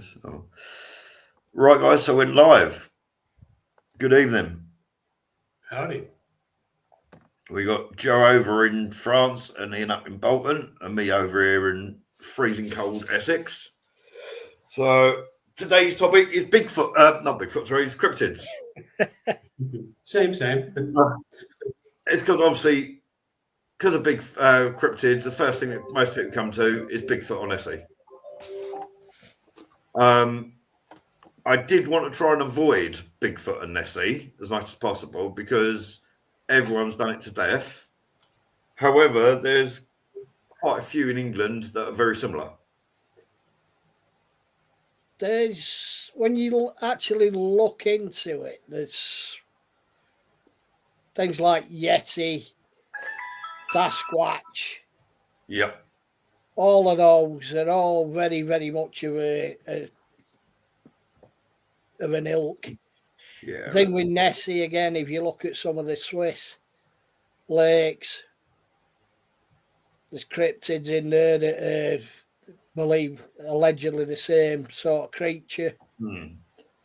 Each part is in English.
So. Right, guys, so we're live. Good evening. Howdy. We got Joe over in France and Ian up in Bolton and me over here in freezing cold Essex. So today's topic is Bigfoot, not Bigfoot, sorry, it's cryptids. Same. It's because obviously, because of big cryptids, the first thing that most people come to is Bigfoot or Nessie. I did want to try and avoid Bigfoot and Nessie as much as possible because everyone's done it to death. However, there's quite a few in England that are very similar. There's, when you actually look into it, there's things like Yeti, Sasquatch. Yep. All of those are all very, very much of an ilk. Yeah. The thing with Nessie, again, if you look at some of the Swiss lakes, there's cryptids in there that are, believe, allegedly the same sort of creature.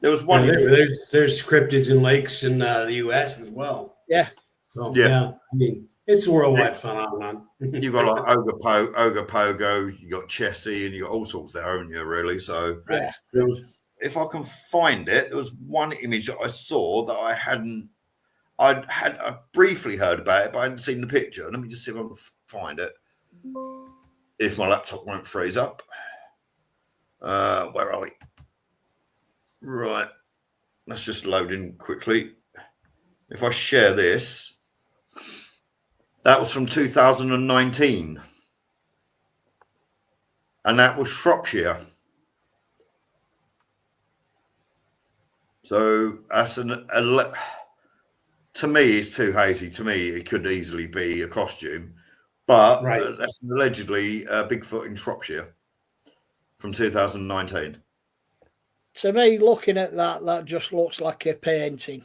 There was one. There's cryptids in lakes in the U.S. as well. Yeah. So, yeah. I mean, it's a worldwide phenomenon. You've got like Ogre Pogo, you got Chessie, and you got all sorts there, haven't you? Really. So yeah. There was, if I can find it, there was one image that I saw that I briefly heard about it, but I hadn't seen the picture. Let me just see if I can find it. If my laptop won't freeze up. Where are we? Right. Let's just load in quickly. If I share this, that was from 2019. And that was Shropshire. So that's to me, it's too hazy. To me, it could easily be a costume. But that's allegedly Bigfoot in Shropshire from 2019. To me, looking at that just looks like a painting,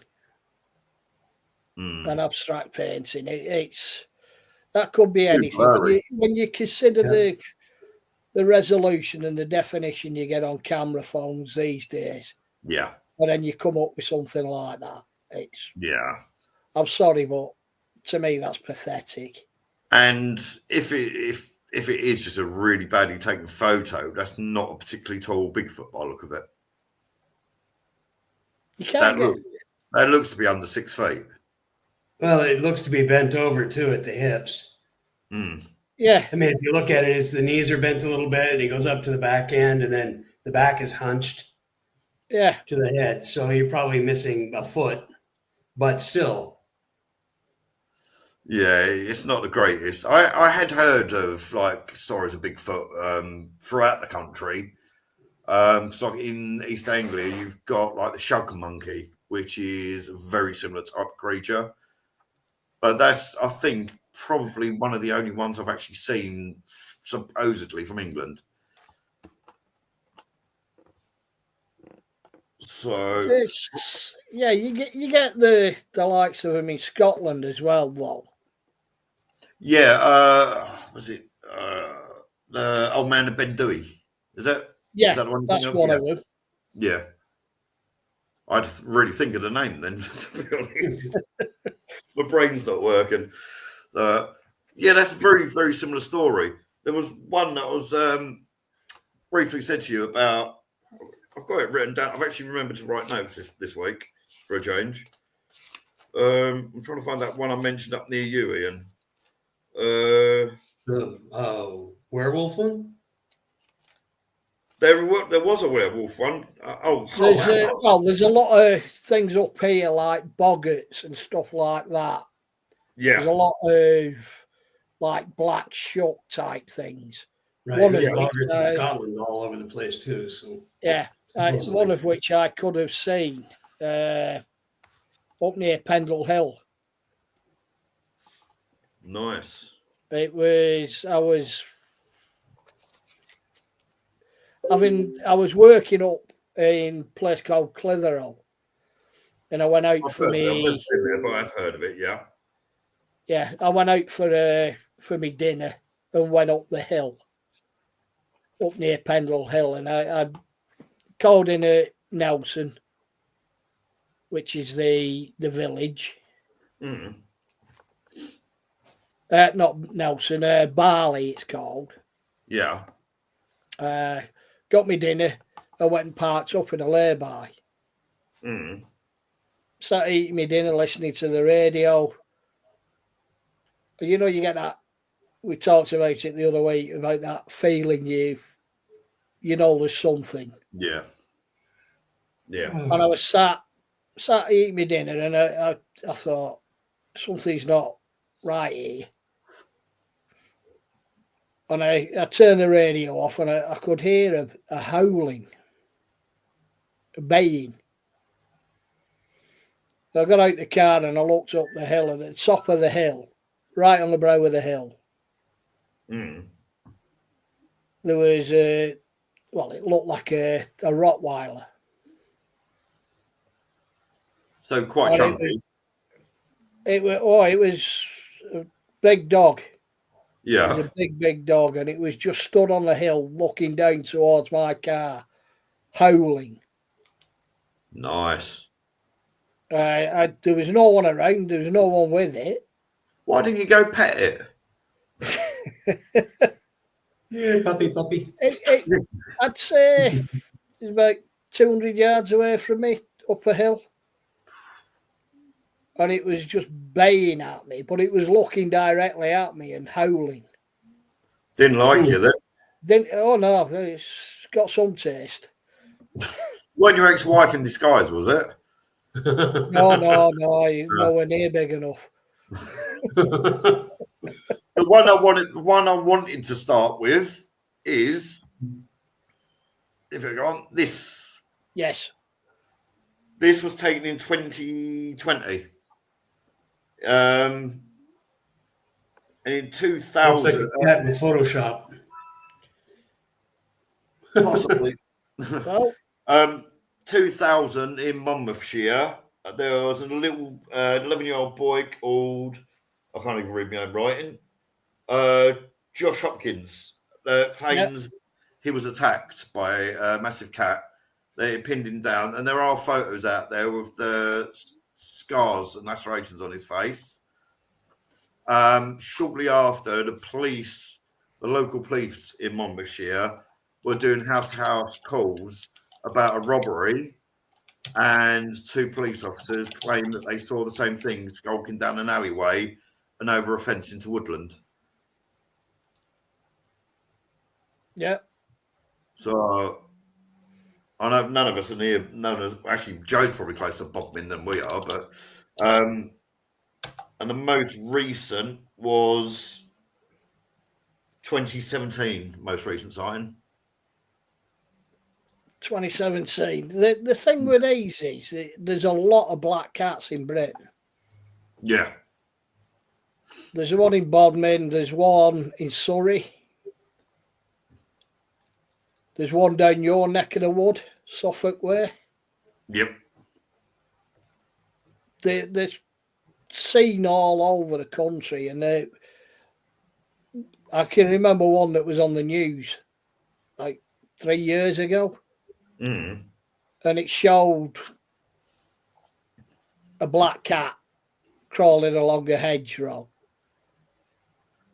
an abstract painting. It's that could be anything. When you consider the resolution and the definition you get on camera phones these days, yeah, and then you come up with something like that, it's I'm sorry, but to me that's pathetic. And if it is just a really badly taken photo, that's not a particularly tall Bigfoot by the look of it. You can't that looks to be under 6 feet. Well, it looks to be bent over too at the hips. Yeah. I mean, if you look at it, the knees are bent a little bit, and he goes up to the back end, and then the back is hunched. Yeah. To the head, so you're probably missing a foot, but still. Yeah, it's not the greatest. I had heard of like stories of Bigfoot throughout the country. So like in East Anglia, you've got like the shug monkey, which is a very similar type of creature. But that's, I think, probably one of the only ones I've actually seen supposedly from England. So yeah, you get the likes of them in Scotland as well, though. Yeah, was it the old man of Ben Dewey? Is that? Yeah, is that one that's one of them. Yeah, I'd really think of the name then. To be honest, my brain's not working. Yeah, that's a very, very similar story. There was one that was briefly said to you about. I've got it written down. I've actually remembered to write notes this week for a change. I'm trying to find that one I mentioned up near you, Ian. Werewolf one? There was a werewolf one. There's a lot of things up here like boggarts and stuff like that. Yeah. There's a lot of like black shuck type things. Right. One There's boggarts in Scotland all over the place too. So yeah, one of which I could have seen up near Pendle Hill. Nice. I was working up in a place called Clitheroe, and I went out I've never been there, but I've heard of it. Yeah. Yeah, I went out for me dinner and went up the hill, up near Pendle Hill, and I called in at Nelson, which is the village. Mm. Not Nelson, Barley it's called. Yeah. Got me dinner. I went and parked up in a lay-by. Mm. Sat eating my dinner, listening to the radio. You know, you get that. We talked about it the other week about that feeling you know there's something. Yeah. Yeah. And I was sat eating my dinner, and I thought something's not right here. And I turned the radio off, and I could hear a howling, a baying. So I got out the car and I looked up the hill, and at the top of the hill, right on the brow of the hill, Mm. there was it looked like a Rottweiler. So quite And chunky. it was a big dog. It Yeah. was a big dog, and it was just stood on the hill looking down towards my car, howling. Nice. There was no one around. There was no one with it. Why didn't you go pet it? Yeah, puppy. I'd say it's about 200 yards away from me, up a hill. And it was just baying at me, but it was looking directly at me and howling. Didn't like you then? Oh no, it's got some taste. Wasn't your ex-wife in disguise, was it? No, nowhere near big enough. The one I wanted to start with is, if I go on, this. Yes. This was taken in 2020. In 2000, Looks like a cat with Photoshop. possibly. Well, 2000 in Monmouthshire, there was a little 11-year-old boy called, I can't even read my own writing, Josh Hopkins, claims he was attacked by a massive cat. They pinned him down, and there are photos out there with the scars and lacerations on his face. Shortly after, the local police in Monmouthshire, were doing house-to-house calls about a robbery, and 2 police officers claimed that they saw the same thing skulking down an alleyway and over a fence into woodland. yeah. So I know none of us are near. Actually, Joe's probably closer to Bodmin than we are, but and the most recent was 2017. Most recent sighting. 2017. The thing with these is there's a lot of black cats in Britain. Yeah. There's one in Bodmin. There's one in Surrey. There's one down your neck of the wood, Suffolk way. Yep. They're seen all over the country, and I can remember one that was on the news like 3 years ago, Mm. and it showed a black cat crawling along a hedgerow.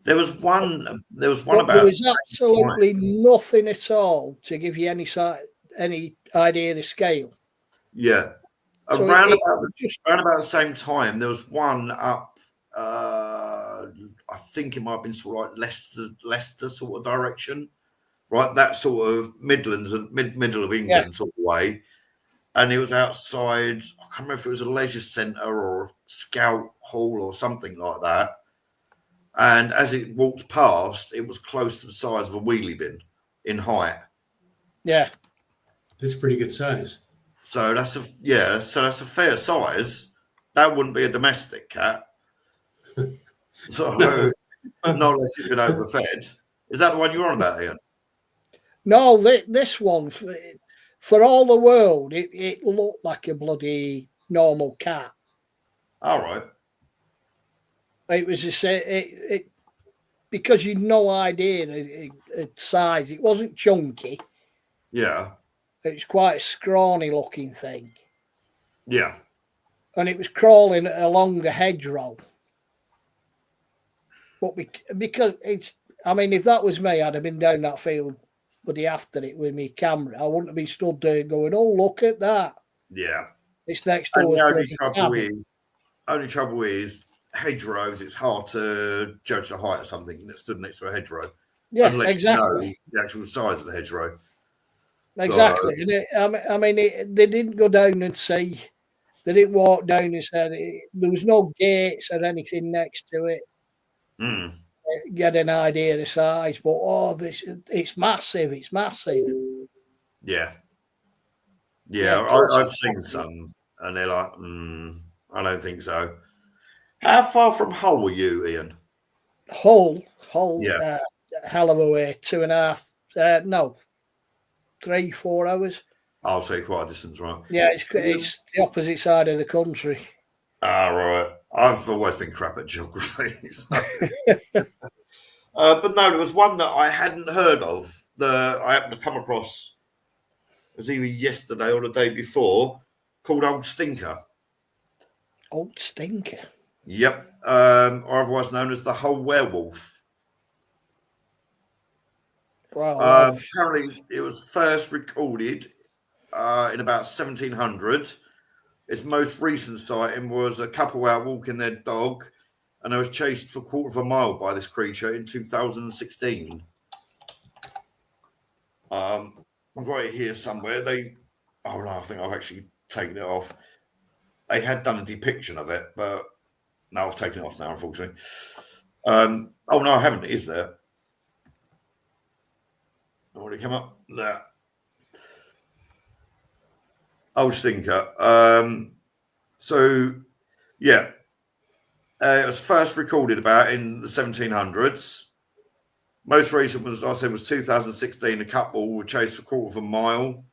There was one But about. there was absolutely nothing at all to give you any idea of the scale. Yeah. So Around about the same time, there was one up. I think it might have been sort of like Leicester sort of direction, right? That sort of Midlands and middle of England sort of way. And it was outside. I can't remember if it was a leisure centre or a scout hall or something like that. And as it walked past, it was close to the size of a wheelie bin in height. Yeah. That's pretty good size. So that's a fair size. That wouldn't be a domestic cat. So not unless it's been overfed. Is that the one you're on about, Ian? No, this one, for all the world, it looked like a bloody normal cat. All right. It was it because you'd no idea the size. It wasn't chunky. Yeah. It was quite a scrawny looking thing. Yeah. And it was crawling along a hedgerow. But because it's, I mean, if that was me, I'd have been down that field bloody after it with my camera. I wouldn't have been stood there going, oh, look at that. Yeah. It's next And door. the only trouble is hedgerows, it's hard to judge the height of something that stood next to a hedgerow. Yeah, unless exactly. you know the actual size of the hedgerow. Exactly. I mean, they didn't go down and see. They didn't walk down and say there was no gates or anything next to it. Mm. Get an idea of the size, but it's massive. It's massive. Yeah. Yeah, I've seen some, and they're like, I don't think so. How far from Hull were you, Ian? Hull, Yeah. hell of a way. 2.5, no, 3-4 hours. I'll say quite a distance, right? Yeah, it's the opposite side of the country. Ah, right. I've always been crap at geography. So. But no, there was one that I hadn't heard of. I happened to come across, it was either yesterday or the day before, called Old Stinker. Old Stinker? Yep. Or otherwise known as the Hull Werewolf. Wow. Apparently, it was first recorded in about 1700. Its most recent sighting was a couple out walking their dog, and they was chased for a quarter of a mile by this creature in 2016. I've got it here somewhere. Oh no, I think I've actually taken it off. They had done a depiction of it, but no, I've taken it off now, unfortunately. Oh no, I haven't. Is there? Already come up there. Old Stinker. So yeah, it was first recorded about in the 1700s. Most recent was, I said, was 2016. A couple were chased for a quarter of a mile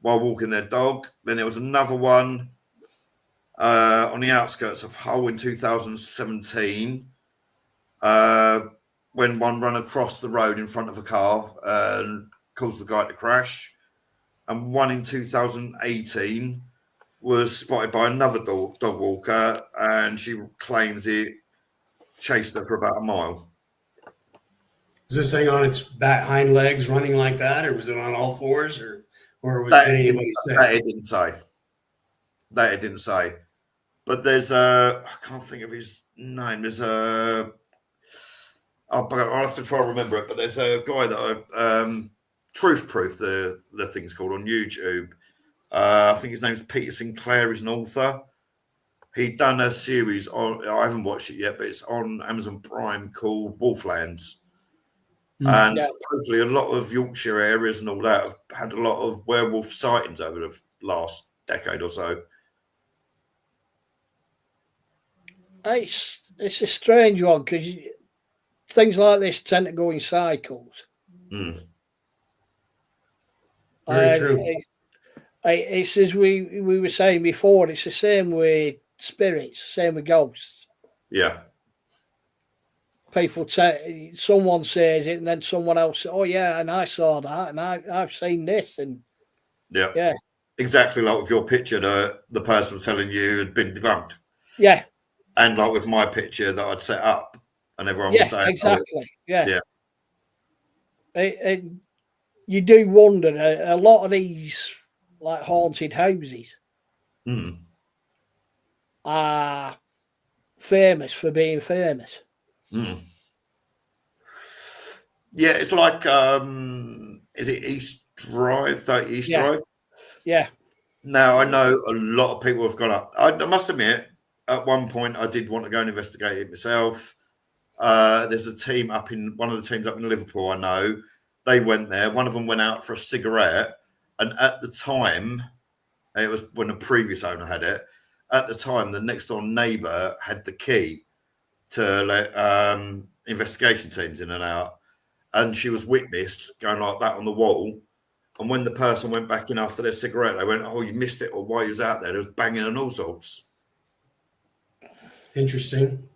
while walking their dog. Then there was another one on the outskirts of Hull in 2017 when one ran across the road in front of a car and caused the guy to crash. And one in 2018 was spotted by another dog walker, and she claims it chased her for about a mile. Was this thing on its hind legs running like that, or was it on all fours, or did anybody say? That it didn't say. That it didn't say. But there's I can't think of his name. There's I'll have to try and remember it. But there's a guy that Truth Proof, the thing's called, on YouTube. I think his name's Peter Sinclair. He's an author. He'd done a series on, I haven't watched it yet, but it's on Amazon Prime called Wolflands. And supposedly a lot of Yorkshire areas and all that have had a lot of werewolf sightings over the last decade or so. It's a strange one because things like this tend to go in cycles. Very true. It's as we were saying before, it's the same with spirits, same with ghosts. Yeah. People someone says it, and then someone else says, oh yeah, and I saw that, and I've seen this, and yeah, exactly like with your picture, the person telling you had been debunked. Yeah. And like with my picture that I'd set up, and everyone was saying, exactly. You do wonder, a lot of these like haunted houses are famous for being famous. Yeah, it's like is it East Drive? Drive? Yeah. Now I know a lot of people have gone up. I must admit, at one point I did want to go and investigate it myself. There's a team one of the teams up in Liverpool, I know. They went there. One of them went out for a cigarette, and at the time, it was when the previous owner had it. At the time, the next door neighbour had the key to let investigation teams in and out, and she was witnessed going like that on the wall. And when the person went back in after their cigarette, they went, "Oh, you missed it," or "While you was out there, there was banging and all sorts." Interesting.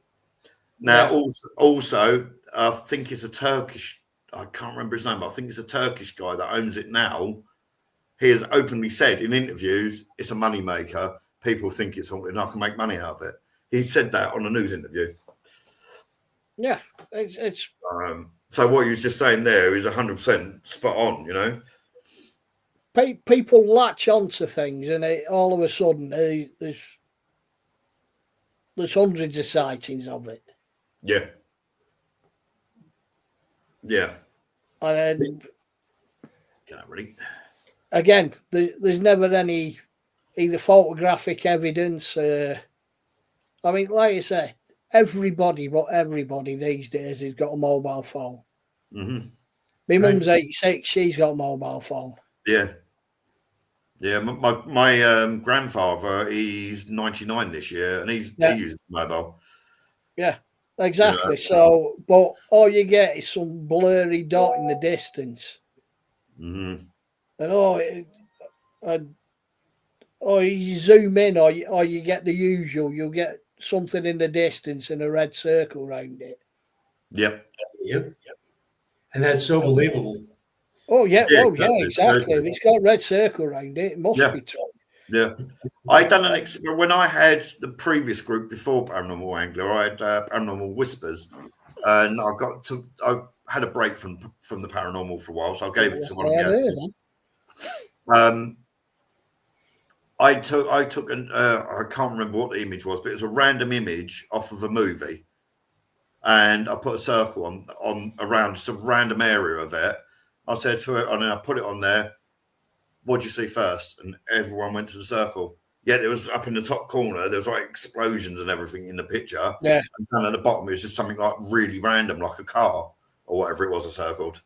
Now, also, I think it's a Turkish. I can't remember his name, but I think it's a Turkish guy that owns it now. he has openly said in interviews, it's a money maker. People think it's haunted, and I can make money out of it. He said that on a news interview. Yeah, it's so what you was just saying there is 100% spot on. You know, people latch onto things, and all of a sudden there's hundreds of sightings of it. Yeah. And really. Again, there's never any either photographic evidence. I mean, like I say, everybody these days has got a mobile phone. Mm-hmm. My mum's 86; she's got a mobile phone. Yeah. My grandfather, he's 99 this year, and he uses mobile. Yeah, exactly. You know? So, but all you get is some blurry dot in the distance. Mm-hmm. And or you zoom in, or you get the usual. You'll get something in the distance and a red circle around it. Yep. And that's so believable. Oh yeah, exactly. If it's got a red circle around it, it must be true. Yeah. I done when I had the previous group before Paranormal Angler, I had Paranormal Whispers, and I had a break from the paranormal for a while, so I gave it to one of the I took I can't remember what the image was, but it was a random image off of a movie, and I put a circle on around some random area of it. I said to it, and then I put it on there. What did you see first? And everyone went to the circle. Yet it was up in the top corner. There was like explosions and everything in the picture. Yeah. And down at the bottom, it was just something like really random, like a car or whatever it was I circled.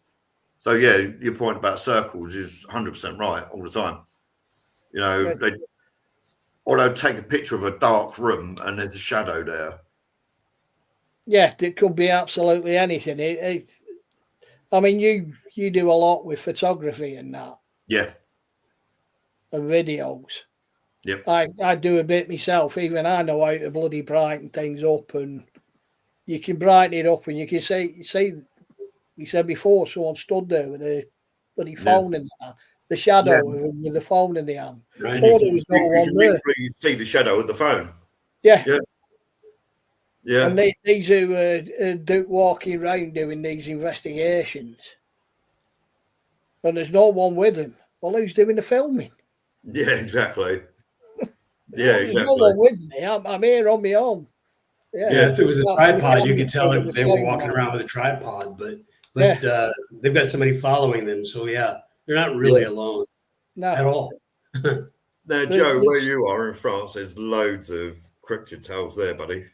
So yeah, your point about circles is 100% right all the time. You know, they'd take a picture of a dark room and there's a shadow there. Yeah, it could be absolutely anything. I mean, you do a lot with photography and that. Yeah. And videos. Yep. I do a bit myself. Even I know how to bloody brighten things up, and you can brighten it up, and you can see. We said before, someone stood there with a bloody phone in the hand, the shadow with the phone in the hand. Right. You can literally see the shadow of the phone. Yeah. Yeah. Yeah. And these who are walking around doing these investigations, and there's no one with them. Well, who's doing the filming? Yeah, exactly. Yeah, exactly. No one with me. I'm here on my own. Yeah, if it was a tripod, you could tell that they were walking around with a tripod, but they've got somebody following them. So yeah, they're not really alone at all. Now, Joe, where you are in France, there's loads of cryptid tales there, buddy.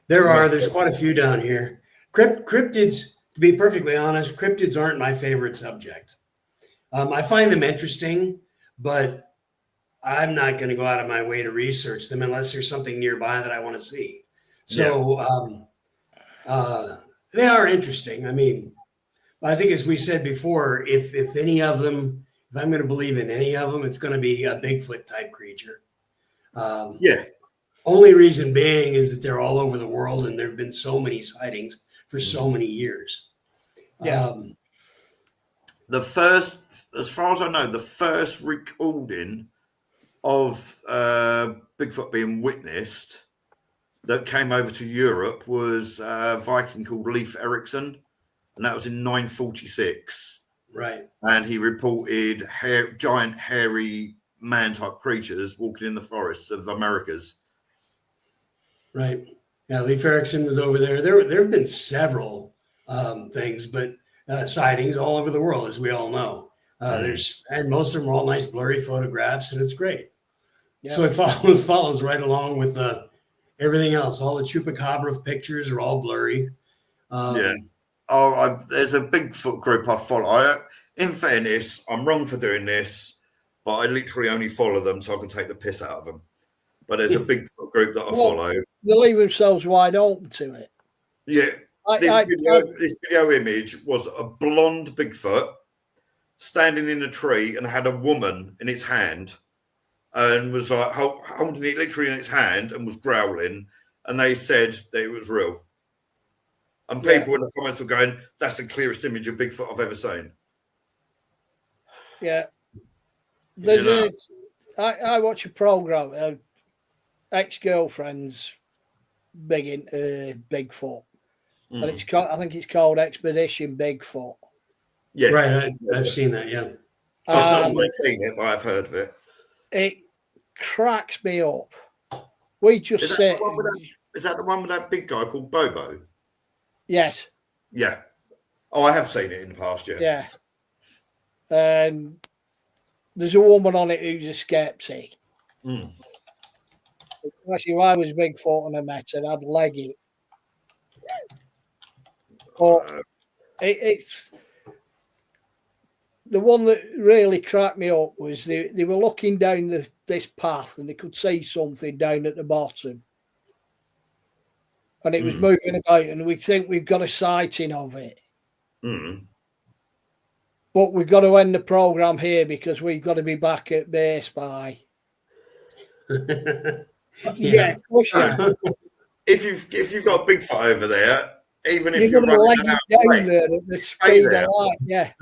There's quite a few down here. Cryptids, to be perfectly honest, cryptids aren't my favorite subject. I find them interesting, but I'm not going to go out of my way to research them unless there's something nearby that I want to see. So they are interesting. I mean, I think as we said before, if any of them, if I'm going to believe in any of them, it's going to be a Bigfoot type creature. Only reason being is that they're all over the world and there have been so many sightings for so many years. The first, as far as I know, the first recording of Bigfoot being witnessed that came over to Europe was a Viking called Leif Erikson, and that was in 946. Right. And he reported giant, hairy man-type creatures walking in the forests of Americas. Right. Yeah, Leif Erikson was over there. There have been several things, but sightings all over the world, as we all know. And most of them are all nice blurry photographs, and it's great. Yeah. So it follows right along with everything else. All the chupacabra pictures are all blurry. There's a Bigfoot group I follow. In fairness, I'm wrong for doing this, but I literally only follow them so I can take the piss out of them. But there's a Bigfoot group that I follow. They leave themselves wide open to it. Yeah. This video image was a blonde Bigfoot standing in a tree and had a woman in its hand and was like holding it literally in its hand and was growling. And they said that it was real. And people in the comments were going, that's the clearest image of Bigfoot I've ever seen. Yeah. There's I watch a program. Ex-girlfriend's big into Bigfoot, and it's called. I think it's called Expedition Bigfoot. Yeah, Right. I've seen that. Yeah. I've not always seen it, but I've heard of it. It cracks me up. We just sit. Is that the one with that big guy called Bobo? Yes. Yeah. Oh, I have seen it in the past. Yeah. Yeah. And there's a woman on it who's a skeptic. Actually, I was Bigfoot and I met her. I'd leg it. But it's the one that really cracked me up was they were looking down this path and they could see something down at the bottom. And it was moving about, and we think we've got a sighting of it. But we've got to end the program here because we've got to be back at base by. Yeah, If you've got a Bigfoot over there, even if you're you're running down there at the speed of light, yeah,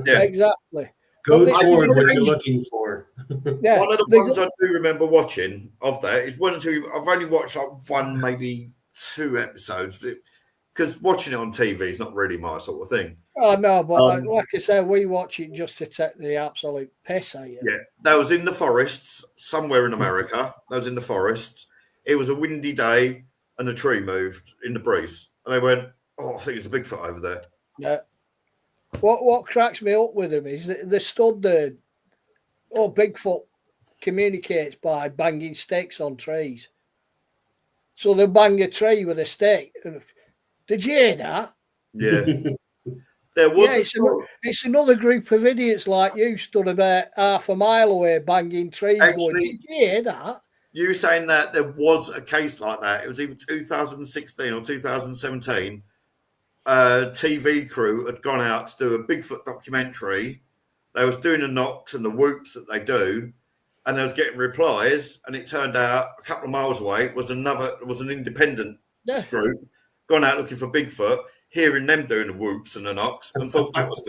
exactly. Go toward what you're looking for. Yeah, one of the ones I do remember watching of that is one or two. I've only watched like one, maybe two episodes because watching it on TV is not really my sort of thing. Oh no, but like I said, we watch it just to take the absolute piss out of you. Yeah, that was in the forests somewhere in America. That was in the forests. It was a windy day and a tree moved in the breeze, and they went, "Oh, I think it's a Bigfoot over there." Yeah. What cracks me up with them is they stood there. Oh, Bigfoot communicates by banging sticks on trees. So they'll bang a tree with a stick. Did you hear that? Yeah. There was it's another group of idiots like you stood about half a mile away banging trees. Actually, going, did you hear that? You saying that there was a case like that. It was either 2016 or 2017. A TV crew had gone out to do a Bigfoot documentary. They was doing the knocks and the whoops that they do, and they was getting replies. And it turned out a couple of miles away was an independent group gone out looking for Bigfoot, hearing them doing the whoops and the knocks, and thought that was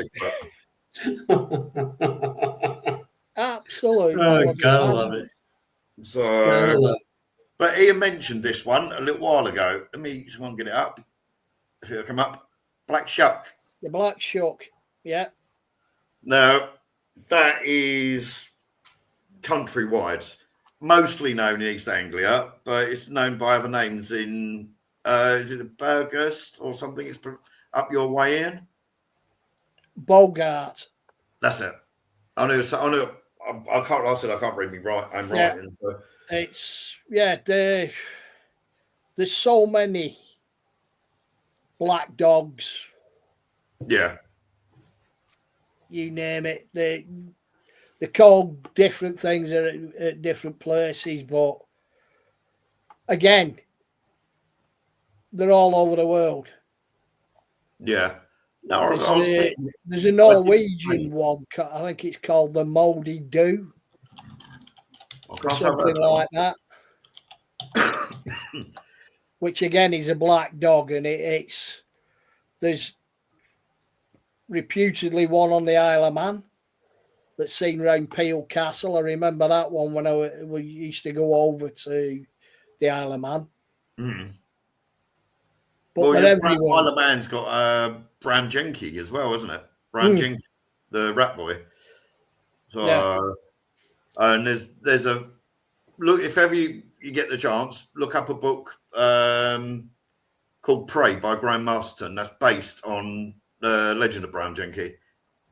Bigfoot. Absolutely. Oh, gotta love it. So, but Ian mentioned this one a little while ago. Let me someone get it up. If it'll come up, Black Shuck. The Black Shuck, yeah. Now, that is countrywide, mostly known in East Anglia, but it's known by other names in. Is it Burgust or something? It's up your way, Ian. Boggart. That's it. I know. I can't. I said I can't read me right. I'm writing. So. It's there's so many black dogs. Yeah. You name it. They're called different things at different places, but again, they're all over the world. Yeah. No, there's a Norwegian one. I think it's called the Moldy Dew. Something like that. Which again is a black dog, and there's reputedly one on the Isle of Man that's seen around Peel Castle. I remember that one when we used to go over to the Isle of Man. Mm. But they're everywhere. Isle of Man's got Bram Jenke as well, isn't it? Bram Jenke, the rat boy. So, and there's a look, if ever you get the chance, look up a book called Prey by Graham Masterton. That's based on the legend of Bram Jenke.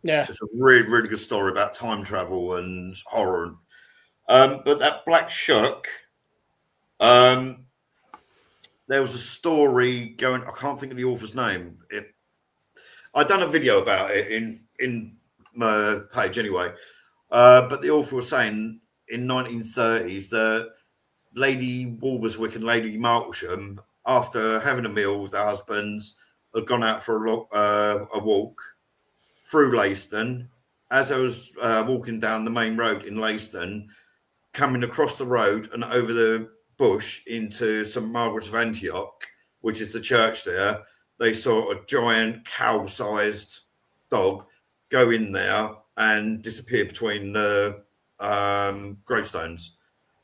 Yeah, it's a really, really good story about time travel and horror. But that Black Shuck, there was a story going. I can't think of the author's name. I'd done a video about it in my page anyway. But the author was saying in 1930s that Lady Walberswick and Lady Martlesham, after having a meal with their husbands, had gone out for a walk through Leiston. As I was walking down the main road in Leiston, coming across the road and over the bush into St. Margaret's of Antioch, which is the church there, they saw a giant cow-sized dog go in there and disappear between the gravestones.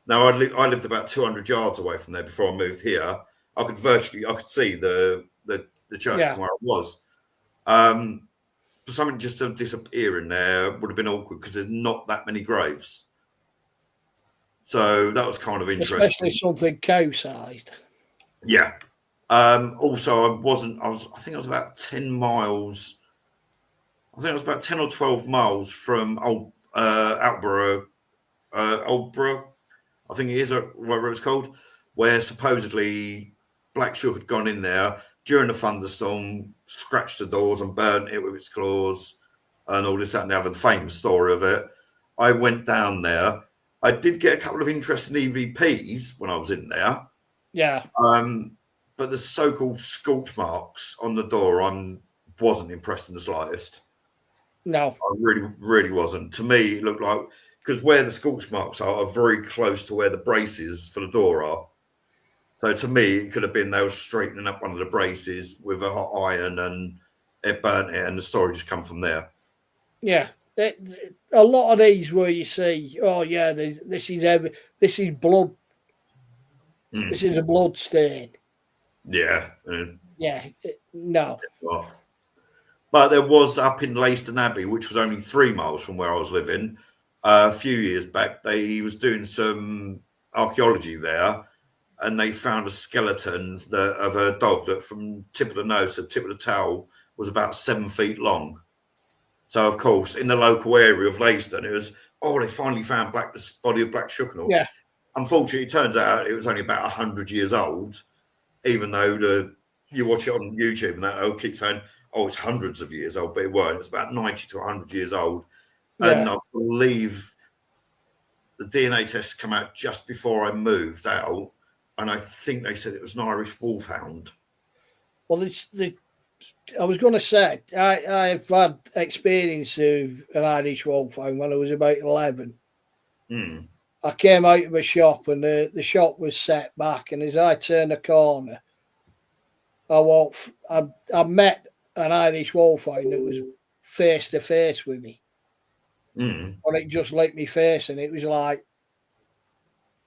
Now I lived about 200 yards away from there before I moved here. I could see the church from where I was. For something just to disappear in there would have been awkward because there's not that many graves. So that was kind of interesting. Especially something cow-sized. Yeah. Also, I think I was about 10 miles. I think it was about 10 or 12 miles from Oldborough, I think it is, or whatever it's called, where supposedly Black Shuck had gone in there during the thunderstorm, scratched the doors and burnt it with its claws and all this, that, and the other, the famous story of it. I went down there. I did get a couple of interesting EVPs when I was in there. Yeah. But the so-called scorch marks on the door, I wasn't impressed in the slightest. No. I really, really wasn't. To me, it looked like, because where the scorch marks are very close to where the braces for the door are. So to me, it could have been they were straightening up one of the braces with a hot iron and it burnt it, and the story just come from there. Yeah. A lot of these where you see, oh yeah, this is blood. This is a blood stain. Yeah. Yeah. No. But there was up in Leiston Abbey, which was only 3 miles from where I was living, a few years back. They was doing some archaeology there, and they found a skeleton of a dog that from tip of the nose to tip of the tail was about 7 feet long. So, of course, in the local area of Leiston, it was, they finally found the body of Black Shuck. Yeah. Unfortunately, it turns out it was only about 100 years old, even though you watch it on YouTube and that keep saying, it's hundreds of years old, but it weren't. It's about 90 to 100 years old. Yeah. And I believe the DNA tests come out just before I moved out, and I think they said it was an Irish wolfhound. Well, I was going to say, I've had experience of an Irish wolfhound when I was about 11. I came out of a shop and the shop was set back, and as I turned the corner, I met an Irish wolfhound that was face to face with me. And it just licked me face, and it was like,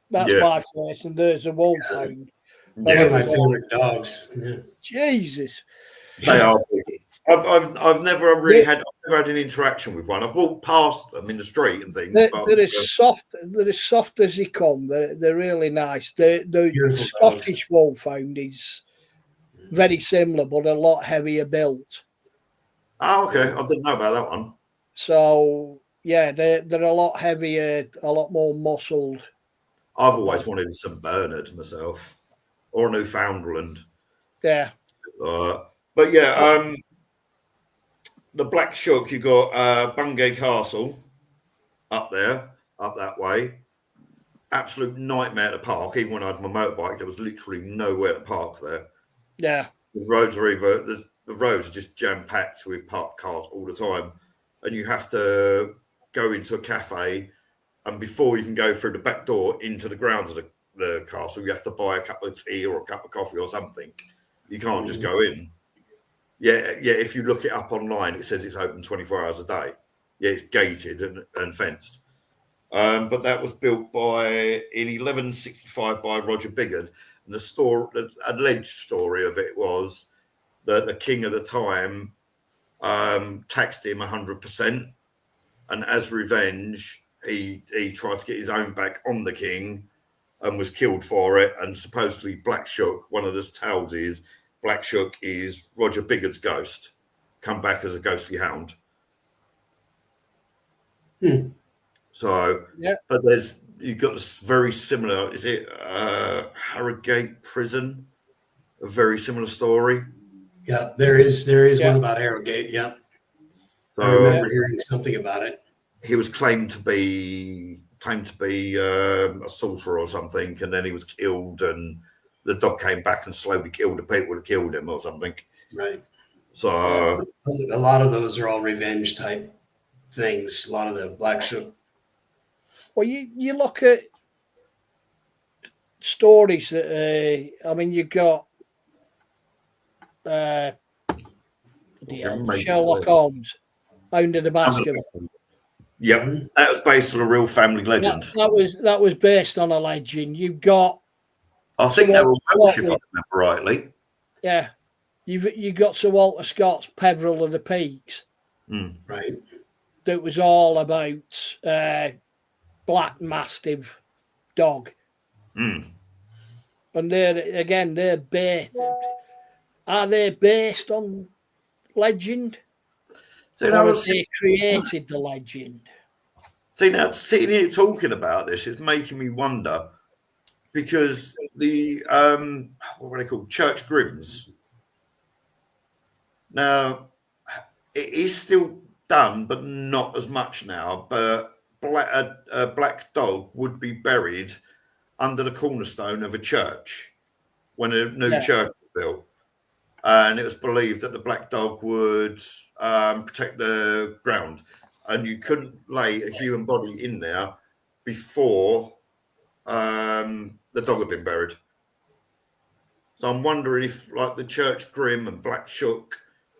that's my face, and there's a wolfhound. One of my favorite dogs. Yeah. Jesus. They are. I've never really had an interaction with one. I've walked past them in the street and things. They're as soft as they come. They're really nice. The Scottish wolfhound is very similar, but a lot heavier built. Oh, okay. I didn't know about that one. So yeah, they're a lot heavier, a lot more muscled. I've always wanted a St. Bernard myself, or a Newfoundland. Yeah. But yeah, the Black Shuck, you got Bungay Castle up that way. Absolute nightmare to park. Even when I had my motorbike, there was literally nowhere to park there. Yeah. The roads are the roads are just jam packed with parked cars all the time, and you have to go into a cafe, and before you can go through the back door into the grounds of the castle, you have to buy a cup of tea or a cup of coffee or something. You can't just go in. Yeah. If you look it up online, it says it's open 24 hours a day. Yeah, it's gated and fenced. But that was built in 1165 by Roger Biggood. And the alleged story of it was that the king at the time taxed him 100%, and as revenge, he tried to get his own back on the king and was killed for it. And supposedly Black Shuck, one of the tales is Black Shuck is Roger Biggood's ghost, come back as a ghostly hound. So, yeah. But you've got this very similar. Is it Harrogate Prison? A very similar story. Yeah, there is one about Harrogate. Yeah, so, I remember hearing something about it. He was claimed to be a sorcerer or something, and then he was killed, and the dog came back and slowly killed the people that killed him or something. Right. So a lot of those are all revenge type things. A lot of the Black Shuck. Well, you look at stories that you've got Sherlock Holmes, Hound of the Baskerville. Yep, that was based on a real family legend. That was based on a legend. You've got. I think they were Welsh, if I remember rightly. Yeah, you've got Sir Walter Scott's Peveril of the Peaks. Right. That was all about black mastiff dog. And they're based. Are they based on legend? So or have they created the legend? See, now sitting here talking about this is making me wonder, because the what are they called? Church Grimms. Now, it is still done, but not as much now. But a black dog would be buried under the cornerstone of a church when a new church was built. And it was believed that the black dog would protect the ground. And you couldn't lay a human body in there before the dog had been buried. So I'm wondering if, like the Church Grim and Black Shook,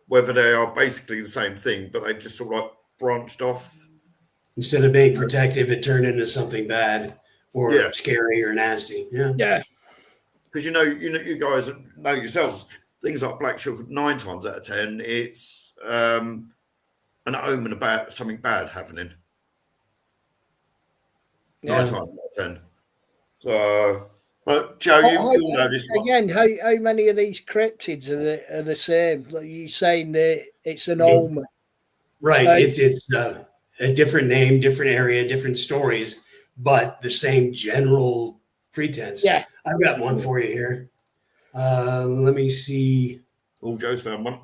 whether they are basically the same thing, but they've just sort of like branched off. Instead of being protective, it turned into something bad or scary or nasty. Yeah. Because you guys know yourselves, things like Black Shook, 9 times out of 10, it's an omen about something bad happening. 9 times out of 10. So, but Joe, you'll know this again. How many of these cryptids are the same? Like you saying that it's an omen, right? It's a different name, different area, different stories, but the same general pretense. Yeah, I've got one for you here. Let me see. Oh, Joe's found one.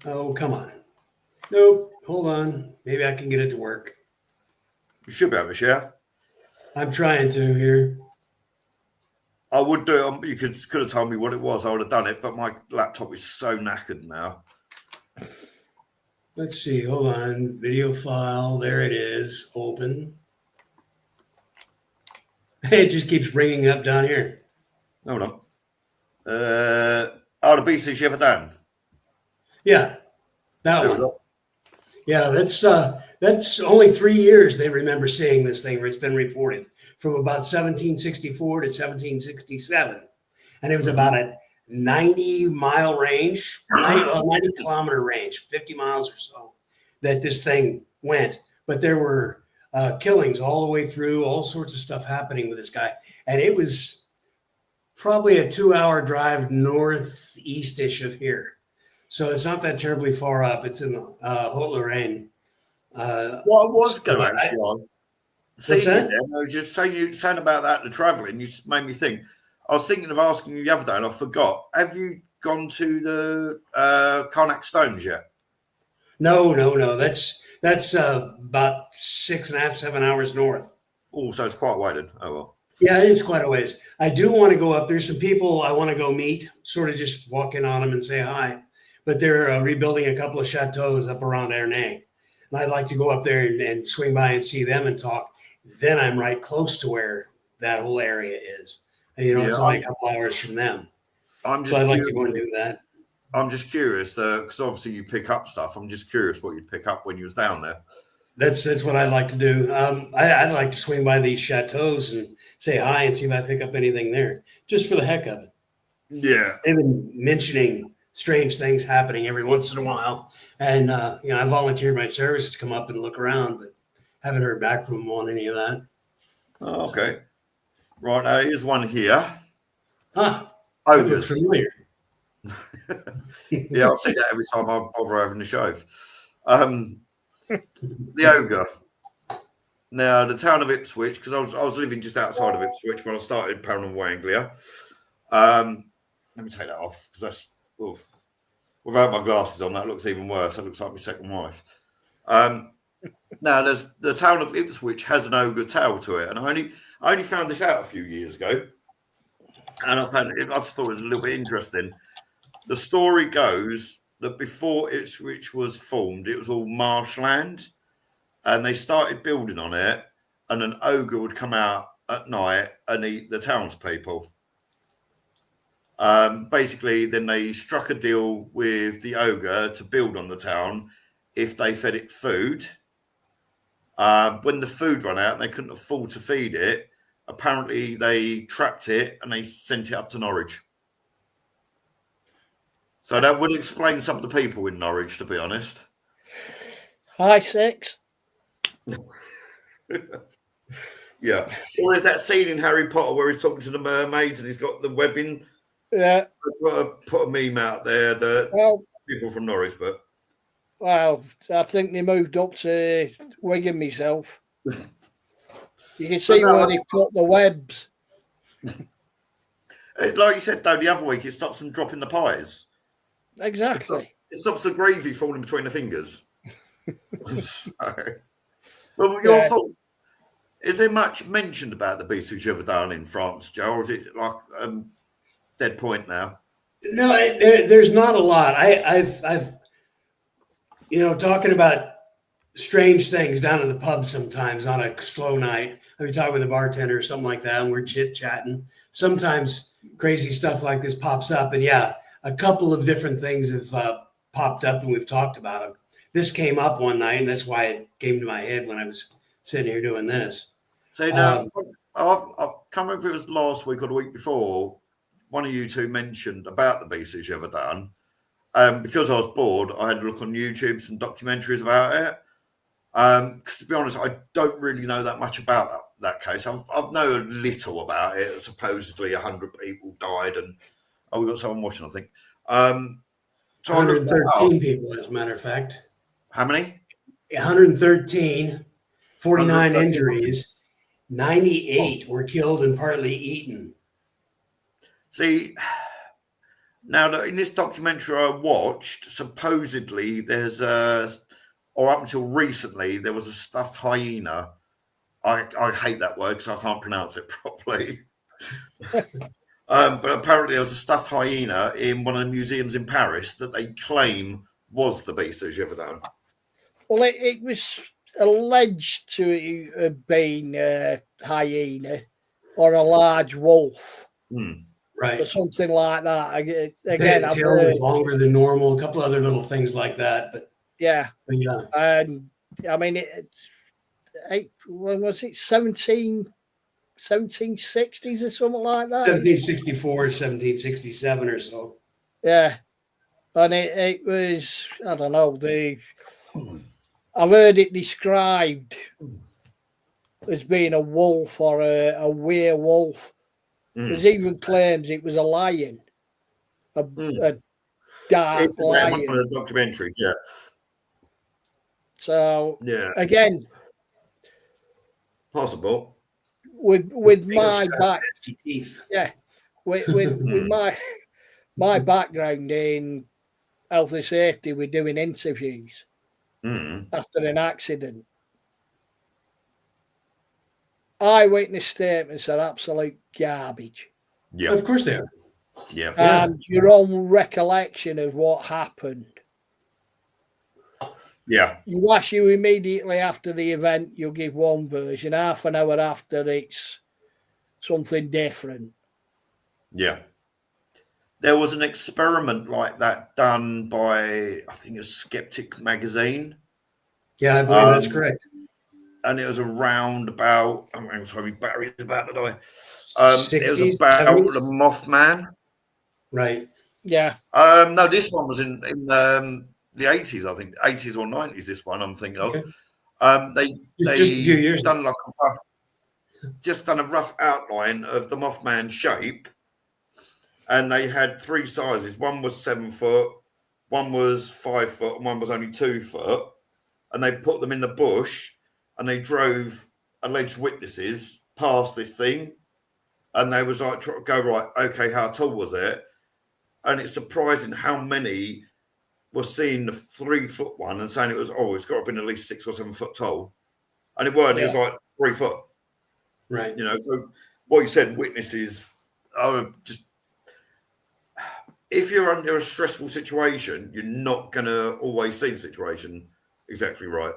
Oh, come on. Nope. Hold on. Maybe I can get it to work. You should be able to share. I'm trying to here. I would do it. You could have told me what it was. I would have done it, but my laptop is so knackered now. Let's see. Hold on. Video file. There it is. Open. It just keeps bringing up down here. Hold on. The BC's you ever done? Yeah, that one. Yeah, that's only 3 years they remember seeing this thing. It's been reported from about 1764 to 1767, and it was about a 90-mile range, 90-kilometer range, 50 miles or so, that this thing went. But there were killings all the way through, all sorts of stuff happening with this guy, and it was probably a 2-hour drive northeast-ish of here. So it's not that terribly far up. It's in Haute-Lorraine. Well, I was going to actually ask. What's that? No, just saying about that, the travelling, you just made me think. I was thinking of asking you the other day, and I forgot. Have you gone to the Carnac Stones yet? No. That's about 6.5, 7 hours north. Oh, so it's quite a way then. Oh, well. Yeah, it's quite a ways. I do want to go up. There's some people I want to go meet, sort of just walk in on them and say hi. But they're rebuilding a couple of chateaus up around Ernay. And I'd like to go up there and swing by and see them and talk. Then I'm right close to where that whole area is. And, it's only a couple hours from them. So I'd like to go and do that. I'm just curious, because obviously you pick up stuff. I'm just curious what you'd pick up when you was down there. That's what I'd like to do. I'd like to swing by these chateaus and say hi and see if I pick up anything there, just for the heck of it. Yeah. They've been mentioning strange things happening every once in a while. And, I volunteered my services to come up and look around, but haven't heard back from them on any of that. Oh, okay. Right, now here's one here. Ogres. Familiar. Yeah, I'll see that every time I bother having a shave. The ogre. Now, the town of Ipswich, because I was living just outside of Ipswich when I started Paranormal Anglia. Let me take that off, because that's... Oof. Without my glasses on, that looks even worse. That looks like my second wife. Now, there's the town of Ipswich has an ogre tale to it, and I only found this out a few years ago, and I just thought it was a little bit interesting. The story goes that before Ipswich was formed, it was all marshland, and they started building on it, and an ogre would come out at night and eat the townspeople. Basically, then they struck a deal with the ogre to build on the town, if they fed it food. When the food ran out and they couldn't afford to feed it, apparently they trapped it and they sent it up to Norwich. So that would explain some of the people in Norwich, to be honest. High six. Yeah. Or is that scene in Harry Potter where he's talking to the mermaids and he's got the webbing? Yeah. Put a meme out there that people from Norwich, but well, I think they moved up to Wigan myself. You can see where they put the webs. Like you said, though, the other week, it stops them dropping the pies. Exactly. It stops the gravy falling between the fingers. Well, your thought, is there much mentioned about the beast you've ever done in France, Joe, or is it like dead point now? No, there's not a lot. I've talking about strange things down in the pub sometimes on a slow night. I'll be talking with a bartender or something like that, and we're chit-chatting. Sometimes crazy stuff like this pops up, and a couple of different things have popped up, and we've talked about them. This came up one night, and that's why it came to my head when I was sitting here doing this. So now, I can't remember if it was last week or the week before, one of you two mentioned about the beast you've ever done. Because I was bored, I had a look on YouTube, some documentaries about it. Because to be honest, I don't really know that much about that case. I know a little about it. Supposedly 100 people died, and we got someone watching, I think. So 113 people, as a matter of fact. How many? 113, 49 injuries, 98 were killed and partly eaten. See, now in this documentary I watched, supposedly there's or up until recently, there was a stuffed hyena. I hate that word because I can't pronounce it properly. But apparently there was a stuffed hyena in one of the museums in Paris that they claim was the beast you've ever done. Well, it was alleged to have been a hyena or a large wolf. Right. Or something like that. Again, the tail was longer than normal, a couple other little things like that. But yeah. And I mean, when was it? 1760s or something like that? 1764, 1767 or so. Yeah. And it was, I don't know, I've heard it described as being a wolf or a werewolf. There's even claims it was a lion, a dark lion. One of the documentaries, yeah. So again, possible with my back, teeth. Yeah, with my background in health and safety, we're doing interviews after an accident. Eyewitness statements are absolute garbage. Yeah, of course they are. Yeah, and your own recollection of what happened. Yeah, you ask you immediately after the event, you'll give one version. Half an hour after, it's something different. Yeah, there was an experiment like that done by, I think, a Skeptic magazine. Yeah, I believe that's correct. And it was around about, I'm sorry, Barry's about to die. 60s, it was about 70s? the Mothman. Right. Yeah. No, this one was in the 80s, I think, 80s or 90s. This one I'm thinking of. They just a few years done like a rough outline of the Mothman shape, and they had three sizes. One was 7 foot, one was 5 foot, and one was only 2 foot. And they put them in the bush, and they drove alleged witnesses past this thing, and they was like, go right, okay, how tall was it? And it's surprising how many were seeing the 3 foot one and saying it's got to have been at least 6 or 7 foot tall, and it weren't. It was like 3 foot. Right. You know, so what you said, witnesses are just. If you're under a stressful situation, you're not going to always see the situation exactly right.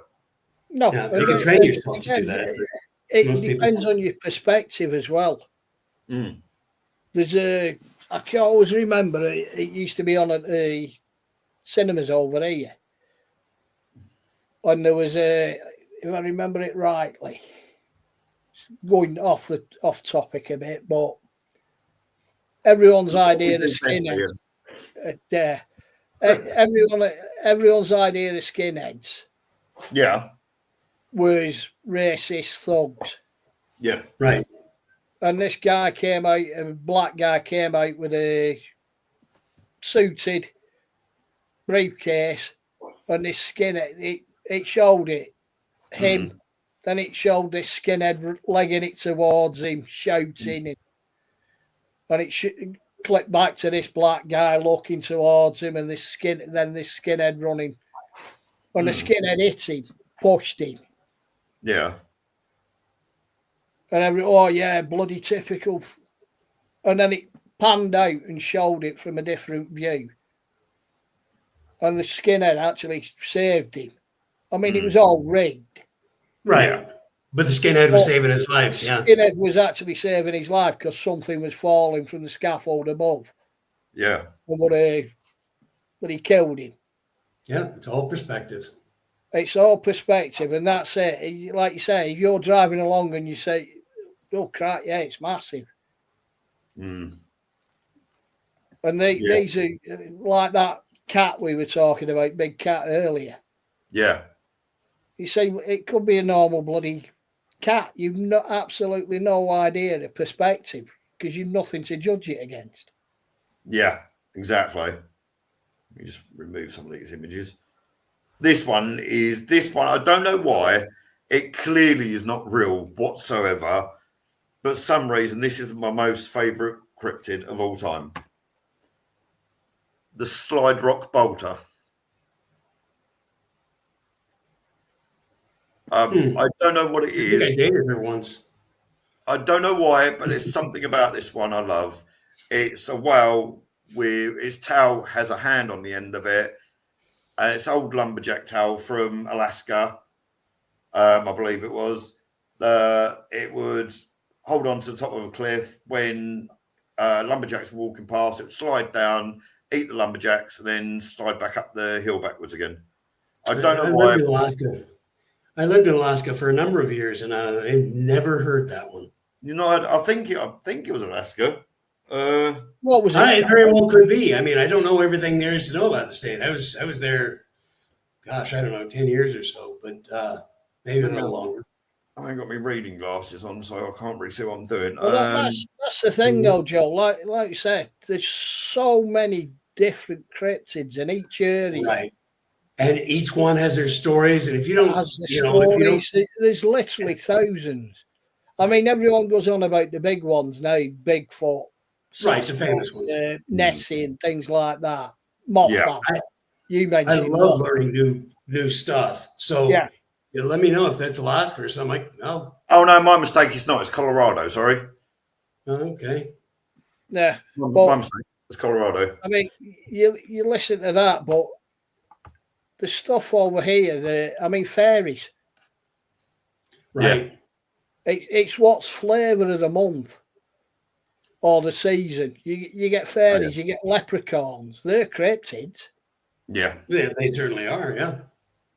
No, you can train yourself to do that. It depends on your perspective as well. There's I can always remember it used to be on at the cinemas over here. and there was a, if I remember it rightly, going off topic a bit, but everyone's idea of skinheads, everyone's idea of skinheads, was racist thugs. Yeah. Right. And this guy came out, a black guy came out with a suited briefcase, and this skinhead, it showed him, then it showed this skinhead legging it towards him, shouting, and it clicked back to this black guy looking towards him, and this skinhead running. When the skinhead hit him, pushed him. Yeah. And oh yeah, bloody typical. And then it panned out and showed it from a different view. And the skinhead actually saved him. I mean, it was all rigged. Right. Yeah. But the skinhead was saving his life. The skinhead was actually saving his life because something was falling from the scaffold above. Yeah. But he killed him. Yeah, it's all perspective. It's all perspective, and that's it. Like you say, if you're driving along and you say, oh, crap, yeah, it's massive. And these are like that cat we were talking about, big cat earlier. Yeah. You say it could be a normal bloody cat. You've absolutely no idea the perspective because you've nothing to judge it against. Yeah, exactly. Let me just remove some of these images. This one, I don't know why. It clearly is not real whatsoever. But for some reason, this is my most favourite cryptid of all time. The slide rock bolter. I don't know what it is. I think I dated her once. I don't know why, but there's something about this one I love. It's a whale with its tail has a hand on the end of it. And it's old lumberjack tail from Alaska, I believe it was. It would hold on to the top of a cliff when lumberjacks were walking past. It would slide down, eat the lumberjacks, and then slide back up the hill backwards again. I don't know why. I lived in Alaska for a number of years, and I never heard that one. You know, I think it was Alaska. What was it? It very well could be. I mean, I don't know everything there is to know about the state. I was there, gosh, I don't know, 10 years or so, but maybe a little longer. I ain't got my reading glasses on, so I can't really see what I'm doing. Well, that's the thing, though, Joe. Like you said, there's so many different cryptids in each area. Right. And each one has their stories. And if you don't, there's literally thousands. I mean, everyone goes on about the big ones now, Bigfoot. Right, the famous ones. Nessie and things like that. Mothman. Yeah. You mentioned I love learning new stuff. So let me know if that's Alaska or something. Oh no, my mistake. It's not. It's Colorado. Sorry. Okay. Yeah. My mistake. It's Colorado. I mean, you listen to that, but the stuff over here, fairies. Right. Yeah. It's what's flavour of the month or the season. You get fairies, you get leprechauns. They're cryptids. Yeah. Yeah, they certainly are, yeah.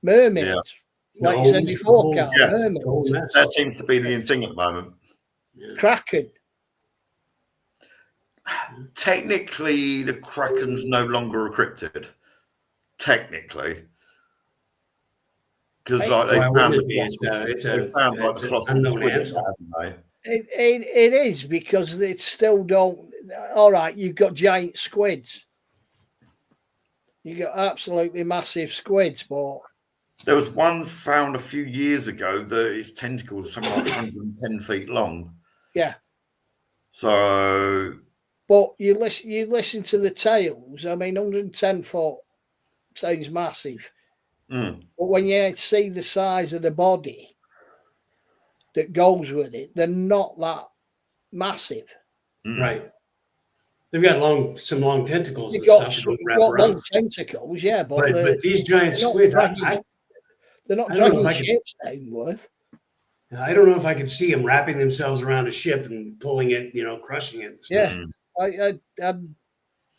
Mermaids. Yeah. Like you said before, mermaids. That seems to be the thing at the moment. Yeah. Kraken. Technically, the Kraken's no longer a cryptid. Technically. Because they found the colossal squid, haven't they? It is because it still don't. All right, you've got giant squids. You got absolutely massive squids, but there was one found a few years ago that its tentacles are something like 110 feet long. Yeah. So, but you listen to the tales. I mean, 110 foot sounds massive. But when you see the size of the body that goes with it, they're not that massive. Right. They've got some long tentacles. They've got long tentacles, yeah. But these giant squids, they're not dragging ships downwards. I don't know if I could see them wrapping themselves around a ship and pulling it, crushing it. Yeah. I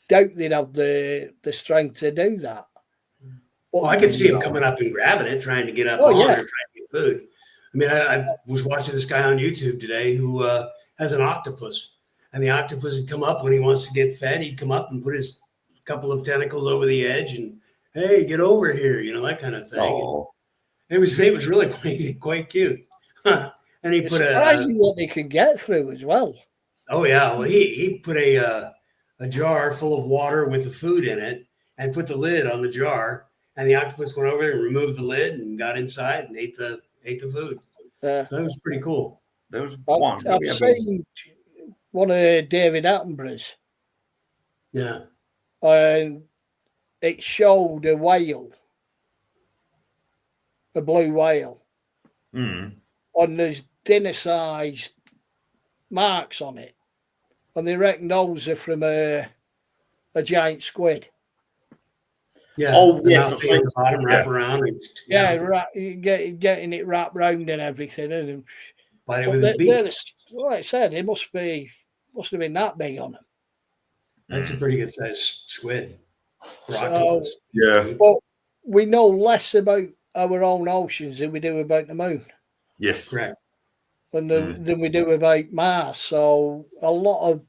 doubt they'd have the strength to do that. But, Well, I could see him coming up and grabbing it, trying to get up Oh, on yeah. or trying to get food. I mean, I was watching this guy on YouTube today who has an octopus, and the octopus would come up when he wants to get fed. He'd come up and put his couple of tentacles over the edge, and hey, get over here, that kind of thing. Oh, It was really quite cute. And he it's put surprising what they can get through as well. Oh yeah, well he put a jar full of water with the food in it and put the lid on the jar, and the octopus went over there and removed the lid and got inside and ate the food. So it was pretty cool. there was one. I've seen one of David Attenborough's. Yeah. And it showed a whale, a blue whale, and there's dinner-sized marks on it, and they reckon those are from a giant squid. Yeah. Oh, yes. I've seen the bottom wrap around. Getting it wrapped round and everything. And bite it with his beak. Like I said, it must have been that big on them. That's a pretty good sized squid. So, yeah. But we know less about our own oceans than we do about the moon. Yes. Correct. And than we do about Mars. So a lot of,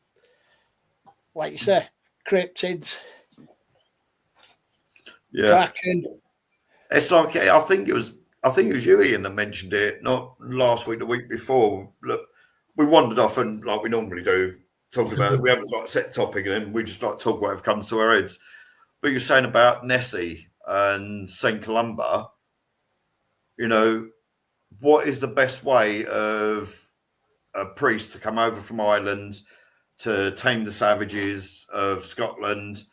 like you said, cryptids. Yeah. Kraken. It's like I think it was you, Ian, that mentioned it, not last week, the week before. Look, we wandered off and like we normally do, talking about it. We have like a set topic and then we just like talk whatever comes to our heads. But you're saying about Nessie and St. Columba, what is the best way of a priest to come over from Ireland to tame the savages of Scotland?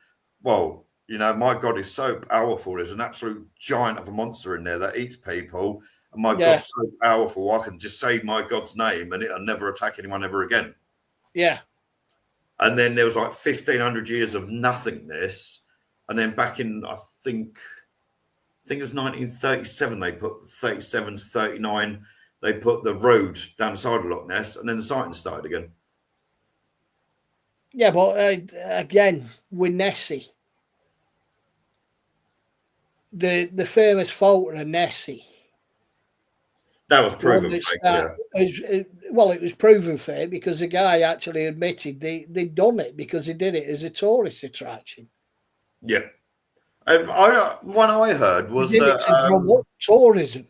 Well, my God is so powerful. There's an absolute giant of a monster in there that eats people. And my God's so powerful, I can just say my God's name and it'll never attack anyone ever again. Yeah. And then there was like 1,500 years of nothingness. And then back in, I think it was 1937, they put 37 to 39, they put the road down the side of Loch Ness, and then the sightings started again. Yeah, but again, with Nessie, the famous photo of Nessie. That was proven fake, it was proven fake because the guy actually admitted they'd done it because he did it as a tourist attraction. Yeah. One I heard was that to drum up tourism.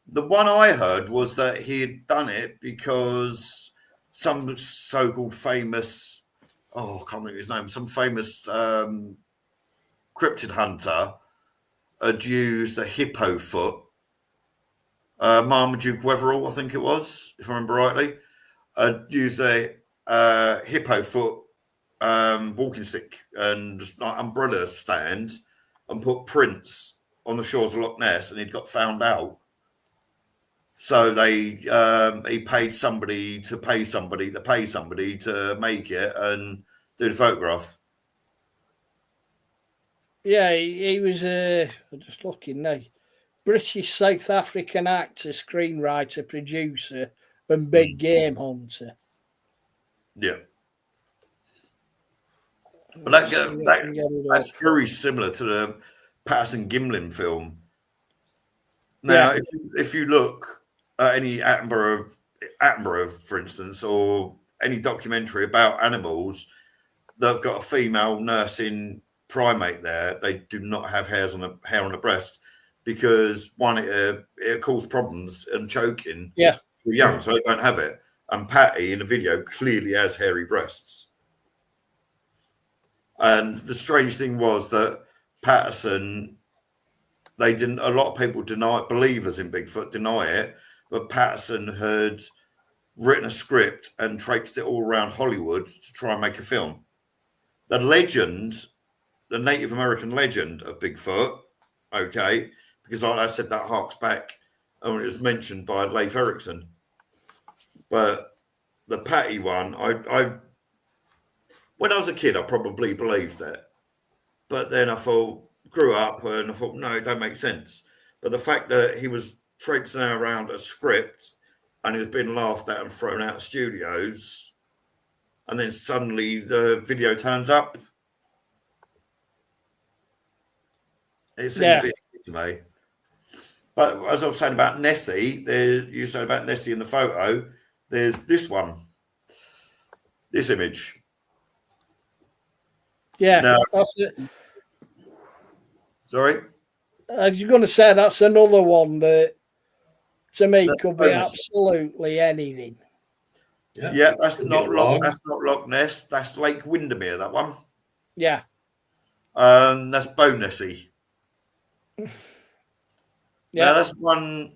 The one I heard was that he had done it because some so-called famous, I can't think of his name, some famous cryptid hunter had used a hippo foot. Marmaduke Wetherell, I think it was, if I remember rightly, used a hippo foot walking stick and like umbrella stand and put prints on the shores of Loch Ness, and he'd got found out. So he paid somebody to pay somebody to make it and do the photograph. Yeah, he was I'm just looking now. British South African actor, screenwriter, producer, and big game hunter. Yeah. But that's very similar to the Patterson Gimlin film. Now, if you look at any Attenborough, for instance, or any documentary about animals that have got a female nursing primate there, they do not have hair on the breast because one, it causes problems and choking for young, so they don't have it. And Patty in the video clearly has hairy breasts. And the strange thing was that Patterson, a lot of people believers in Bigfoot deny it, but Patterson had written a script and traipsed it all around Hollywood to try and make a film. The Native American legend of Bigfoot, because like I said, that harks back and it was mentioned by Leif Erikson. But the Patty one, when I was a kid, I probably believed it. But then grew up and I thought, no, it don't make sense. But the fact that he was traipsing around a script and he was being laughed at and thrown out of studios, and then suddenly the video turns up. It seems a bit icky to me. But as I was saying about Nessie, you said about Nessie in the photo, there's this one. This image. Yeah, No. that's it. Sorry? I was going to say that's another one that, to me, That's could be absolutely anything. Yeah, that's not Loch Ness. That's Lake Windermere, that one. Yeah. That's Bone Nessie. Yeah. Now, that's one...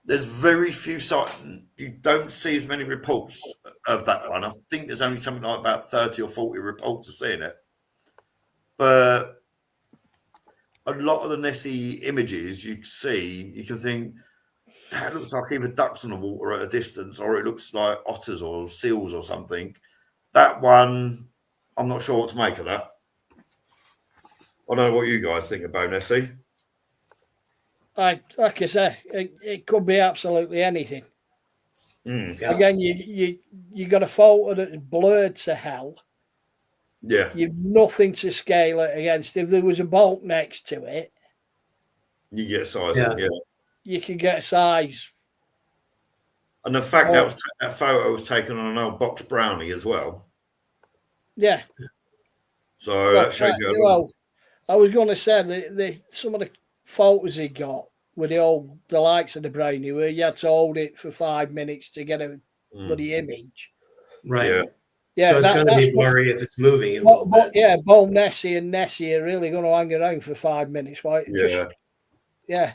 There's very few sites. You don't see as many reports of that one. I think there's only something like about 30 or 40 reports of seeing it. But a lot of the Nessie images you see, you can think, that looks like either ducks on the water at a distance, or it looks like otters or seals or something. That one, I'm not sure what to make of that. I don't know what you guys think about Nessie. Like I said, it could be absolutely anything. Yeah. Again, you got a photo that's blurred to hell. Yeah. You've nothing to scale it against. If there was a bolt next to it, you get a size. Yeah. You could get a size. And the fact that photo was taken on an old box brownie as well. Yeah. So that shows you. I was going to say some of the photos he got with the likes of the brownie, where you had to hold it for 5 minutes to get a bloody image. Right. Yeah. So it's going to be blurry if it's moving a little bit. Yeah, both Nessie and Nessie are really going to hang around for 5 minutes. Right? Yeah.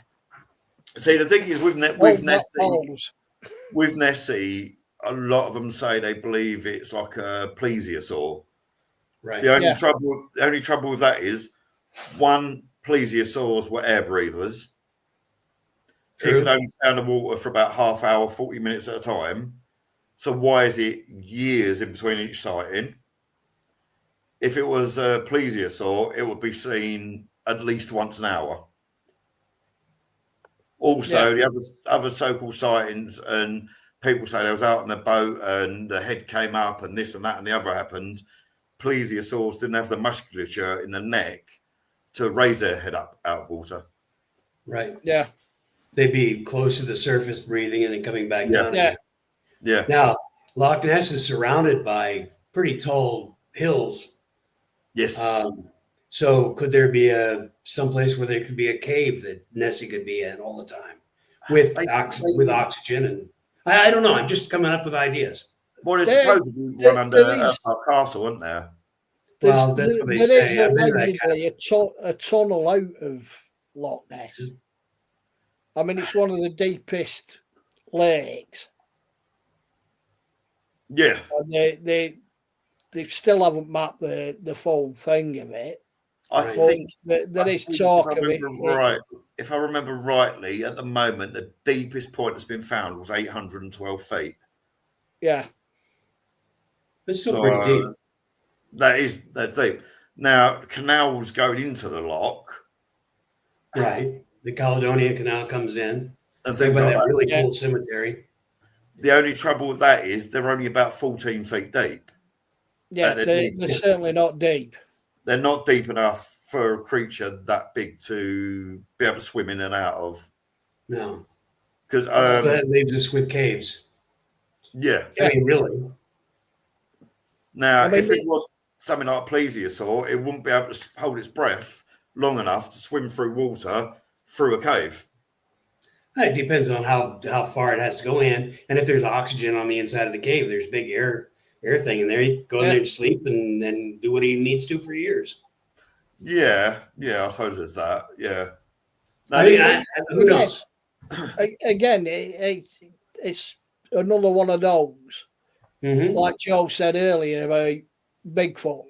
See, the thing is with Nessie, a lot of them say they believe it's like a plesiosaur. Right. The only trouble with that is, one, plesiosaurs were air breathers. True. It could only stay underwater for about half hour, 40 minutes at a time. So why is it years in between each sighting? If it was a plesiosaur, it would be seen at least once an hour. Also, the other so-called sightings, and people say they was out on the boat and the head came up and this and that and the other happened. Plesiosaurs didn't have the musculature in the neck to raise their head up out of water. Right. Yeah. They'd be close to the surface breathing and then coming back down again. Yeah. Now, Loch Ness is surrounded by pretty tall hills. Yes. So could there be someplace where there could be a cave that Nessie could be in all the time with oxygen? And I don't know. I'm just coming up with ideas. Well, there's supposedly one under Embark Castle, isn't there? Well, that's what they say. There is allegedly a tunnel out of Loch Ness. I mean, it's one of the deepest lakes. Yeah. And they still haven't mapped the full thing of it. I think there is talk of it. Right. If I remember rightly, at the moment, the deepest point that's been found was 812 feet. Yeah. That's still pretty deep. That's deep. Now, canals going into the loch. Right. The Caledonia Canal comes in. And things like that. Really cool cemetery. The only trouble with that is they're only about 14 feet deep. Yeah, they're certainly not deep. They're not deep enough for a creature that big to be able to swim in and out of. No. Because that leaves us with caves. Yeah. I mean, really. Now, if it was something like a plesiosaur, it wouldn't be able to hold its breath long enough to swim through water through a cave. It depends on how far it has to go in, and if there's oxygen on the inside of the cave, there's big air thing in there. You go in there and sleep, and then do what he needs to for years. Yeah, I suppose there's that. Yeah. Now, who knows? Again, it's another one of those. Mm-hmm. Like Joe said earlier about Bigfoot.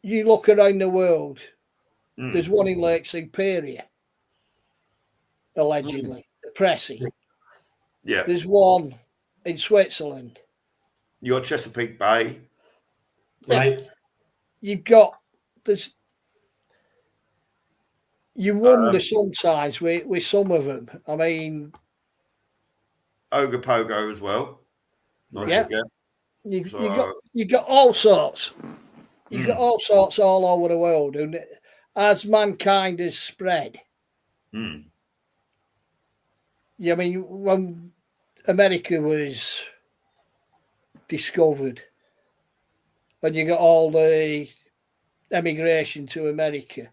You look around the world, there's one in Lake Superior, allegedly, Pressy. Yeah. There's one in Switzerland. Your Chesapeake Bay. Right. You've got this. You wonder sometimes with some of them. I mean, Ogopogo as well. You got all sorts. You've got all sorts all over the world, and as mankind has spread, I mean, when America was discovered, and you got all the emigration to America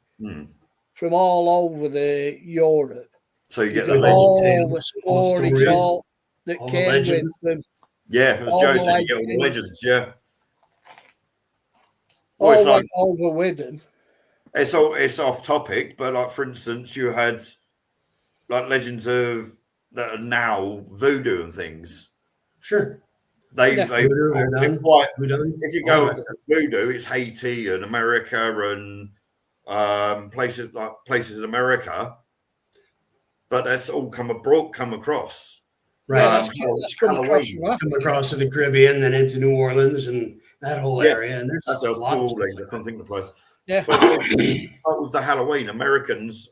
from all over the Europe. So you get got all the stories, all that all came with them. Yeah, as Joe said, you get all the legends. Yeah. Well, all went over with them. It's off topic, but like for instance, you had like legends of that are now voodoo and things. Sure. They voodoo, quite. voodoo. If you go voodoo, it's Haiti and America and places in America, but that's all come across. Right. That's come across to the Caribbean, then into New Orleans and that whole area. And there's that's lots of things. I can't think of the place. Yeah. But with the Halloween, Americans,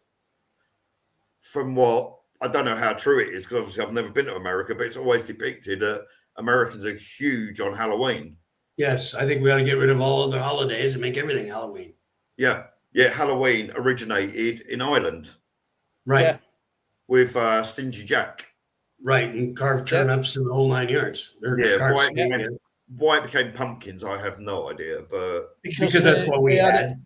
from what I don't know how true it is, because obviously I've never been to America, but it's always depicted that Americans are huge on Halloween. Yes, I think we ought to get rid of all of the holidays and make everything Halloween. Yeah. Halloween originated in Ireland. Right. Yeah. With Stingy Jack. Right, and carved turnips and the whole 9 yards. Why it became pumpkins, I have no idea, but because that's what we had.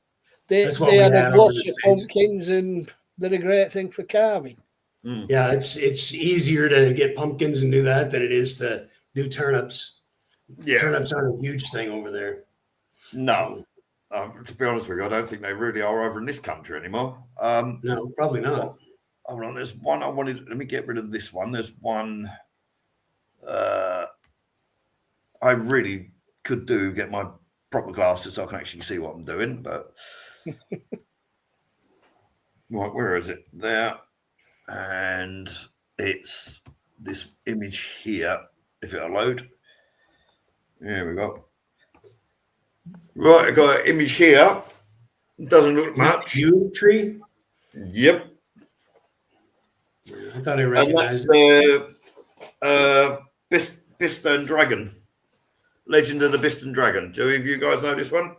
That's what we had lots of pumpkins, and they're a great thing for carving. Yeah, it's easier to get pumpkins and do that than it is to do turnips. Yeah, turnips aren't a huge thing over there. No, to be honest with you, I don't think they really are over in this country anymore. No, probably not. Hold on, there's one I wanted. Let me get rid of this one. There's one I really could get my proper glasses so I can actually see what I'm doing. But right, where is it? There, and it's this image here. If it'll load, there we go. Right, I got an image here. Doesn't look much. Yew tree. Yep. I thought I recognized it. That's the Biston Dragon. Legend of the Biston Dragon. Do any of you guys know this one?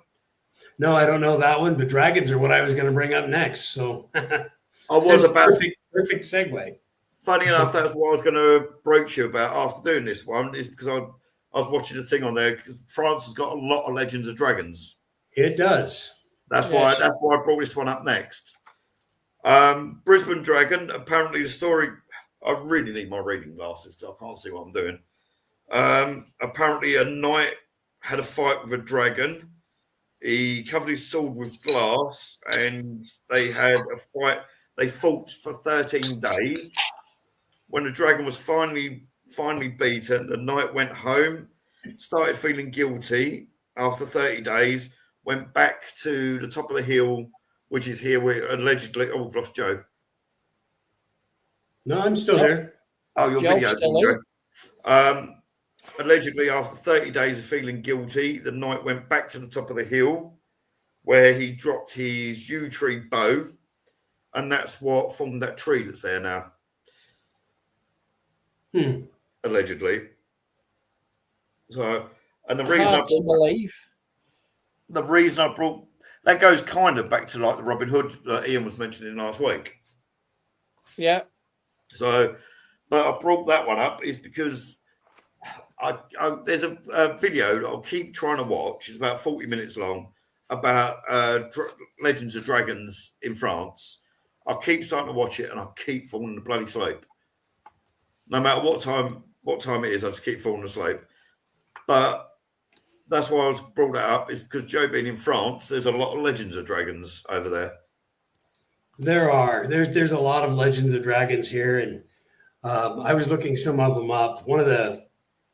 No, I don't know that one, but dragons are what I was going to bring up next. So perfect segue. Funny enough, that's what I was going to broach you about after doing this one, is because I was watching a thing on there, because France has got a lot of legends of dragons. It does. That's why I brought this one up next. Brisbane Dragon, apparently the story, I really need my reading glasses because I can't see what I'm doing. Apparently a knight had a fight with a dragon. He covered his sword with glass and they had a fight. They fought for 13 days. When the dragon was finally beaten, the knight went home, started feeling guilty after 30 days, went back to the top of the hill, which is here where allegedly, we've lost Joe. No, I'm still here. Oh, your video. Allegedly, after 30 days of feeling guilty, the knight went back to the top of the hill where he dropped his yew tree bow, and that's what formed that tree that's there now. Allegedly. So, and the reason I brought that goes kind of back to like the Robin Hood that Ian was mentioning last week. Yeah. So, but I brought that one up is because there's a video that I'll keep trying to watch. It's about 40 minutes long about Legends of Dragons in France. I keep starting to watch it and I keep falling the bloody asleep. No matter what time it is, I just keep falling asleep. But that's why I was brought that up, is because Joe being in France, there's a lot of Legends of Dragons over there. There are. There's a lot of Legends of Dragons here, and I was looking some of them up. One of the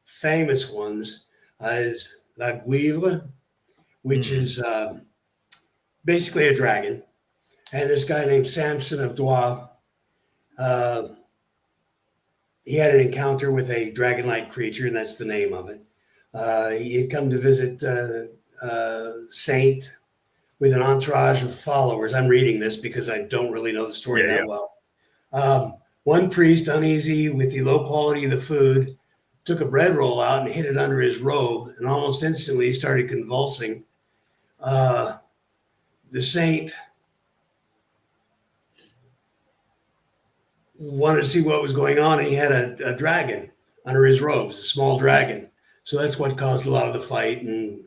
famous ones is La Guivre, which is basically a dragon. And this guy named Samson of Blois, he had an encounter with a dragon-like creature, and that's the name of it. He had come to visit Saint with an entourage of followers. I'm reading this because I don't really know the story that well. One priest, uneasy with the low quality of the food, took a bread roll out and hid it under his robe, and almost instantly he started convulsing. the saint wanted to see what was going on, and he had a dragon under his robes, a small dragon. So that's what caused a lot of the fight. And,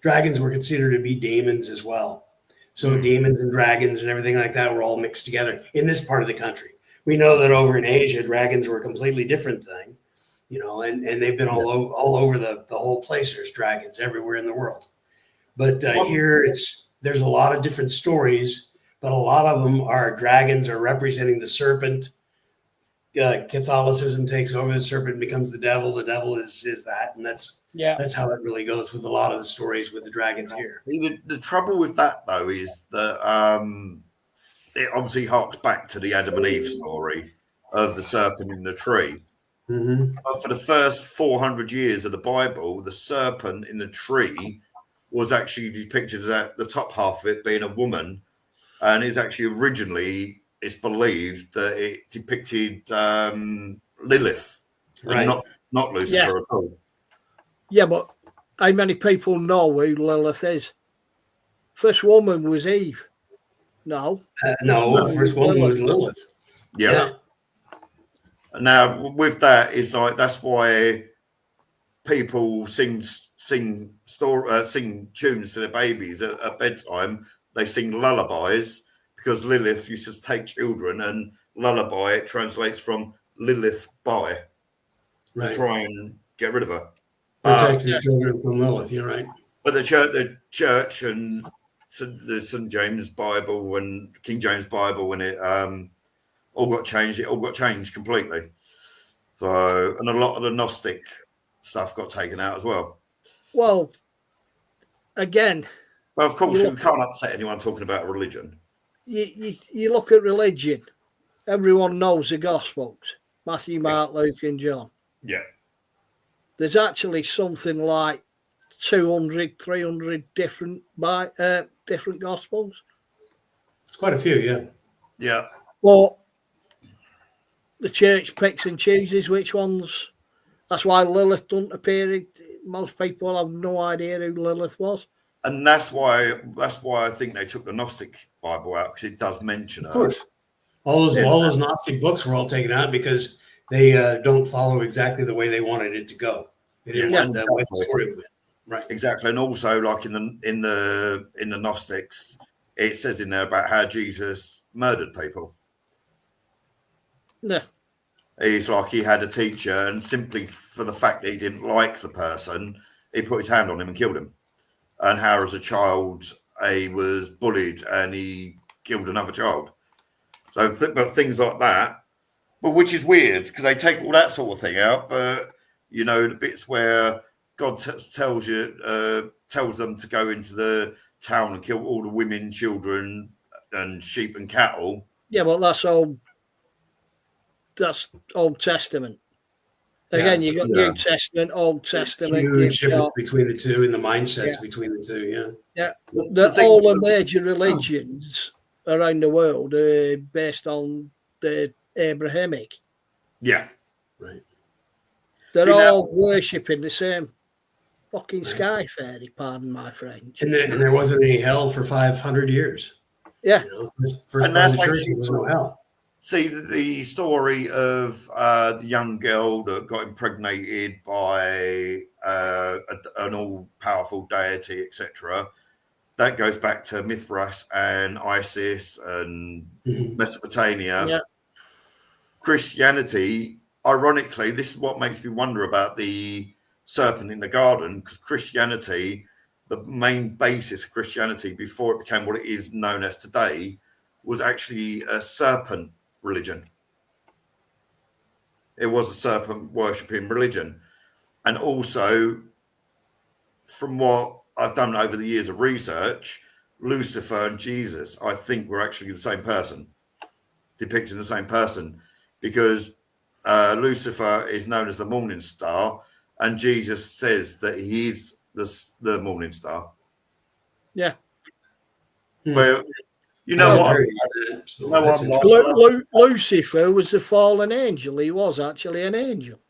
dragons were considered to be demons as well. So demons and dragons and everything like that were all mixed together in this part of the country. We know that over in Asia, dragons were a completely different thing, and they've been all over the whole place. There's dragons everywhere in the world. But here there's a lot of different stories, but a lot of them are dragons are representing the serpent. Catholicism takes over, the serpent becomes the devil is that, and that's how it really goes with a lot of the stories with the dragons here. The trouble with that, though, is that it obviously harks back to the Adam and Eve story of the serpent in the tree. But for the first 400 years of the Bible, the serpent in the tree was actually depicted as at the top half of it being a woman, and is actually originally, it's believed that it depicted Lilith, right? Not Lucifer at all. Yeah, but how many people know who Lilith is? First woman was Eve. No. No, first woman was Lilith. Yeah. Now, with that, is like that's why people sing tunes to their babies at bedtime. They sing lullabies because Lilith used to take children, and lullaby it translates from Lilith by, right? Try and get rid of her. Protect the children from Lilith. You're right. But the church and the St. James Bible and King James Bible, when it all got changed, it all got changed completely. So, and a lot of the Gnostic stuff got taken out as well. Well, again, well, of course, we can't upset anyone talking about religion. You look at religion. Everyone knows the Gospels: Matthew, Mark, Luke, and John. Yeah. There's actually something like 200, 300 different Gospels. It's quite a few, yeah. Yeah. But the church picks and chooses which ones. That's why Lilith doesn't appear. Most people have no idea who Lilith was. And that's why I think they took the Gnostic Bible out, because it does mention her. Of course. All those Gnostic books were all taken out because they don't follow exactly the way they wanted it to go. They didn't want that way the story went. Right. Exactly. And also, like in the Gnostics, it says in there about how Jesus murdered people. Yeah. He's like, he had a teacher, and simply for the fact that he didn't like the person, he put his hand on him and killed him. And how as a child he was bullied and he killed another child. So but things like that, but which is weird because they take all that sort of thing out. But the bits where God tells them to go into the town and kill all the women, children, and sheep and cattle. Yeah, well, that's Old Testament. Again, you got New Testament, Old Testament. Huge difference between the two and the mindsets between the two. Yeah. All the major religions around the world are based on the Abrahamic. Yeah. Right. They're all worshipping the same fucking sky fairy, pardon my French. And there wasn't any hell for 500 years. Yeah. First part of the church, there was no hell. See, the story of the young girl that got impregnated by an all-powerful deity, etc., that goes back to Mithras and Isis and Mesopotamia. Yeah. Christianity, ironically, this is what makes me wonder about the serpent in the garden, because Christianity, the main basis of Christianity before it became what it is known as today, was actually a serpent religion. It was a serpent worshipping religion. And also, from what I've done over the years of research, Lucifer and Jesus, I think, were actually the same person, depicting the same person, because Lucifer is known as the morning star, and Jesus says that he is the morning star. Yeah. But what? Lucifer was the fallen angel. He was actually an angel.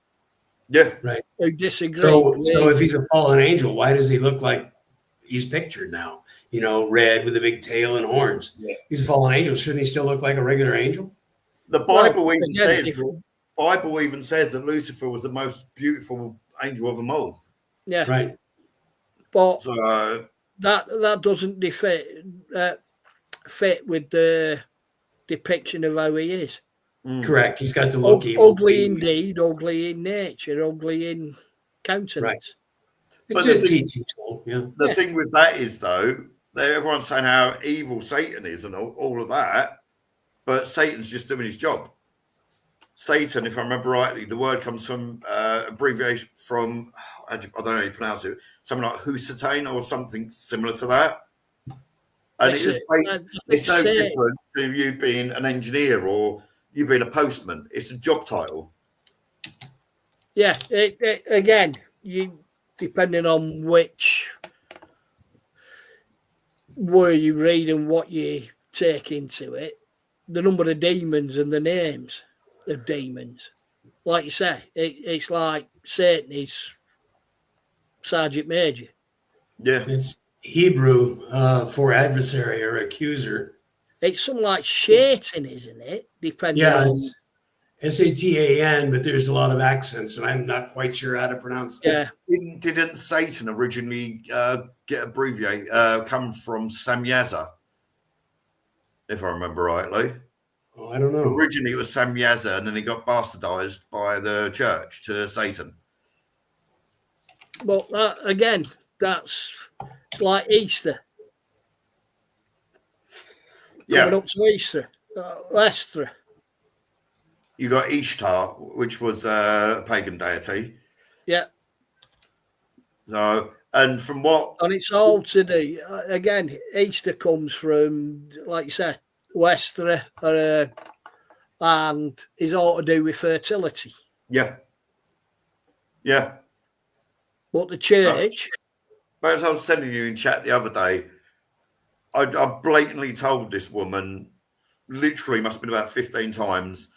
Yeah. Right. Who disagreed. So if he's a fallen angel, why does he look like he's pictured now. You know, red with a big tail and horns. Yeah. He's a fallen angel. Shouldn't he still look like a regular angel? The Bible Well, even again, says that Lucifer was the most beautiful angel of them all. Yeah, Right. but So that doesn't fit with the depiction of how he is. Correct. He's got to look evil. Ugly indeed, ugly in nature, ugly in countenance. It's But a teaching tool. Yeah. the thing with that is, though, everyone's saying how evil Satan is and all of that, but Satan's just doing his job. Satan, if I remember rightly, the word comes from abbreviation from, I don't know how you pronounce it, something like Husatane or something similar to that. And it's no different to you being an engineer or you being a postman. It's a job title. Yeah, again, you depending on which where you read and what you take into it, the number of demons and the names of demons. Like you say, it's like Satan is Sergeant Major. Yeah. It's Hebrew for adversary or accuser. It's something like Shaitan, isn't it? Depending on... It's Satan, but there's a lot of accents, and I'm not quite sure how to pronounce that. Yeah. Didn't Satan originally come from Samyaza, if I remember rightly? Oh, I don't know. Originally, it was Samyaza, and then he got bastardized by the church to Satan. But again, it's like Easter. Coming up to Easter, Esther. You got Ishtar, which was a pagan deity. Yeah. So, and from what... And it's all to do, again, Easter comes from, like you said, Western, and is all to do with fertility. Yeah. Yeah. But the church... But as I was telling you in chat the other day, I blatantly told this woman, literally must have been about 15 times,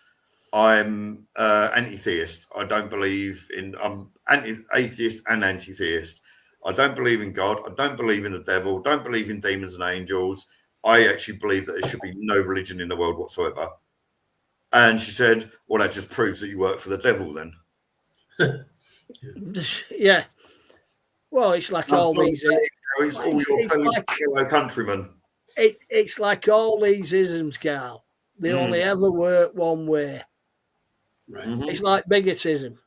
I'm anti-theist. I don't believe in... I'm atheist and anti-theist. I don't believe in God. I don't believe in the devil. Don't believe in demons and angels. I actually believe that there should be no religion in the world whatsoever. And she said, well, that just proves that you work for the devil then. Yeah. Well, it's like all these... It's all your fellow countrymen. It's like all these isms, Carl. They only ever work one way. Right. Mm-hmm. It's like bigotism.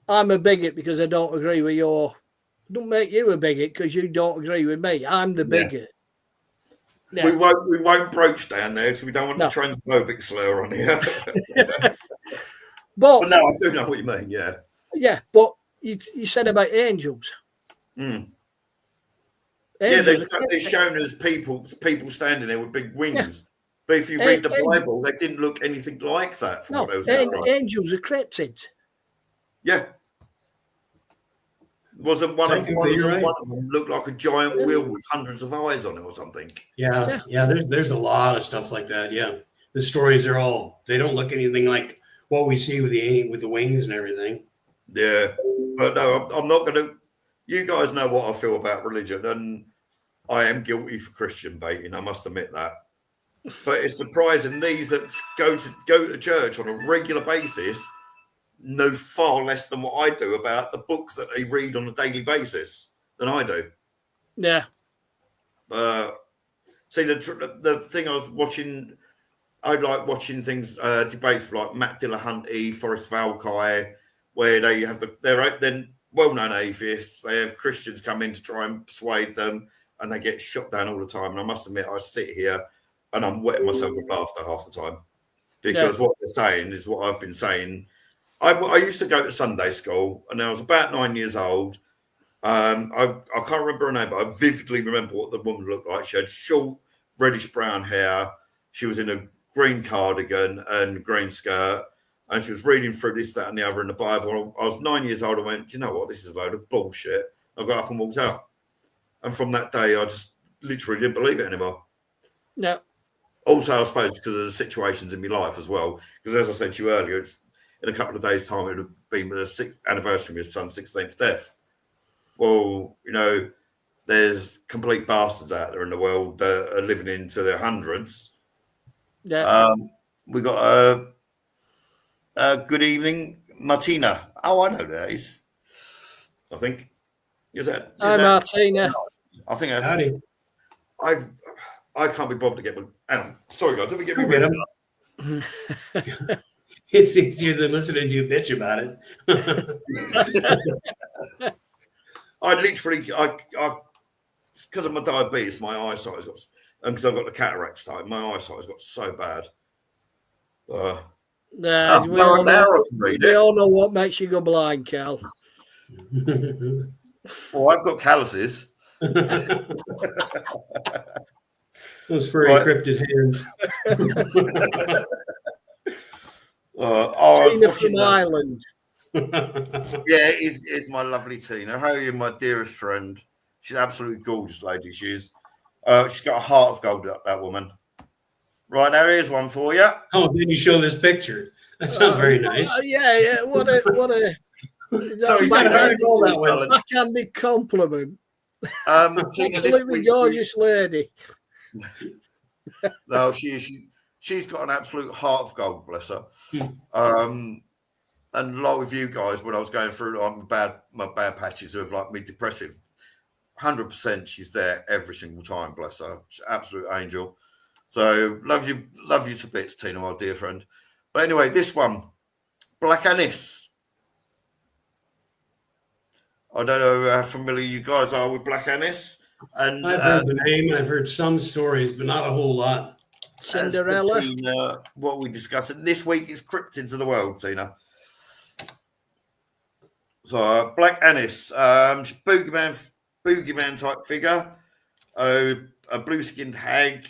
I'm a bigot because I don't agree with your... Don't make you a bigot because you don't agree with me. I'm the bigot. Yeah. We won't broach down there because we don't want the transphobic slur on here. but no, I do know what you mean. Yeah. Yeah, but you said about angels. Mm. Angels, they're shown as people standing there with big wings. Yeah. But if you read the Bible, they didn't look anything like that. From what they was described. Angels are cryptids. Yeah. Wasn't one of them looked like a giant wheel with hundreds of eyes on it or something? Yeah. There's a lot of stuff like that. Yeah, the stories they don't look anything like what we see with the wings and everything. Yeah, but no, I'm not going to. You guys know what I feel about religion, and I am guilty for Christian baiting. I must admit that. But it's surprising these that go to church on a regular basis know far less than what I do about the book that they read on a daily basis than I do. Yeah. See, the thing I was watching, I like watching things, debates like Matt Dillahunty, Forrest Valkai, where they have they're then well-known atheists. They have Christians come in to try and persuade them, and they get shot down all the time. And I must admit, I sit here and I'm wetting myself with laughter half the time because what they're saying is what I've been saying. I used to go to Sunday school, and I was about 9 years old. I can't remember her name, but I vividly remember what the woman looked like. She had short, reddish-brown hair. She was in a green cardigan and green skirt, and she was reading through this, that, and the other in the Bible. I was 9 years old. I went, do you know what? This is a load of bullshit. I got up and walked out. And from that day, I just literally didn't believe it anymore. No. Also, I suppose because of the situations in my life as well. Because as I said to you earlier, in a couple of days' time, it would have been the 6th anniversary of his son's 16th death. Well, there's complete bastards out there in the world that are living into their hundreds. Yeah. We got a good evening, Martina. Oh, I know that is. I think is that. Hi, Martina. I think Howdy. I can't be bothered to get. Hang on. Sorry, guys. Let me get me. Get him. It's easier than listening to you bitch about it. I literally, because of my diabetes, my eyesight has got, and because I've got the cataracts type, my eyesight has got so bad. We all know what makes you go blind, Cal. Well, I've got calluses. Those furry cryptid hands. Tina from Ireland. Yeah, it's my lovely Tina. How are you, my dearest friend? She's an absolutely gorgeous lady. She is. She's got a heart of gold, that woman. Right, now here's one for you. Oh, then you show this picture. That's not very nice. Yeah. What a Sorry, backhanded compliment. Absolutely gorgeous lady. No, she is. She's got an absolute heart of gold, bless her. And like with you guys, when I was going through my bad patches of like me depressive, 100% she's there every single time, bless her. She's an absolute angel. So love you to bits, Tina, my dear friend. But anyway, this one, Black Annis. I don't know how familiar you guys are with Black Annis. And I've heard the name. I've heard some stories, but not a whole lot. Cinderella. Tina, what we discussing this week is Cryptids of the World, Tina. So Black Annis, boogeyman type figure, a blue-skinned hag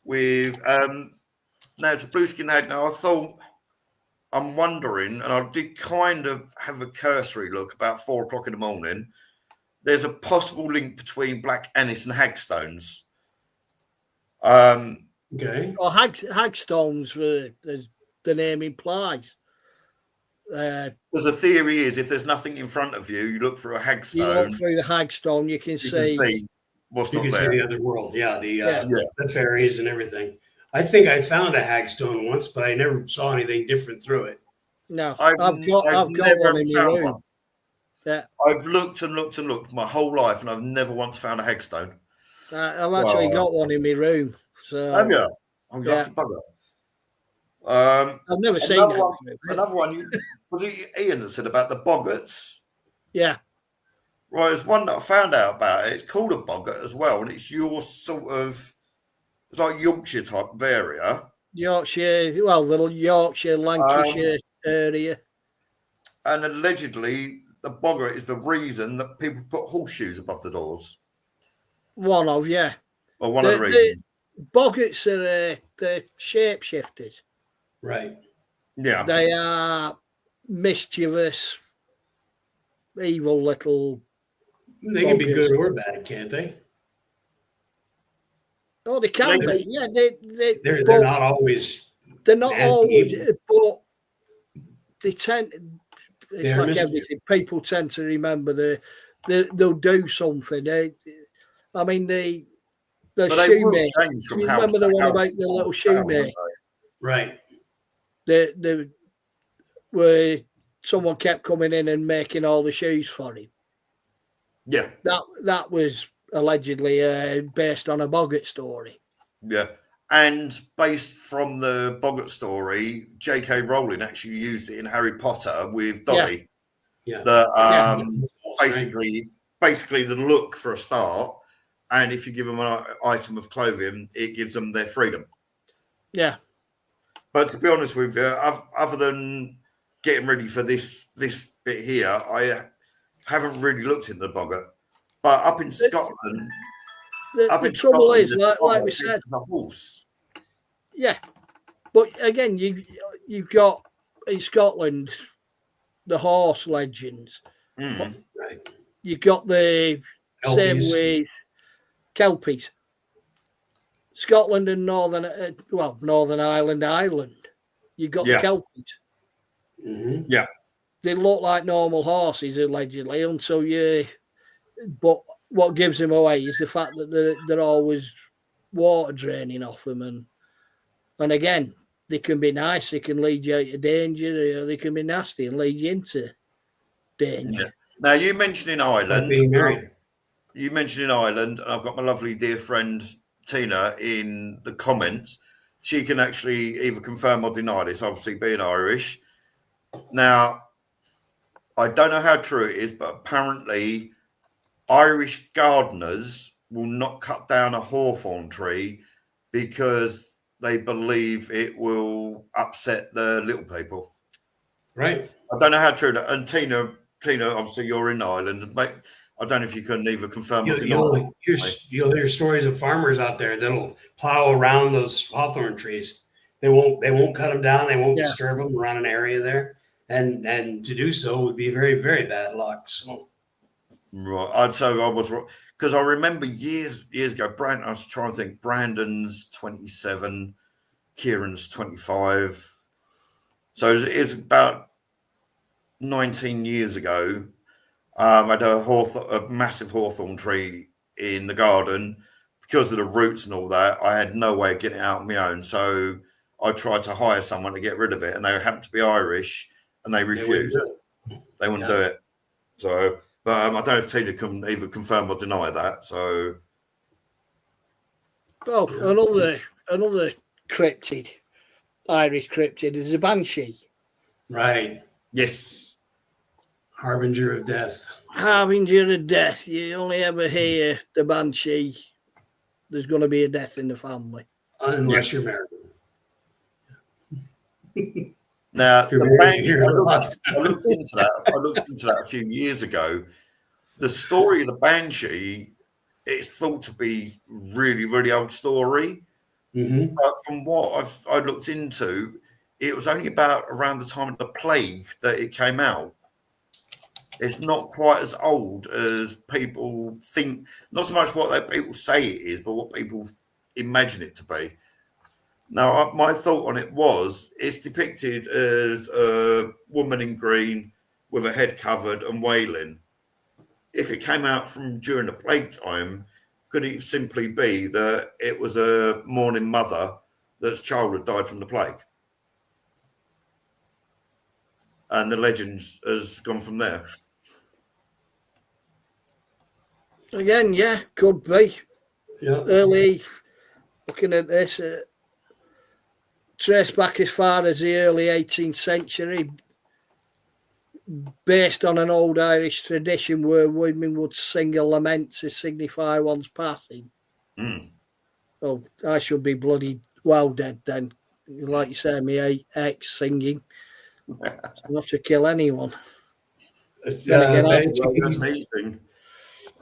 with now it's a blue-skinned hag. Now I'm wondering, and I did kind of have a cursory look about 4 o'clock in the morning. There's a possible link between Black Annis and hagstones. Okay. Well, hagstones, as the name implies. Because the theory is, if there's nothing in front of you, you look through a hagstone. You look through the hagstone, you can see what's you not can there. see the other world. Yeah, the fairies and everything. I think I found a hagstone once, but I never saw anything different through it. No, I've got one in my room. One. Yeah, I've looked and looked and looked my whole life, and I've never once found a hagstone. I've actually got one in my room. So have you? I'm lucky bugger. I've never seen that. Another one. Was it Ian that said about the boggarts? Yeah. Right, there's one that I found out about. It's called a boggart as well, and it's your sort of, it's like Yorkshire type of area. Yorkshire, well, the Yorkshire, Lancashire area. And allegedly, the boggart is the reason that people put horseshoes above the doors. One of, yeah. Or one of the reasons. Boggarts are the shapeshifters. Right. Yeah. They are mischievous, evil little. They can be good or bad, can't they? Oh, they can be. Yeah, they're not always. They're not always, but they tend. It's like everything. People tend to remember they'll do something. The shoemaker. You remember the one about the little shoemaker? Right. Where someone kept coming in and making all the shoes for him. Yeah. That was allegedly based on a Boggart story. Yeah. And based from the Boggart story, J.K. Rowling actually used it in Harry Potter with Dolly. Yeah. Basically the look for a start. And if you give them an item of clothing, it gives them their freedom. Yeah. But to be honest with you, other than getting ready for this bit here, I haven't really looked into the Boggart. But up in Scotland, the trouble is, like we said, a horse. Yeah, but again, you've got in Scotland the horse legends. Right. You've got the Kelpies. Same with Kelpies. Scotland and Northern Ireland. You've got the Kelpies. Mm-hmm. Yeah. They look like normal horses, allegedly, but what gives them away is the fact that they're always water draining off them, and again, they can be nice, they can lead you out of danger, or they can be nasty and lead you into danger. Yeah. Now you mentioned in Ireland, Like being married. and I've got my lovely dear friend Tina in the comments. She can actually either confirm or deny this, obviously being Irish. Now, I don't know how true it is, but apparently Irish gardeners will not cut down a hawthorn tree because they believe it will upset the little people. Right. I don't know how true that. And Tina, obviously you're in Ireland. But I don't know if you can either confirm or deny. You'll hear stories of farmers out there that'll plow around those hawthorn trees. They won't cut them down. They won't disturb them around an area there. And to do so would be very, very bad luck. So. Right. I was because I remember years ago, I was trying to think. Brandon's 27, Kieran's 25. So it's about 19 years ago. I had a massive hawthorn tree in the garden. Because of the roots and all that, I had no way of getting it out on my own. So I tried to hire someone to get rid of it, and they happened to be Irish, and they refused. They wouldn't do it. So, but I don't know if Tina can either confirm or deny that. So, well, another cryptid, Irish cryptid, is a banshee. Right. yes. Harbinger of death. Harbinger of death. You only ever hear the banshee. There's going to be a death in the family. Unless you're married. Now, the banshee, I looked into that a few years ago. The story of the banshee, it's thought to be really, really old story. Mm-hmm. But from what I looked into, it was only about around the time of the plague that it came out. It's not quite as old as people think. Not so much what people say it is, but what people imagine it to be. Now, my thought on it was, it's depicted as a woman in green with her head covered and wailing. If it came out from during the plague time, could it simply be that it was a mourning mother that's child had died from the plague? And the legend has gone from there. Again, yeah, could be. Yeah. Early, looking at this, trace back as far as the early 18th century, based on an old Irish tradition where women would sing a lament to signify one's passing. Mm. Well, I should be bloody well dead then. Like you say, my ex singing. Not to kill anyone.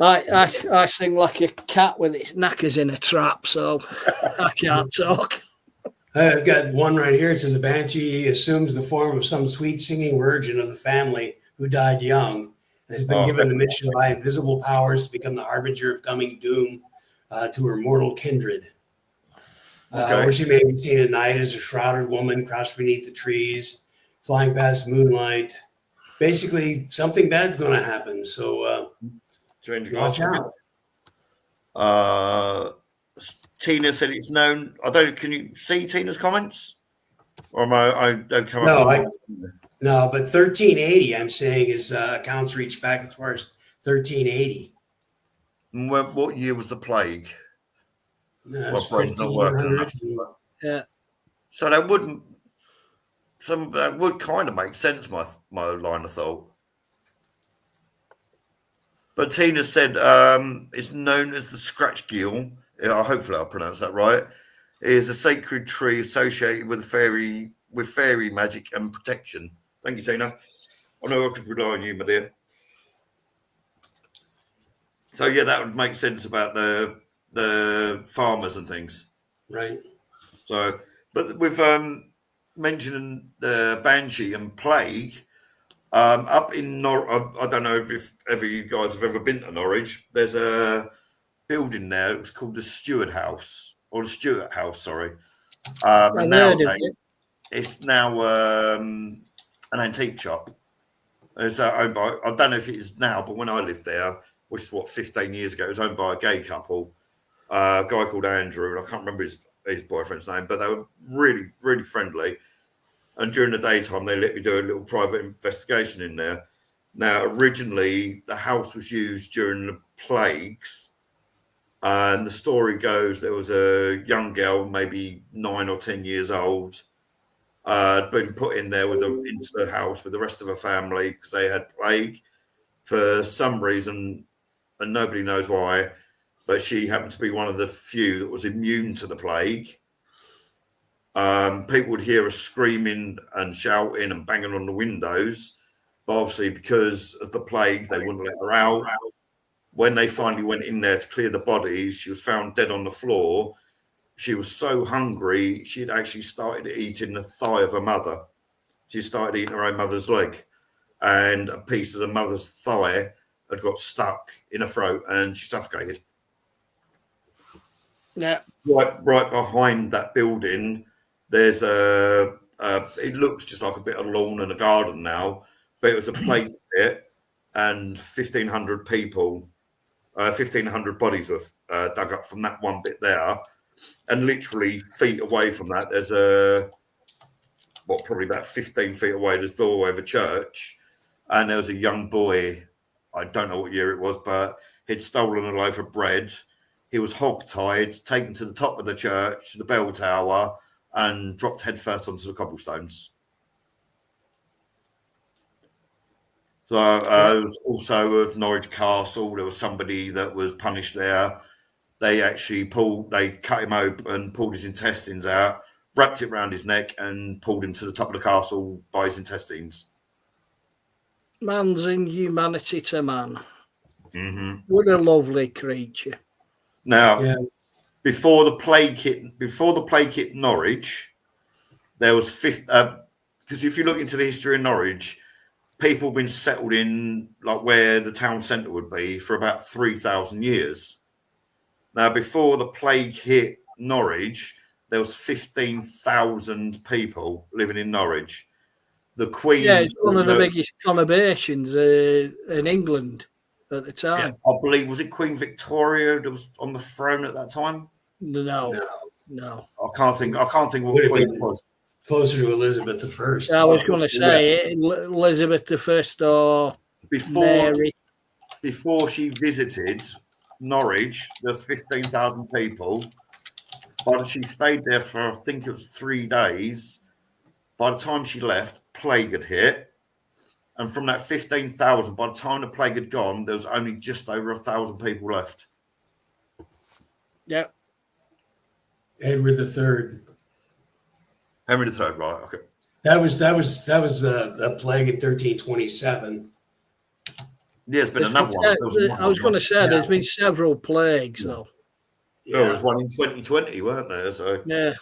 I sing like a cat with its knackers in a trap, so I can't talk. I've got one right here. It says a banshee assumes the form of some sweet singing virgin of the family who died young and has been given the mission by invisible powers to become the harbinger of coming doom to her mortal kindred. Or she may be seen at night as a shrouded woman crossed beneath the trees, flying past moonlight. Basically, something bad's going to happen. So watch out. Tina said it's known. Can you see Tina's comments? Or am I don't come no, up? No, but 1380, I'm saying, is accounts reach back as far as 1380. What year was the plague? Well, brain's not working enough. Yeah. So that would kind of make sense, my line of thought. But Tina said it's known as the scratch gill. Hopefully I'll pronounce that right. It is a sacred tree associated with fairy magic and protection. Thank you, Tina. I know I could rely on you, my dear. So yeah, that would make sense about the farmers and things. Right. So, but with mentioning the banshee and plague, up in I don't know if ever you guys have ever been to Norwich. There's a building there. It was called the Stewart House, or the Stewart House, sorry. And nowadays, it's now an antique shop. It's owned by, I don't know if it is now, but when I lived there, which is 15 years ago. It was owned by a gay couple, a guy called Andrew, and I can't remember his boyfriend's name, but they were really, really friendly. And during the daytime, they let me do a little private investigation in there. Now, originally, the house was used during the plagues. And the story goes there was a young girl, maybe 9 or 10 years old, been put in there into the house with the rest of her family because they had plague for some reason, and nobody knows why. But she happened to be one of the few that was immune to the plague. People would hear her screaming and shouting and banging on the windows. But obviously, because of the plague, they wouldn't let her out. When they finally went in there to clear the bodies, she was found dead on the floor. She was so hungry, she'd actually started eating the thigh of her mother. She started eating her own mother's leg, and a piece of the mother's thigh had got stuck in her throat, and she suffocated. Yeah. Right behind that building, there's it looks just like a bit of lawn and a garden now, but it was a plague pit, and 1,500 people, 1,500 bodies were dug up from that one bit there. And literally feet away from that, there's probably about 15 feet away, there's the doorway of a church. And there was a young boy, I don't know what year it was, but he'd stolen a loaf of bread. He was hog-tied, taken to the top of the church, to the bell tower, and dropped headfirst onto the cobblestones. So it was also of Norwich Castle. There was somebody that was punished there. They actually cut him open, pulled his intestines out, wrapped it around his neck, and pulled him to the top of the castle by his intestines. Man's inhumanity to man. Mm-hmm. What a lovely creature. Now, before the plague hit Norwich, there was because if you look into the history of Norwich, people have been settled in like where the town centre would be for about 3,000 years. Now, before the plague hit Norwich, there was 15,000 people living in Norwich. The Queen... Yeah, it's one of the biggest conurbations in England at the time. Yeah, I believe, was it Queen Victoria that was on the throne at that time? No. I can't think what Queen was. Closer to Elizabeth I. I was going to say Elizabeth I or Mary. Before she visited Norwich, there's 15,000 people. But she stayed there for, I think it was 3 days. By the time she left, plague had hit. And from that 15,000, by the time the plague had gone, there was only just over 1,000 people left. Yep. Edward III. Henry III, right? Okay. That was the plague in 1327. Yeah, it's been another one. I was going to say there's been several plagues though. Yeah. There was one in 2020, weren't there? So yeah.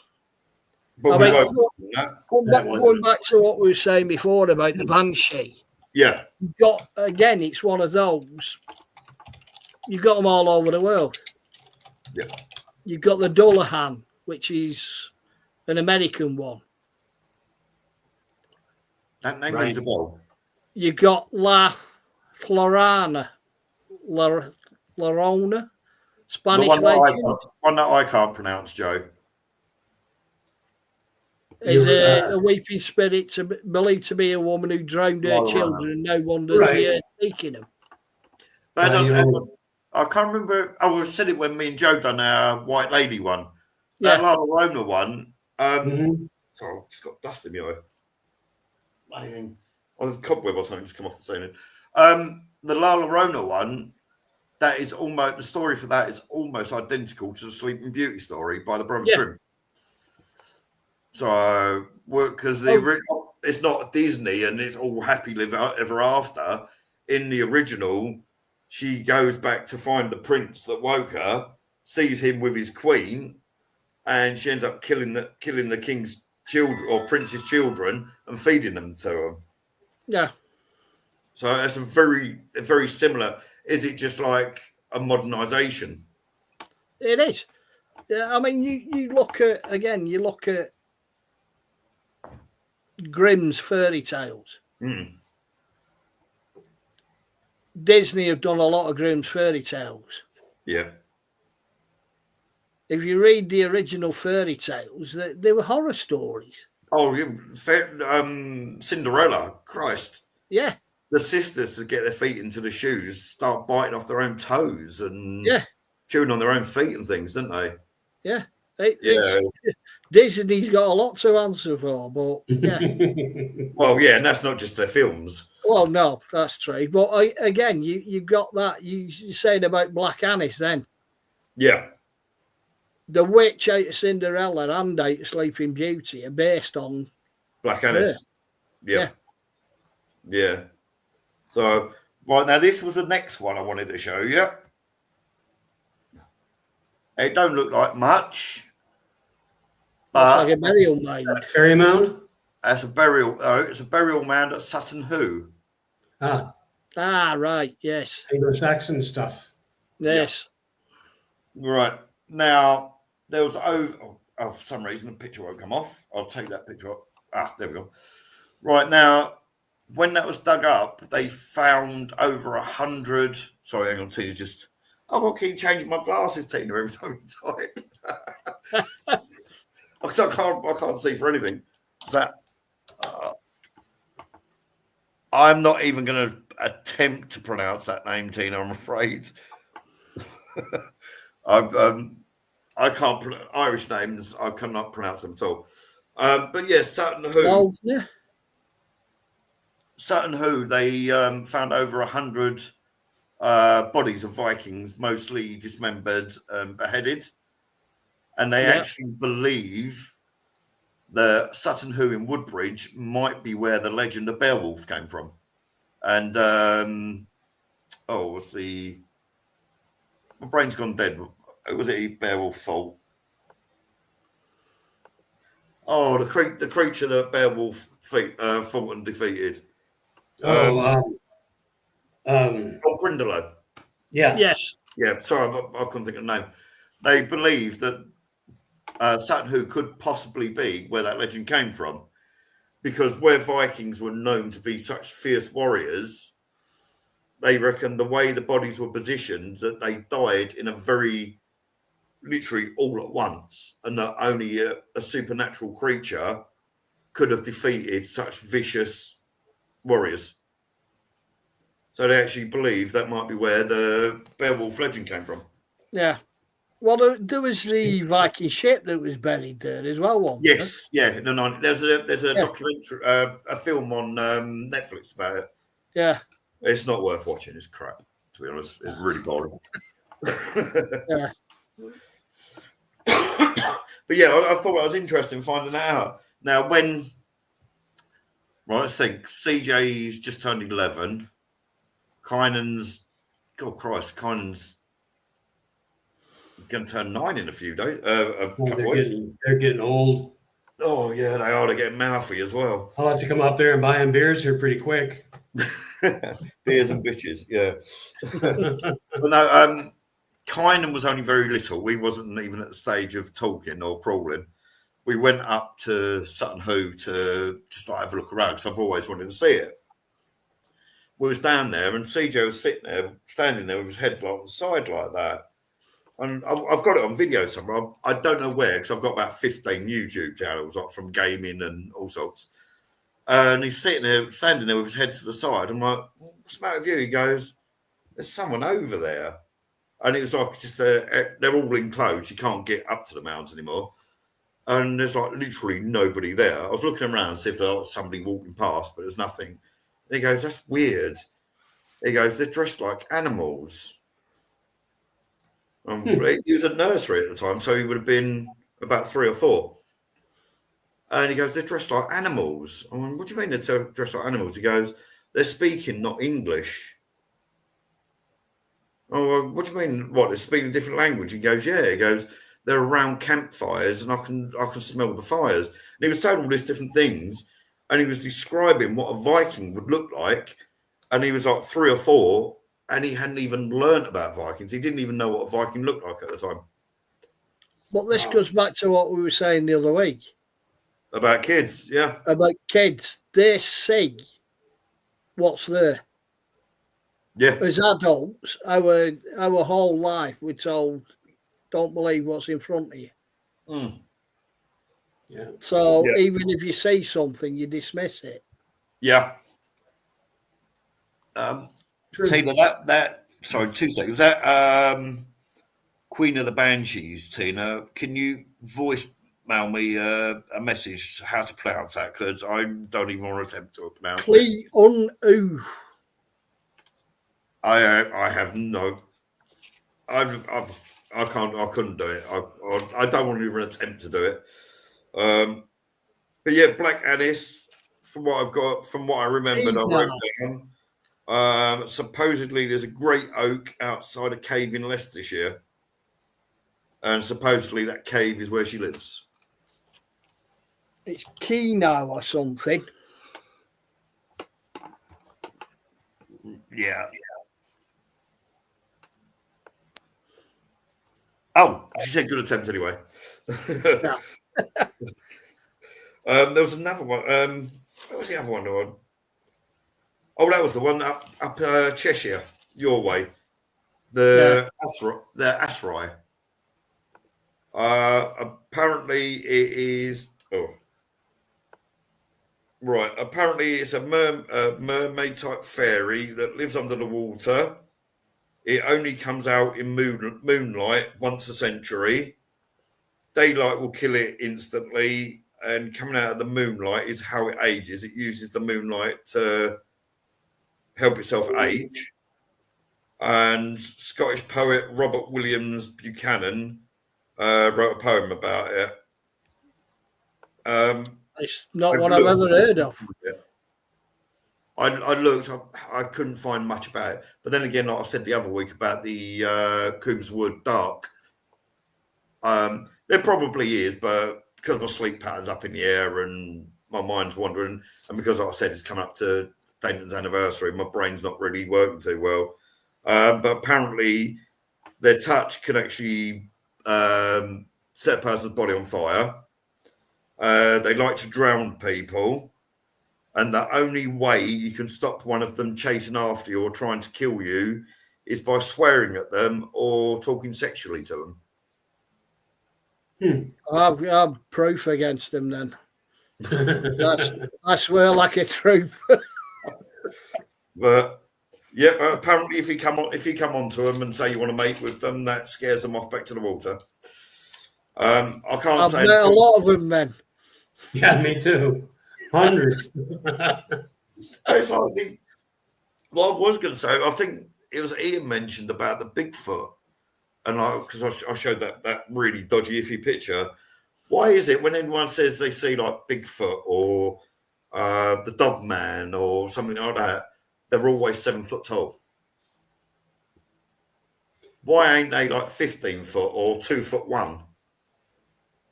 But going back to what we were saying before about the banshee. Yeah. You've got, again, it's one of those. You've got them all over the world. Yeah. You've got the Dullahan, which is an American one. That name rings a bell. You've got La Llorona, Spanish one legend. that I can't pronounce, Joe. Is a weeping spirit believed to be a woman who drowned her children and no wonder seeking them. I can't remember. I said it when me and Joe done our White Lady one. That La Llorona one. Sorry, I've just got dust in my eye. There's a cobweb or something just come off the ceiling. The La Llorona one, that is almost, the story for that is almost identical to the Sleeping Beauty story by the Brothers Grimm. So, because it's not Disney and it's all happy live ever after. In the original, she goes back to find the prince that woke her, sees him with his queen, and she ends up killing the king's children or prince's children and feeding them to him. Yeah. So that's a very similar. Is it just like a modernization? It is. Yeah, I mean, you look at Grimm's fairy tales. Disney have done a lot of Grimm's fairy tales. Yeah. If you read the original fairy tales, they were horror stories. Oh, yeah. Cinderella. Christ. Yeah. The sisters to get their feet into the shoes start biting off their own toes and chewing on their own feet and things, didn't they? Yeah. Yeah. Disney's got a lot to answer for, but yeah. Well, yeah, and that's not just their films. Well, no, that's true. But again, you got that. You saying about Black Annis then. Yeah. The witch out of Cinderella and out of Sleeping Beauty are based on Black Annis. Yeah. So, right now, this was the next one I wanted to show you. It don't look like much. Looks like a burial mound. Fairy mound? That's a burial. It's a burial mound at Sutton Hoo. Ah, right. Yes. Anglo-Saxon stuff. Yes. Yeah. Right. Now, there was for some reason, the picture won't come off. I'll take that picture off. There we go. Right now, when that was dug up, they found over 100. Sorry, hang on, Tina. I've got to keep changing my glasses, Tina, every time you type. Because I can't see for anything. I'm not even going to attempt to pronounce that name, Tina. I'm afraid. I can't Irish names. I cannot pronounce them at all. But yes, Sutton Hoo. Oh, yeah. Sutton Hoo. They found over 100 bodies of Vikings, mostly dismembered, beheaded, and they actually believe the Sutton Hoo in Woodbridge might be where the legend of Beowulf came from. And my brain's gone dead. Was it Beowulf's fault? Oh, the creature that Beowulf fought and defeated. Grindelow. Yeah. Yes. Yeah. Sorry, I couldn't think of the name. They believe that Sutton Hoo could possibly be where that legend came from, because where Vikings were known to be such fierce warriors, they reckon the way the bodies were positioned, that they died in a very literally all at once, and that only a supernatural creature could have defeated such vicious warriors. So they actually believe that might be where the Beowulf legend came from. Yeah. Well, there was the Viking ship that was buried there as well. One. Yes, yeah. No, there's a documentary, a film on Netflix about it. Yeah. It's not worth watching. It's crap, to be honest. It's really boring. Yeah. But yeah, I thought it was interesting finding that out. Now, let's think. CJ's just turned 11. Kynan's going to turn 9 in a few days. They're getting old. Oh, yeah, they are. They're getting mouthy as well. I'll have to come up there and buy them beers here pretty quick. Beers and bitches, yeah. But no, Kynan was only very little. We wasn't even at the stage of talking or crawling. We went up to Sutton Hoo to just have a look around, because I've always wanted to see it. We was down there, and CJ was standing there with his head on the side like that. And I've got it on video somewhere. I don't know where, because I've got about 15 YouTube channels, like from gaming and all sorts. And he's standing there with his head to the side. I'm like, what's the matter with you? He goes, there's someone over there. And it was like just they're all enclosed. You can't get up to the mounds anymore. And there's like literally nobody there. I was looking around to see if there was somebody walking past, but there's nothing. And he goes, that's weird. He goes, they're dressed like animals. He was at nursery at the time, so he would have been about 3 or 4. And he goes, they're dressed like animals. I went, what do you mean they're dressed like animals? He goes, they're speaking not English. Oh, well, what do you mean? What, they're speaking a different language? He goes, yeah. He goes, they're around campfires, and I can smell the fires. And he was told all these different things, and he was describing what a Viking would look like. And he was like 3 or 4, and he hadn't even learnt about Vikings. He didn't even know what a Viking looked like at the time. But this goes back to what we were saying the other week. About kids, yeah. About kids. They see what's there. Yeah. As adults, our whole life we're told, don't believe what's in front of you. Mm. Yeah. So Yeah. even if you see something, you dismiss it. Yeah. True. Tina, sorry, 2 seconds. That Queen of the Banshees, Tina, can you voicemail me a message how to pronounce that? Because I don't even want to attempt to pronounce it. Clee-un-oo. I have no. I couldn't do it. I don't want to even attempt to do it. But yeah, Black Anis. From what I've got, from what I remembered, I wrote down. Supposedly, there's a great oak outside a cave in Leicestershire, and supposedly that cave is where she lives. It's Keno or something. Yeah. Oh, she said good attempt anyway. Yeah. There was another one. What was the other one? Oh, that was the one up Cheshire, your way. The Asrai. Apparently, it is. Oh, right. Apparently, it's a mermaid type fairy that lives under the water. It only comes out in moonlight once a century. Daylight will kill it instantly, and coming out of the moonlight is how it ages. It uses the moonlight to help itself age. And Scottish poet Robert Williams Buchanan wrote a poem about it. It's not one I've ever heard of. I looked, I couldn't find much about it. But then again, like I said the other week about the Coombs Wood Dark, there probably is, but because my sleep pattern's up in the air and my mind's wandering, and because, like I said, it's come up to Dayton's anniversary, my brain's not really working too well. But apparently, their touch can actually set a person's body on fire. They like to drown people. And the only way you can stop one of them chasing after you or trying to kill you is by swearing at them or talking sexually to them. I'm proof against them then. I swear like a truth. But yeah, apparently if you come onto them and say you want to mate with them, that scares them off back to the water. I can't I've say met a lot of them then. Yeah, me too. Hundreds. It's like what I was going to say, I think it was Ian mentioned about the Bigfoot, and because I showed that really dodgy, iffy picture. Why is it when anyone says they see like Bigfoot or the Dog Man or something like that, they're always 7 foot tall? Why ain't they like 15 foot or 2'1"?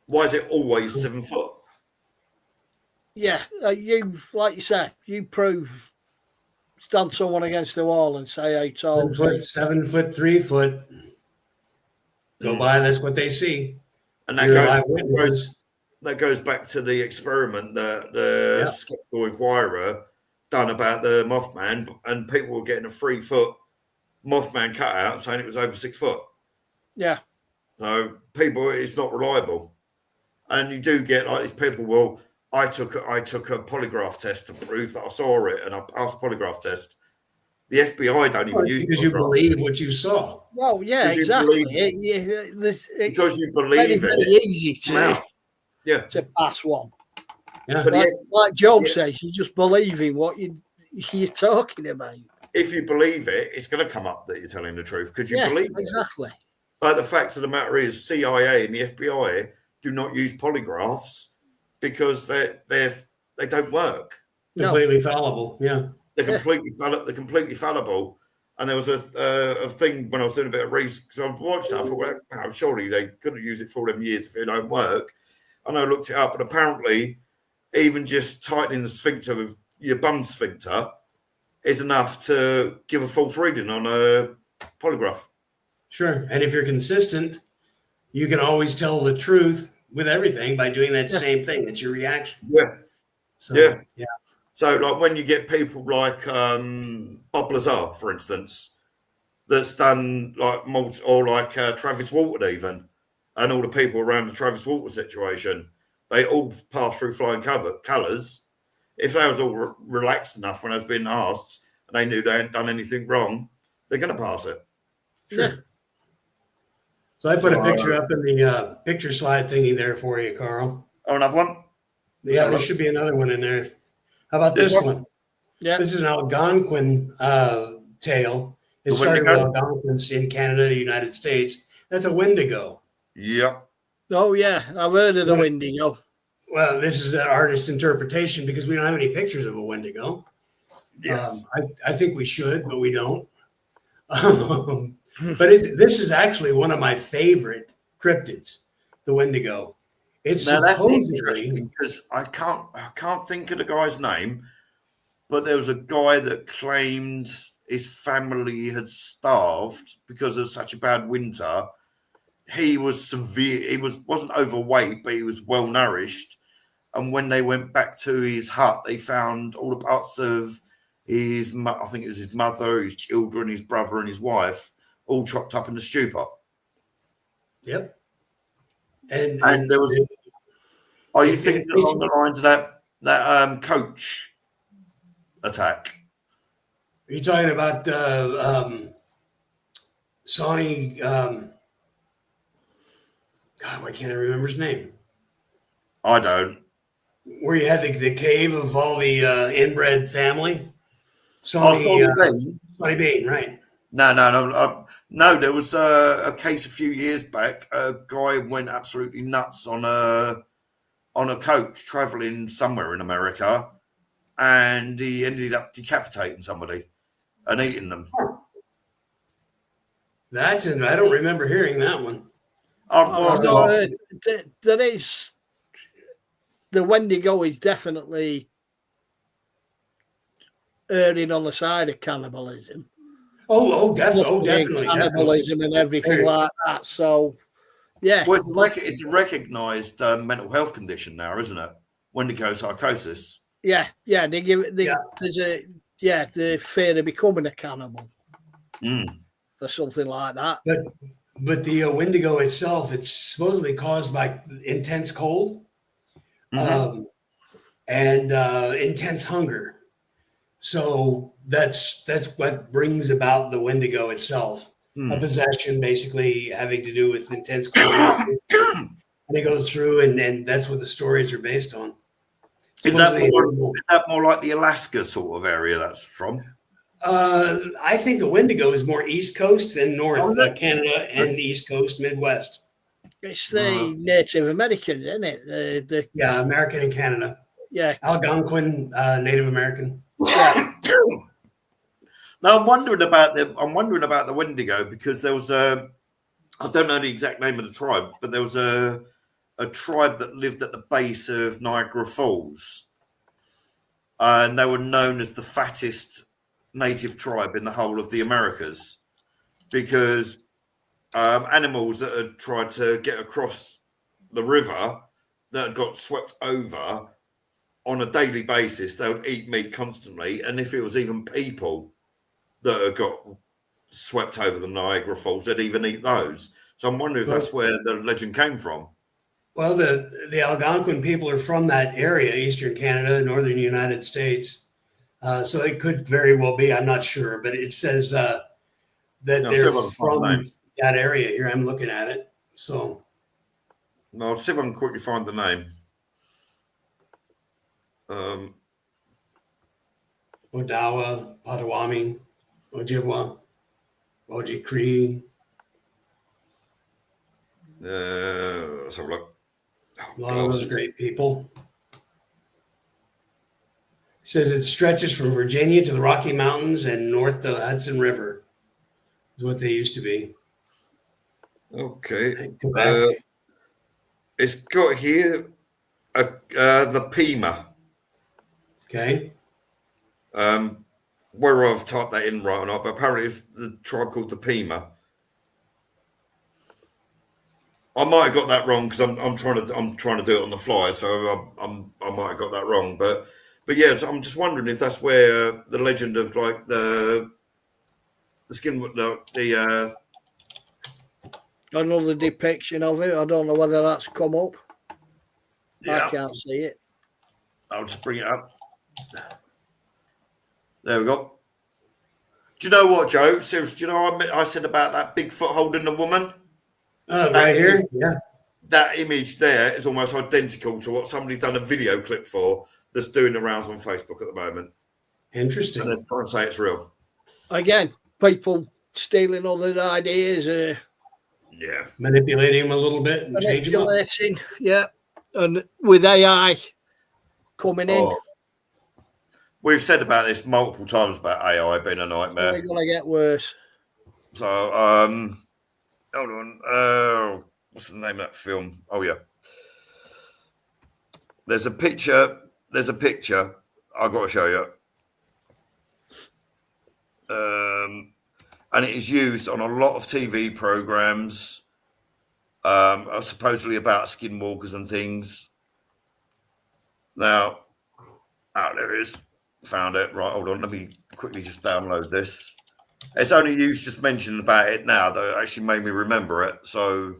Why is it always 7 foot? Yeah, you like you said, you prove, stand someone against the wall and say how tall. 7 foot, 3 foot. Go by, that's what they see. And that goes back to the experiment that the Skeptical Inquirer done about the Mothman, and people were getting a 3 foot Mothman cutout saying it was over 6 foot. Yeah. So people, it's not reliable. And you do get like these people, well, I took a polygraph test to prove that I saw it, and I passed the polygraph test. The FBI don't even use because you believe what you saw. Well, yeah, exactly. Because you believe very easy to pass one. Yeah. Like Job says, you just believe in what you're talking about. If you believe it, it's going to come up that you're telling the truth because you believe it. Exactly. But the fact of the matter is, CIA and the FBI do not use polygraphs because they don't work. Completely fallible. Yeah. They're completely fallible. And there was a thing when I was doing a bit of research because I watched it. I thought, well, surely they couldn't use it for all them years if it don't work. And I looked it up, and apparently, even just tightening the sphincter of your bum sphincter is enough to give a false reading on a polygraph. Sure. And if you're consistent, you can always tell the truth with everything by doing that same thing. That's your reaction. Yeah. So, yeah. So, like when you get people like Bob Lazar, for instance, that's done like or like Travis Walton even, and all the people around the Travis Walton situation, they all pass through flying colours. If they was all relaxed enough when I was being asked and they knew they hadn't done anything wrong, they're going to pass it. Sure. Yeah. So I put a picture up in the picture slide thingy there for you, Carl. Oh, another one? Yeah, there should be another one in there. How about this one? Yeah. This is an Algonquin tale. It started with Algonquins in Canada, the United States. That's a Wendigo. Yeah. Oh, yeah. I've heard of the Wendigo. Well, this is an artist interpretation because we don't have any pictures of a Wendigo. Yeah. I think we should, but we don't. But this is actually one of my favorite cryptids, the Wendigo. It's now, supposedly because I can't think of the guy's name, but there was a guy that claimed his family had starved because of such a bad winter. He was severe. He wasn't overweight, but he was well nourished. And when they went back to his hut, they found all the parts of I think it was his mother, his children, his brother, and his wife, all chopped up in the stew pot. Yep. And there was. Are you thinking along the lines of that coach attack? Are you talking about Sonny? God, why can't I remember his name? I don't. Where you had the cave of all the inbred family. Sonny Bean. Sonny Bean, right? No. There was a case a few years back. A guy went absolutely nuts on a coach traveling somewhere in America, and he ended up decapitating somebody and eating them. I don't remember hearing that one. There is the Wendigo is definitely erring on the side of cannibalism. Definitely cannibalism and everything like that. So, yeah. Well, it's a recognised mental health condition now, isn't it? Wendigo psychosis. Yeah. They give it. There's the fear of becoming a cannibal, or something like that. But the Wendigo itself, it's supposedly caused by intense cold, and intense hunger. So that's what brings about the Wendigo itself. A possession basically having to do with intense cold. And it goes through, and that's what the stories are based on. Is that more like the Alaska sort of area that's from? I think the Wendigo is more East Coast and North Canada and East Coast, Midwest. It's the Native American, isn't it? Yeah, American and Canada. Yeah, Algonquin, Native American. Yeah. Now I'm wondering about the Wendigo because there was I don't know the exact name of the tribe, but there was a tribe that lived at the base of Niagara Falls, and they were known as the fattest native tribe in the whole of the Americas because animals that had tried to get across the river that had got swept over on a daily basis, they would eat meat constantly, and if it was even people that had got swept over the Niagara Falls, they'd even eat those. So I'm wondering if that's where the legend came from. Well, the Algonquin people are from that area, Eastern Canada, Northern United States. So it could very well be. I'm not sure, but it says that they're from that area. Here, I'm looking at it. So, I'll see if I can quickly find the name. Odawa, Potawatomi, Ojibwa, Ojibwe. Let's have a look. A lot of those great people. It says it stretches from Virginia to the Rocky Mountains and north to the Hudson River. Is what they used to be. Okay. It's got here the Pima. Okay. Whether I've typed that in right or not, but apparently it's the tribe called the Pima. I might have got that wrong because I'm trying to do it on the fly, so I might have got that wrong. But But yeah, so I'm just wondering if that's where the legend of like the skin, the Another depiction of it. I don't know whether that's come up. yeah, I can't see it. I'll just bring it up. There we go. Do you know what, Joe? Seriously, do you know what I said about that Bigfoot holding the woman? Right here, yeah. That image there is almost identical to what somebody's done a video clip for that's doing the rounds on Facebook at the moment. Interesting. And they're trying to say it's real. Again, people stealing other ideas. Yeah. Manipulating them a little bit and changing them up. Manipulating, yeah. And with AI coming in, we've said about this multiple times about AI being a nightmare. it's going to get worse. So, hold on. What's the name of that film? Oh, yeah. There's a picture. I've got to show you. And it is used on a lot of TV programs, supposedly about skinwalkers and things. Now, there it is. Found it. Right, hold on. Let me quickly just download this. It's only you just mentioning about it now that actually made me remember it. So,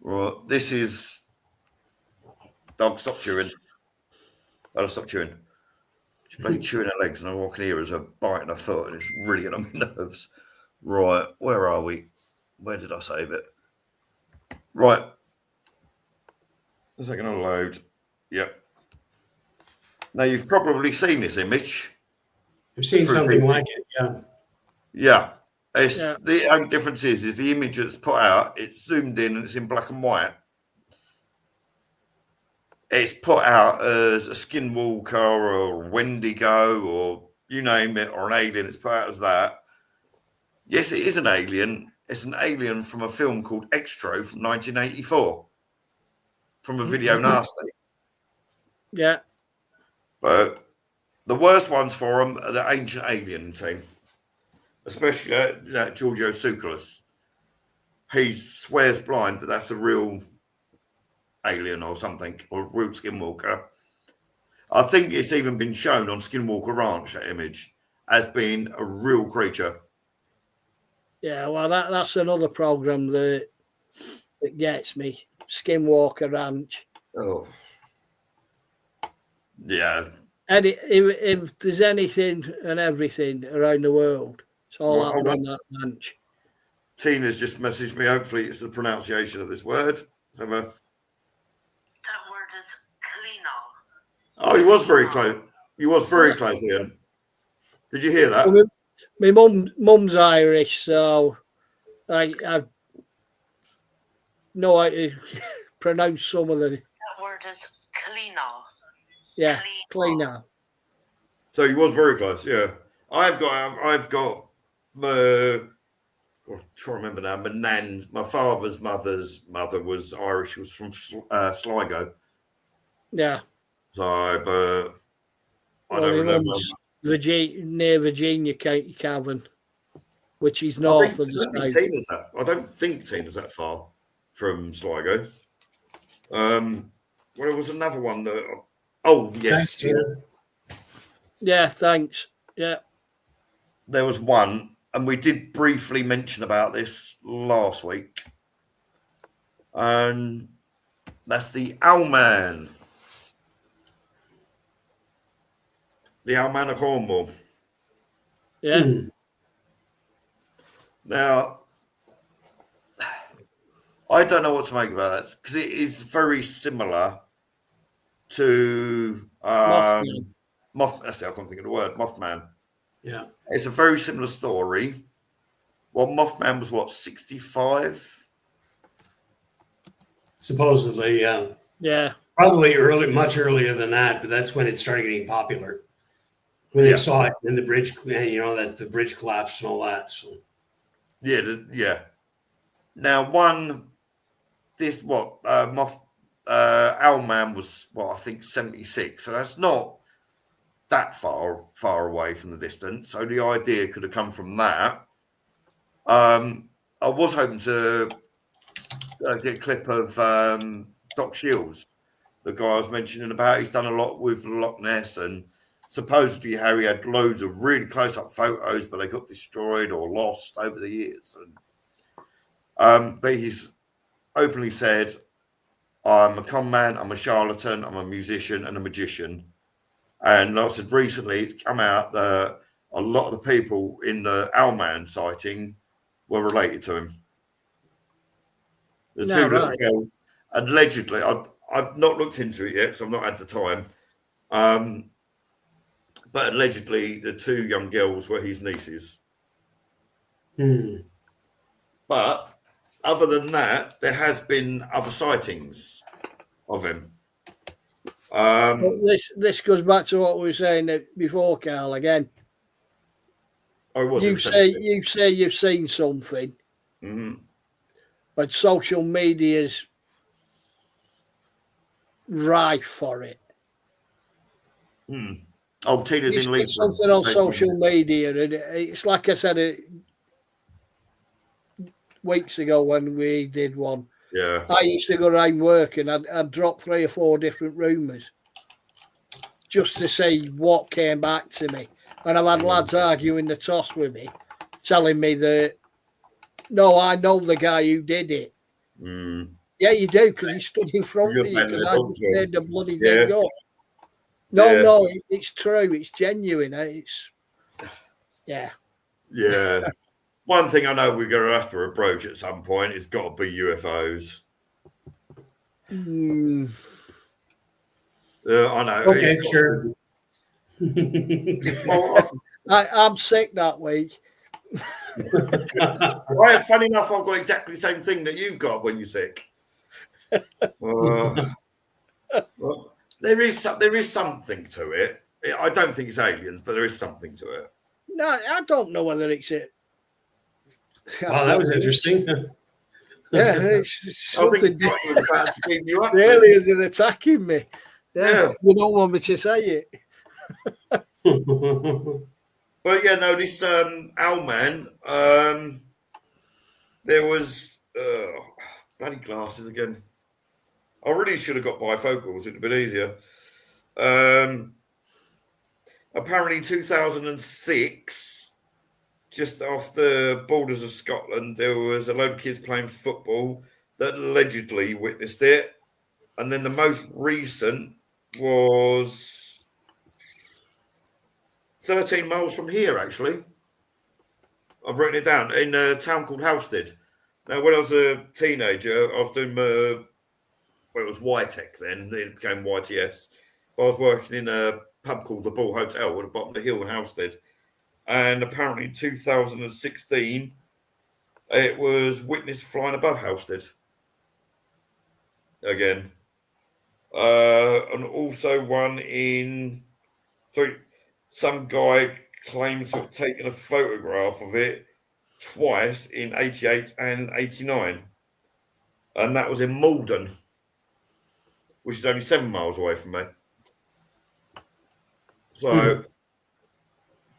well, this is... Dog, stop chewing. I'll stop chewing. She's bloody chewing her legs, and all I can hear is her biting her foot, and it's really getting on my nerves. Right, where are we? Where did I save it? Right. Is that going to load? Yep. Now, you've probably seen this image. I've seen something like it, yeah. Yeah. The only difference is the image that's put out, it's zoomed in and it's in black and white. It's put out as a skinwalker or a Wendigo or you name it, or an alien. It's put out as that. Yes, it is an alien. It's an alien from a film called Extro from 1984. From a video nasty. Yeah. But the worst ones for them are the Ancient Alien team. Especially that Giorgio Tsoukalos. He swears blind that that's a real alien or something, or a real skinwalker. I think it's even been shown on Skinwalker Ranch, that image, as being a real creature. Yeah, well, that's another program that gets me. Skinwalker Ranch. Oh. Yeah. And if there's anything and everything around the world, it's all happening on that ranch. Tina's just messaged me. Hopefully, it's the pronunciation of this word. That word is Klino. Oh, he was very close. He was very close, Ian. Did you hear that? Well, my mum's Irish, so I know how to pronounce some of the. That word is Klino. Yeah, Klino. So he was very close. Yeah, I've got. I'm trying to remember now. My father's mother's mother was Irish. She was from Sligo. Yeah. So, but I don't remember. Near Virginia County, Cavan, which is north of the state. I don't think Tina's that far from Sligo. Well, there was another one that. Oh yes. Thanks, Tina. Yeah, thanks. Yeah. There was one, and we did briefly mention about this last week. And that's the Owlman. The Owlman of Cornwall. Yeah. Now, I don't know what to make about that because it is very similar to Mothman. That's I can't think of the word. Mothman. Yeah. It's a very similar story. Well, Mothman was 65? Supposedly, yeah. Yeah. Probably much earlier than that, but that's when it started getting popular. When they saw it in the bridge, that the bridge collapsed and all that. So. Yeah. Now, Owlman was I think 76, so that's not that far away from the distance. So the idea could have come from that. I was hoping to get a clip of Doc Shields the guy I was mentioning about. He's done a lot with Loch Ness, and supposedly Harry had loads of really close-up photos, but they got destroyed or lost over the years. And but he's openly said, I'm a con man, I'm a charlatan, I'm a musician and a magician. And like I said, recently it's come out that a lot of the people in the Owlman sighting were related to him. The two little girls, allegedly, I've not looked into it yet because I've not had the time. But allegedly, the two young girls were his nieces. But other than that, there has been other sightings of him. This goes back to what we were saying before, Carl. Again, you say you've seen something, but social media's rife for it. Oh, Tina's in Leeds. Something on social media, and it's like I said weeks ago when we did one. Yeah, I used to go around work and I'd drop 3 or 4 different rumours just to see what came back to me. And I've had lads arguing the toss with me, telling me that, no, I know the guy who did it. Yeah, you do, because he stood in front of you, because I just made the bloody thing up. No, it's true. It's genuine. Yeah. One thing I know we're going to have to approach at some point is got to be UFOs. I know. Okay, sure. I'm sick that week. Funny enough, I've got exactly the same thing that you've got when you're sick. Well, there is something to it. I don't think it's aliens, but there is something to it. No, I don't know whether it's it. Wow, that was interesting. Yeah, it's something. Scotty was about to beam you up. The aliens are attacking me. Yeah, you don't want me to say it. But yeah, no, this Owlman, there was bloody glasses again. I really should have got bifocals. It'd have been easier. Apparently, 2006. Just off the borders of Scotland, there was a load of kids playing football that allegedly witnessed it. And then the most recent was 13 miles from here, actually. I've written it down, in a town called Halstead. Now, when I was a teenager, I was doing, it was YTech then, it became YTS. I was working in a pub called the Bull Hotel at the bottom of the hill in Halstead. And apparently in 2016, it was witnessed flying above Halstead. Again. And also one some guy claims to have taken a photograph of it twice in 88 and 89. And that was in Malden, which is only 7 miles away from me. So...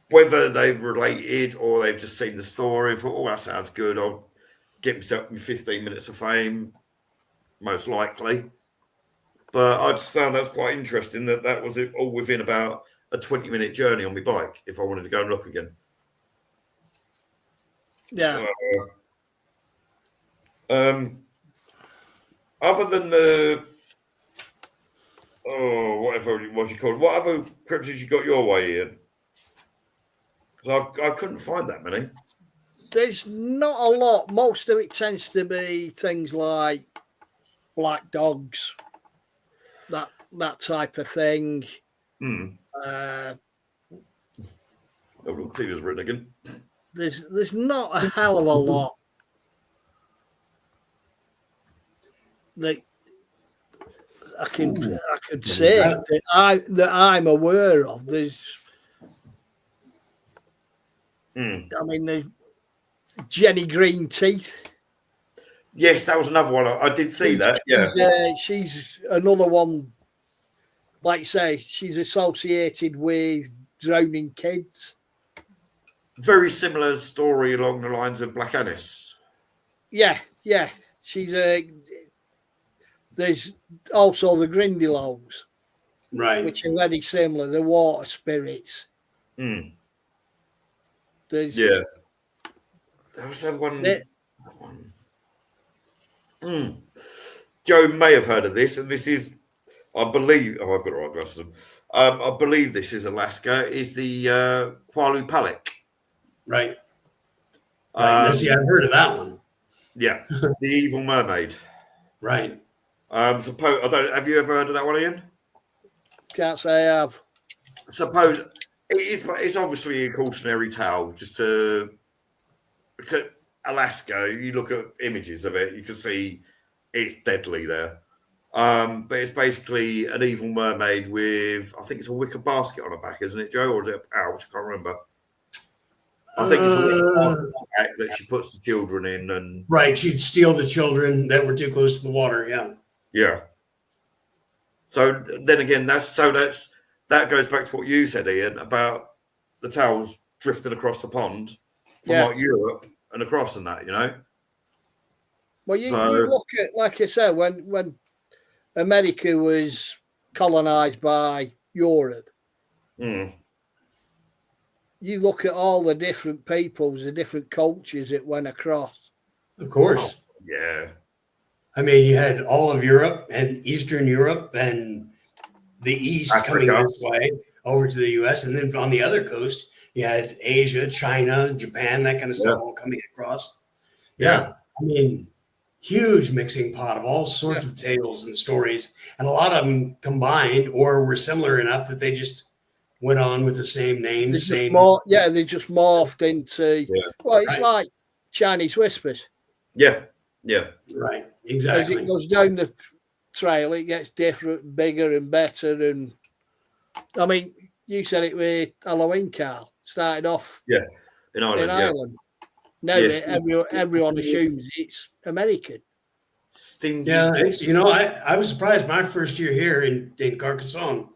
whether they've related or they've just seen the story, thought, oh, that sounds good, I'll get myself in 15 minutes of fame, most likely. But I just found that was quite interesting that was all within about a 20-minute journey on my bike if I wanted to go and look again. Yeah. Other than the, whatever you call it, what other cryptids you got your way, Ian? I couldn't find that many. There's not a lot. Most of it tends to be things like black dogs, that type of thing. Oh, look, Tina's written again. There's not a hell of a lot that I could say that I'm aware of. There's I mean, the Jenny Green Teeth. Yes, that was another one. I did see that. Yeah, she's another one. Like you say, she's associated with drowning kids. Very similar story along the lines of Black Annis. Yeah. She's there's also the Grindylows, Right. which are very similar. The water spirits. Mm. There's Yeah. There was that one. They- Mm. Joe may have heard of this, and this is, I believe. Oh, I've got the right glasses on. I believe this is Alaska. Is the Kwalu Palik? Right. Right. Nessie, I've heard of that one. Yeah, the Evil Mermaid. Right. Suppose I don't. Have you ever heard of that one, Ian? can't say I have. Suppose it's obviously a cautionary tale. Just to look at Alaska, you look at images of it, you can see it's deadly there. But it's basically an evil mermaid with, I think it's a wicker basket on her back, isn't it, Joe? Or is it a pouch? I can't remember. I think it's a wicker basket on her back that she puts the children in, and right, she'd steal the children that were too close to the water. Yeah. yeah. So then again, that goes back to what you said, Ian, about the towels drifting across the pond from like Europe and across and that, you know. Well, you look at, like I said, when America was colonized by Europe, mm. you look at all the different peoples, the different cultures that went across. Of course. Oh, yeah. I mean, you had all of Europe and Eastern Europe and the East Africa. coming this way over to the U.S. And then on the other coast, you had Asia, China, Japan, that kind of stuff all coming across. Yeah. I mean, huge mixing pot of all sorts of tales and stories. And a lot of them combined or were similar enough that they just went on with the same names. They just morphed into, well, it's like Chinese whispers. Yeah. Yeah. Right. Exactly. As it goes down the trail, it gets different, bigger and better. And I mean, you said it with Halloween, Carl. Started off in Ireland. Now everyone assumes it's American. Stingy. Yeah, it's, I was surprised my first year here in Carcassonne.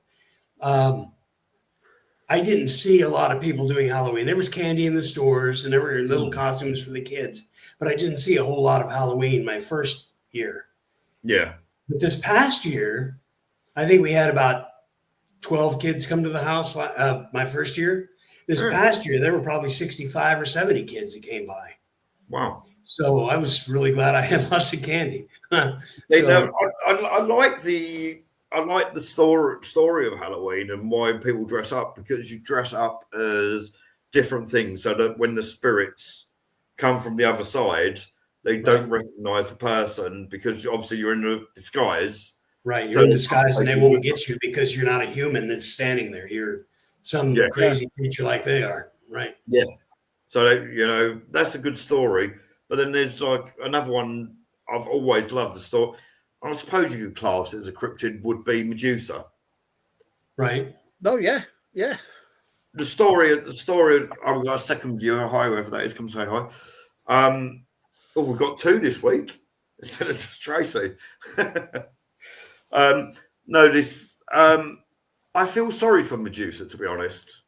I didn't see a lot of people doing Halloween. There was candy in the stores and there were little costumes for the kids, but I didn't see a whole lot of Halloween my first year. Yeah. But this past year, I think we had about 12 kids come to the house my first year. This past year, there were probably 65 or 70 kids that came by. Wow. So I was really glad I had lots of candy. I like the story of Halloween and why people dress up, because you dress up as different things so that when the spirits come from the other side, they don't recognize the person, because obviously you're in a disguise. Right. You're in disguise and they won't get you because you're not a human that's standing there. You're some crazy creature like they are. Right. Yeah. So, that's a good story. But then there's like another one I've always loved the story. I suppose you could class it as a cryptid, would be Medusa. Right. Oh, yeah. Yeah. The story, I've got a second viewer. Hi, whoever that is, come say hi. We've got two this week instead of just Tracy. I feel sorry for Medusa, to be honest.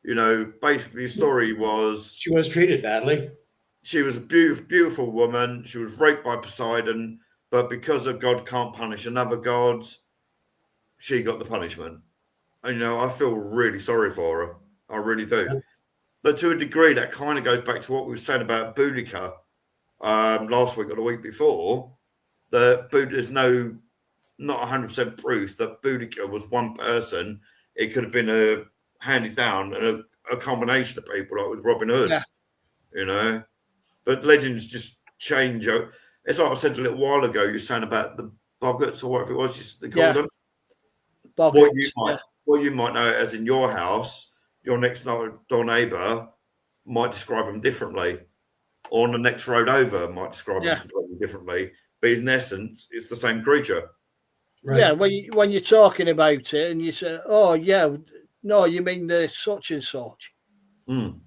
Basically, the story was she was treated badly. She was a beautiful, beautiful woman. She was raped by Poseidon, but because a god can't punish another god, she got the punishment. And, I feel really sorry for her. I really do. Yeah. But to a degree, that kind of goes back to what we were saying about Boudica last week or the week before, that there's not 100% proof that Boudica was one person. It could have been handed down and a combination of people, like with Robin Hood, But legends just change. It's like I said a little while ago, you're saying about the Boggarts or whatever it was they called them. Boggarts, what you might know as in your house, your next door neighbour might describe them differently, or on the next road over might describe them completely differently. But in essence, it's the same creature. Right. Yeah, when you're talking about it and you say, "Oh yeah, no, you mean the such and such." Mm.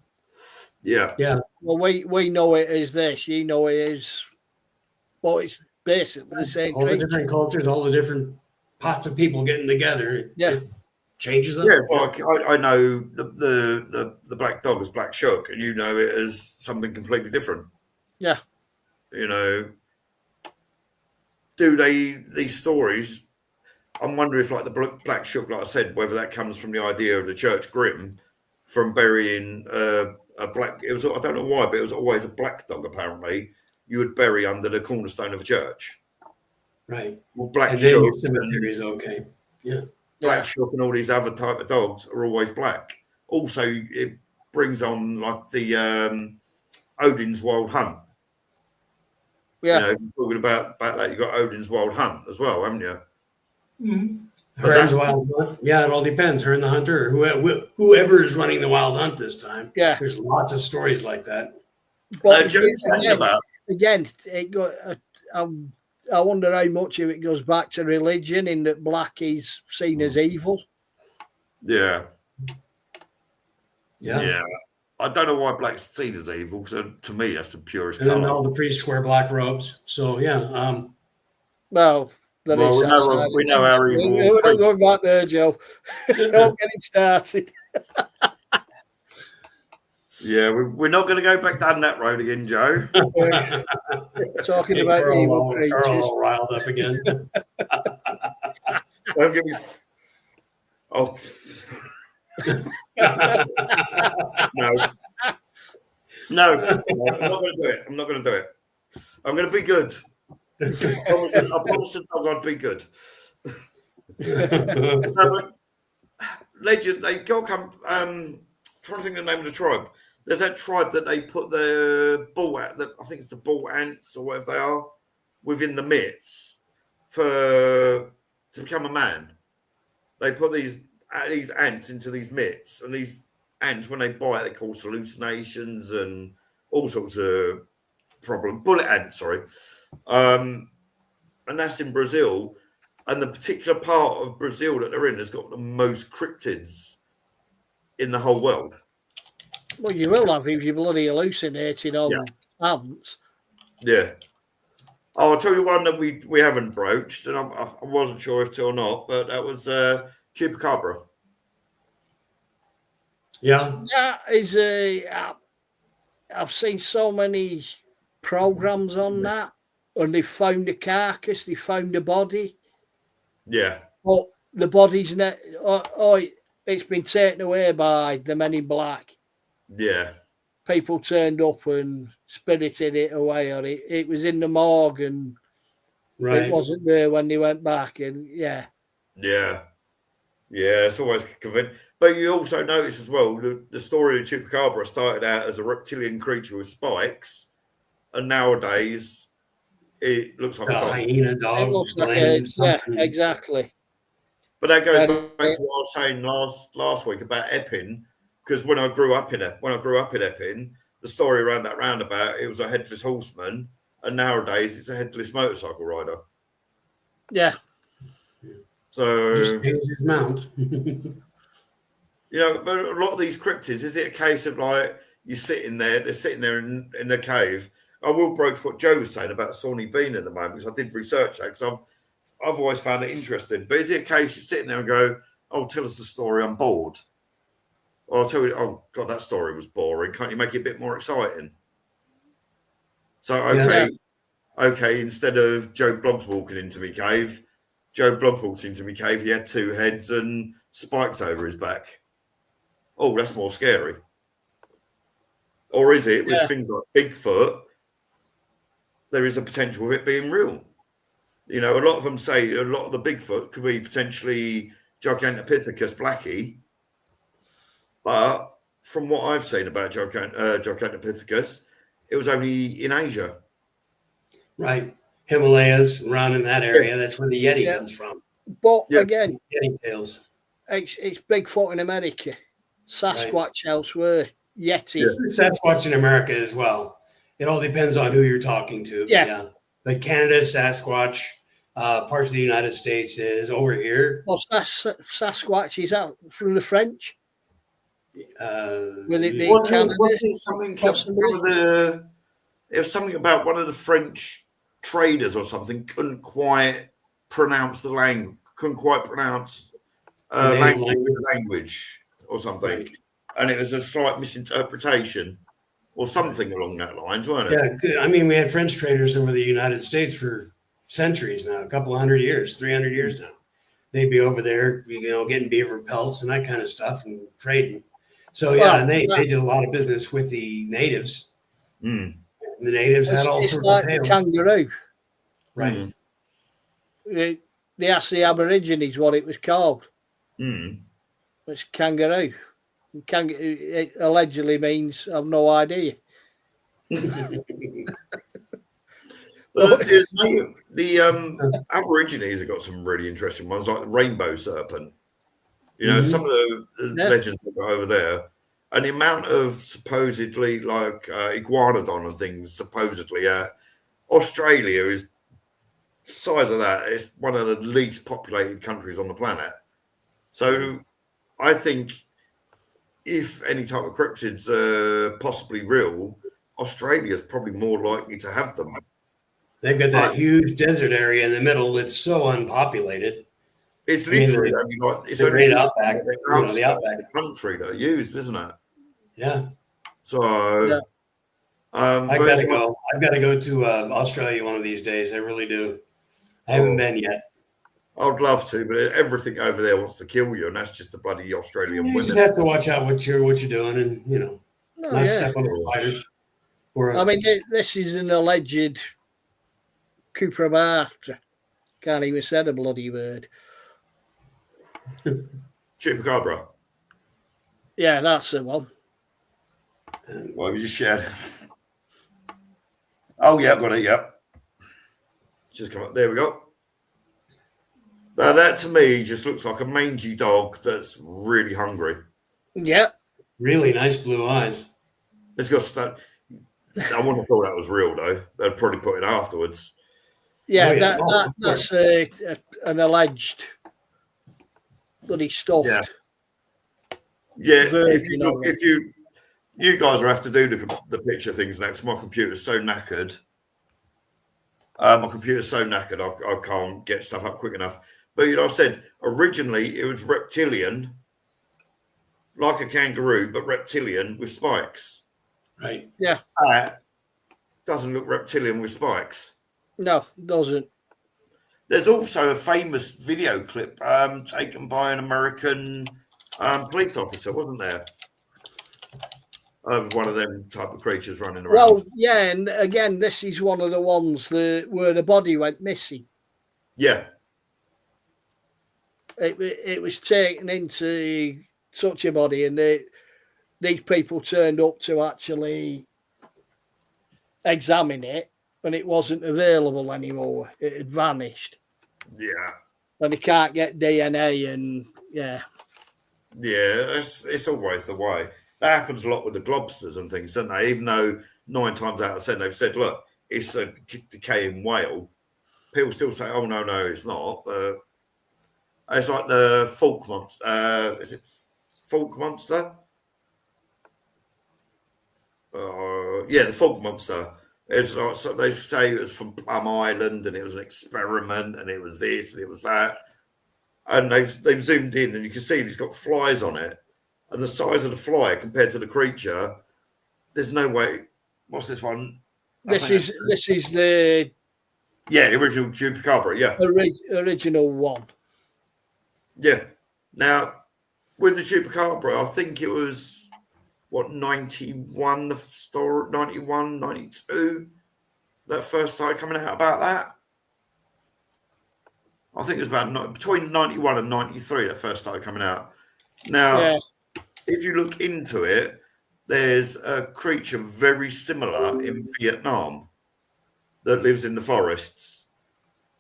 Yeah. Yeah. Well, we know it as this. You know it as. Well, it's basically the same. All the different cultures, all the different pots of people getting together. It changes them. Yeah, it's like I know the black dog as Black Shuck, and you know it as something completely different. Yeah. do these stories? I'm wondering if, like the black shook, like I said, whether that comes from the idea of the church grim from burying a black. It was, I don't know why, but it was always a black dog. Apparently, you would bury under the cornerstone of a church. Right. Well, black And then your shook cemetery is okay. Yeah. Black shook and all these other type of dogs are always black. Also, it brings on like the Odin's Wild Hunt. Yeah. You know, if you're talking about that, you've got Odin's Wild Hunt as well, haven't you? Her and the Wild Hunt. Yeah, it all depends. Her and the Hunter, or whoever is running the Wild Hunt this time. Yeah. There's lots of stories like that. But about again, it got. I wonder how much of it goes back to religion, in that black is seen as evil. Yeah. Yeah. Yeah. I don't know why black's seen as evil. So to me, that's the purest And then colour. all the priests wear black robes. So yeah. Well, we know our evil. We're not going back there, Joe. Don't get him started. Yeah, we're not going to go back down that road again, Joe. Talking about evil creatures. All riled up again. Don't give me. Oh. No, I'm not going to do it. I'm not going to do it. I'm going to be good. I promise the dog I'd be good. Legend, they go come. Trying to think of the name of the tribe. There's that tribe that they put the bull I think it's the bull ants or whatever they are, within the mitts to become a man. They put these ants into these mitts, and these ants, when they bite, they cause hallucinations and all sorts of problems. Bullet ants, sorry. And that's in Brazil. And the particular part of Brazil that they're in has got the most cryptids in the whole world. Well, you will have if you're bloody hallucinating on ants. Yeah. Oh, I'll tell you one that we haven't broached, and I wasn't sure if to or not, but that was Chupacabra. Yeah. That is I've seen so many programs on that, and they found a carcass, they found a body. Yeah. But the body's it's been taken away by the Men in Black. Yeah. People turned up and spirited it away, or it was in the morgue and it wasn't there when they went back. And yeah, it's always convincing. But you also notice as well the story of Chupacabra started out as a reptilian creature with spikes, and nowadays it looks like a dog. Hyena dog. It looks like exactly. But that goes back to what I was saying last week about Epping. Because when I grew up in Epping, the story around that roundabout, it was a headless horseman, and nowadays it's a headless motorcycle rider. Yeah. So just change his mount. You know, but a lot of these cryptids, is it a case of like they're sitting there in the cave? I will broach what Joe was saying about Sawney Bean at the moment, because I did research that, because I've always found it interesting. But is it a case you're sitting there and go, "Oh, tell us the story, I'm bored." Or I'll tell you, "Oh God, that story was boring. Can't you make it a bit more exciting?" So okay, instead of Joe Bloggs walking into me cave, Joe Bloggs walked into me cave. He had two heads and spikes over his back. Oh, that's more scary. Or is it with things like Bigfoot? There is a potential of it being real. You know, a lot of them say a lot of the Bigfoot could be potentially Gigantopithecus blackie. But from what I've seen about Gigantopithecus, it was only in Asia. Right. Himalayas, around in that area. That's where the Yeti comes from. But again, Yeti tails. It's Bigfoot in America, Sasquatch elsewhere, Yeti. Yeah. Sasquatch in America as well. It all depends on who you're talking to. Yeah. But Canada, Sasquatch, parts of the United States is over here. Well, Sasquatch is out from the French. Will it be Canada? It was something about one of the French traders or something couldn't quite pronounce the language, language or something. Right. And it was a slight misinterpretation or something along that lines, weren't it? Yeah, good. I mean, we had French traders over the United States for centuries now, a couple of 100 years, 300 years now. They'd be over there, getting beaver pelts and that kind of stuff and trading. So yeah, and they did a lot of business with the natives. Mm. And the natives had all sorts like of tales. The kangaroo. Right. They asked the Aborigines what it was called. It's kangaroo. It allegedly means I've no idea. The Aborigines have got some really interesting ones, like the rainbow serpent. Some of the legends that go over there, and the amount of supposedly like iguanodon and things supposedly Australia is the size of that. It's one of the least populated countries on the planet. So I think if any type of cryptids are possibly real, Australia is probably more likely to have them. They've got that huge desert area in the middle that's so unpopulated. It's literally it's only the outback, the country that are used, isn't it? Yeah. So I've got to go. I've got to go to Australia one of these days. I really do. I haven't been yet. I'd love to, but everything over there wants to kill you, and that's just the bloody Australian women. You just have to watch out what you're doing, and not step on the spider. I mean, this is an alleged Cupra. Can't even say the bloody word. Chupacabra. Yeah, that's the one. What have you just shared? Oh yeah, I've got it. Yeah, just come up. There we go. Now that to me just looks like a mangy dog that's really hungry. Yeah. Really nice blue eyes. It's got. I wouldn't have thought that was real though. They'd probably put it afterwards. Yeah, that's an alleged bloody stuffed. Yeah, if you guys will have to do the picture things next. My computer's so knackered. I can't get stuff up quick enough. But I said originally it was reptilian, like a kangaroo, but reptilian with spikes. Right. Yeah. That doesn't look reptilian with spikes. No, it doesn't. There's also a famous video clip taken by an American police officer, wasn't there? Of one of them type of creatures running around. Well, yeah, and again, this is one of the ones where the body went missing. Yeah. It was taken into such a body, and these people turned up to actually examine it, and it wasn't available anymore. It had vanished. Yeah. And they can't get DNA, and yeah. Yeah, it's always the way. That happens a lot with the globsters and things, don't they? Even though 9 times out of 10 they've said, look, it's a decaying whale. People still say, oh, no, it's not. But it's like the Falk monster. Is it Falk monster? Yeah, the Falk monster. It's like, so they say it was from Plum Island and it was an experiment and it was this and it was that. And they've zoomed in and you can see it's got flies on it. And the size of the fly compared to the creature, there's no way. What's this one? This is the the original Chupacabra. Yeah, original one. Yeah. Now with the Chupacabra, I think it was 91 the story, 91, 92 that first started coming out about that. I think it was about between 91 and 93 that first started coming out. Now. If you look into it, there's a creature very similar in Vietnam that lives in the forests.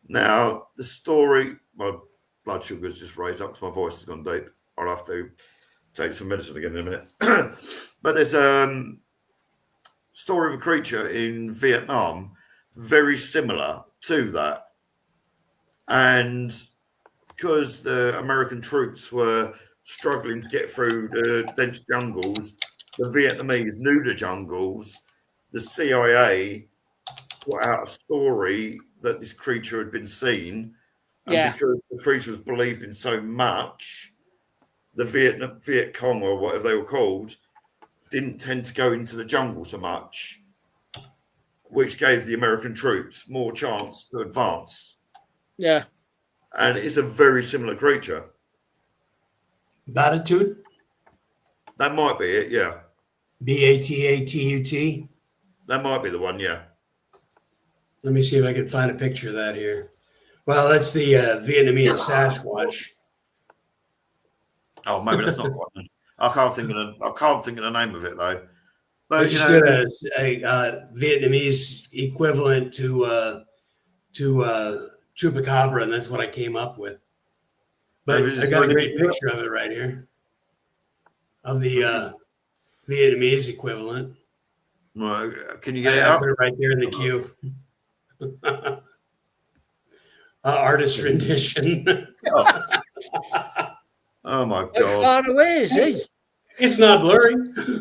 Now, the story, my blood sugar's just raised up because my voice has gone deep. I'll have to take some medicine again in a minute. But there's a story of a creature in Vietnam very similar to that. And because the American troops were struggling to get through the dense jungles, the Vietnamese knew the jungles. The CIA put out a story that this creature had been seen, and because the creature was believed in so much, the Viet Cong or whatever they were called didn't tend to go into the jungle so much. which gave the American troops more chance to advance. Yeah. And it's a very similar creature. Batitude? That might be it, yeah. Batut. That might be the one, yeah. Let me see if I can find a picture of that here. Well, that's the Vietnamese Sasquatch. Oh, maybe that's not one. I can't think of the name of it though. I But just did a Vietnamese equivalent to chupacabra, and that's what I came up with. But I got a great picture of it right here, of the Vietnamese equivalent. Well, can you get it I up? put it right there in the queue. Artist rendition. Oh my How god! far away is he? It's not blurry.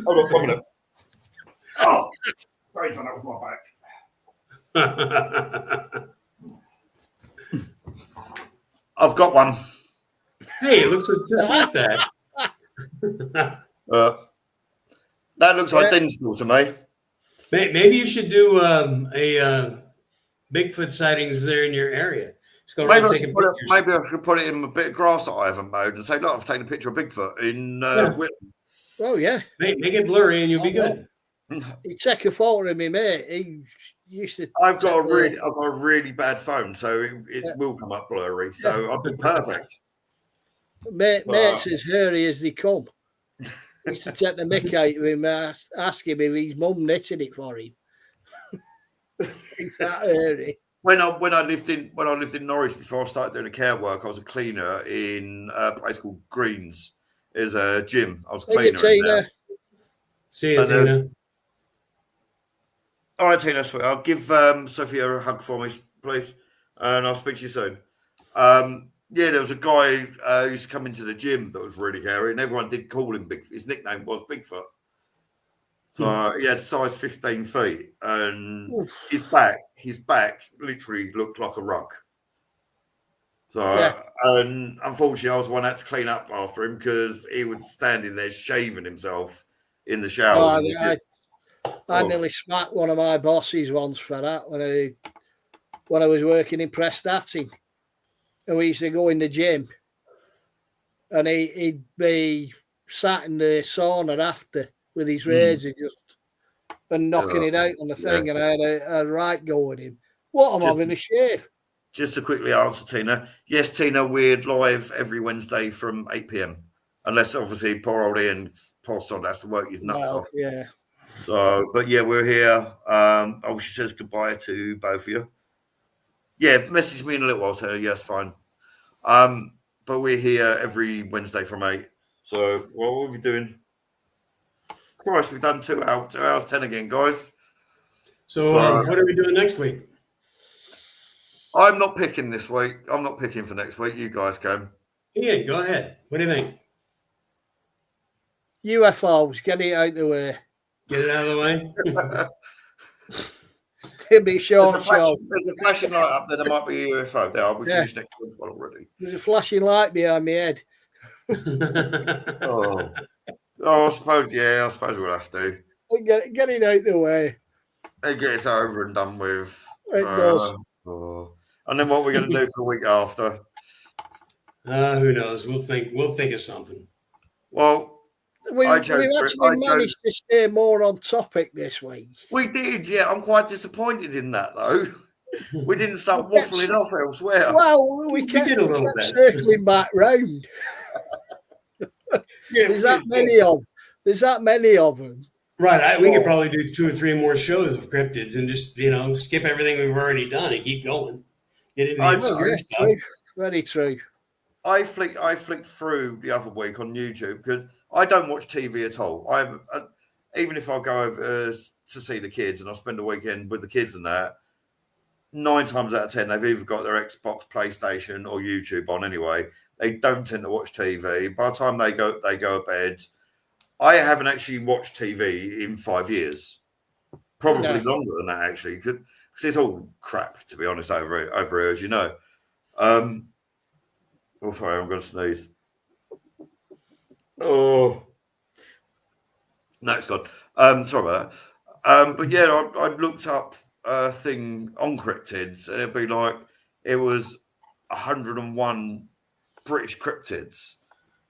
Hold on, 1 minute. Oh, sorry, that was my back. I've got one. Hey, it looks just like that. That looks identical to me. Maybe you should do a Bigfoot sightings there in your area. Just go around taking pictures. Maybe I should put it in a bit of grass that I haven't mowed and say, look, I've taken a picture of Bigfoot in Whitlam. Oh, yeah. Make it blurry and you'll be good. You take a photo of me, mate. He used to. I've got a really bad phone, so it will come up blurry. So I'll be perfect. Mates as hairy as they come. I used to take the mick out of him, ask him if his mum knitted it for him. He's that hairy. When I lived in Norwich before I started doing the care work, I was a cleaner in a place called Greens. There's a gym. I was a cleaner. Tina. See you, Tina. All right, Tina, sweet. I'll give Sophia a hug for me, please, and I'll speak to you soon. Yeah, there was a guy who used to come into the gym that was really hairy, and everyone did call him Bigfoot. His nickname was Bigfoot. So he had size 15 feet, and his back literally looked like a rug. So, and unfortunately, I was the one that had to clean up after him because he was standing there shaving himself in the showers. I nearly smacked one of my bosses once for that when I was working in Prestatting. And we used to go in the gym, and he'd be sat in the sauna after with his razor and knocking it out on the thing, and I had a right go at him. What, I'm having a shave? Just to quickly answer, Tina. Yes, Tina, we're live every Wednesday from 8 p.m. Unless, obviously, poor old Ian, poor son, has to work his nuts off. Yeah. So, but yeah, we're here. She says goodbye to both of you. Yeah, message me in a little while, Tina. Yes, fine. But we're here every Wednesday from 8. So, what are we doing? Christ, we've done 2 hours 10 again, guys. So, what are we doing next week? I'm not picking this week. I'm not picking for next week. You guys can. Ian, go ahead. What do you think? UFOs, get it out the way. Get it out of the way. It'll be short. There's a flashing light up there. There might be a UFO. There, we finished next week one already. There's a flashing light behind my head. I suppose we'll have to. Get it out the way. It gets over and done with. It does. And then what are we going to do for the week after? Who knows? We'll think of something. Well, we've actually managed to stay more on topic this week. We did, yeah. I'm quite disappointed in that, though. We didn't start waffling off elsewhere. Well, we did a little bit. Circling back round. There's that many of them. Right. We could probably do 2 or 3 more shows of cryptids and just, skip everything we've already done and keep going. Get into the stuff. Very true. I flicked through the other week on YouTube because I don't watch TV at all. Even if I go over to see the kids and I spend a weekend with the kids and that, 9 times out of 10 they've either got their Xbox, PlayStation, or YouTube on anyway. They don't tend to watch TV. By the time they go to bed, I haven't actually watched TV in 5 years. Probably longer than that, actually, because it's all crap, to be honest, over here, as you know. Sorry, I'm going to sneeze. Oh. No, it's gone. Sorry about that. But yeah, I looked up thing on cryptids, and it'd be like it was 101 British cryptids.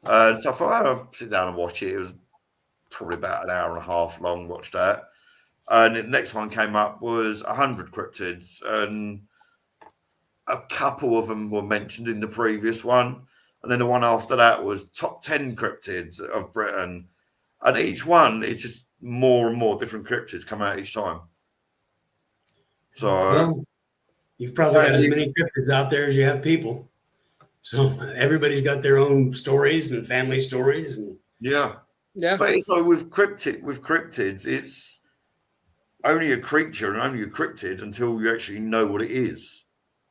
So I thought, I'll sit down and watch it. It was probably about an hour and a half long. Watched that, and the next one came up was 100 cryptids, and a couple of them were mentioned in the previous one, and then the one after that was top 10 cryptids of Britain, and each one it's just more and more different cryptids come out each time. So Well, you've probably got as many cryptids out there as you have people. So everybody's got their own stories and family stories, and Yeah. But it's like with cryptids, it's only a creature and only a cryptid until you actually know what it is.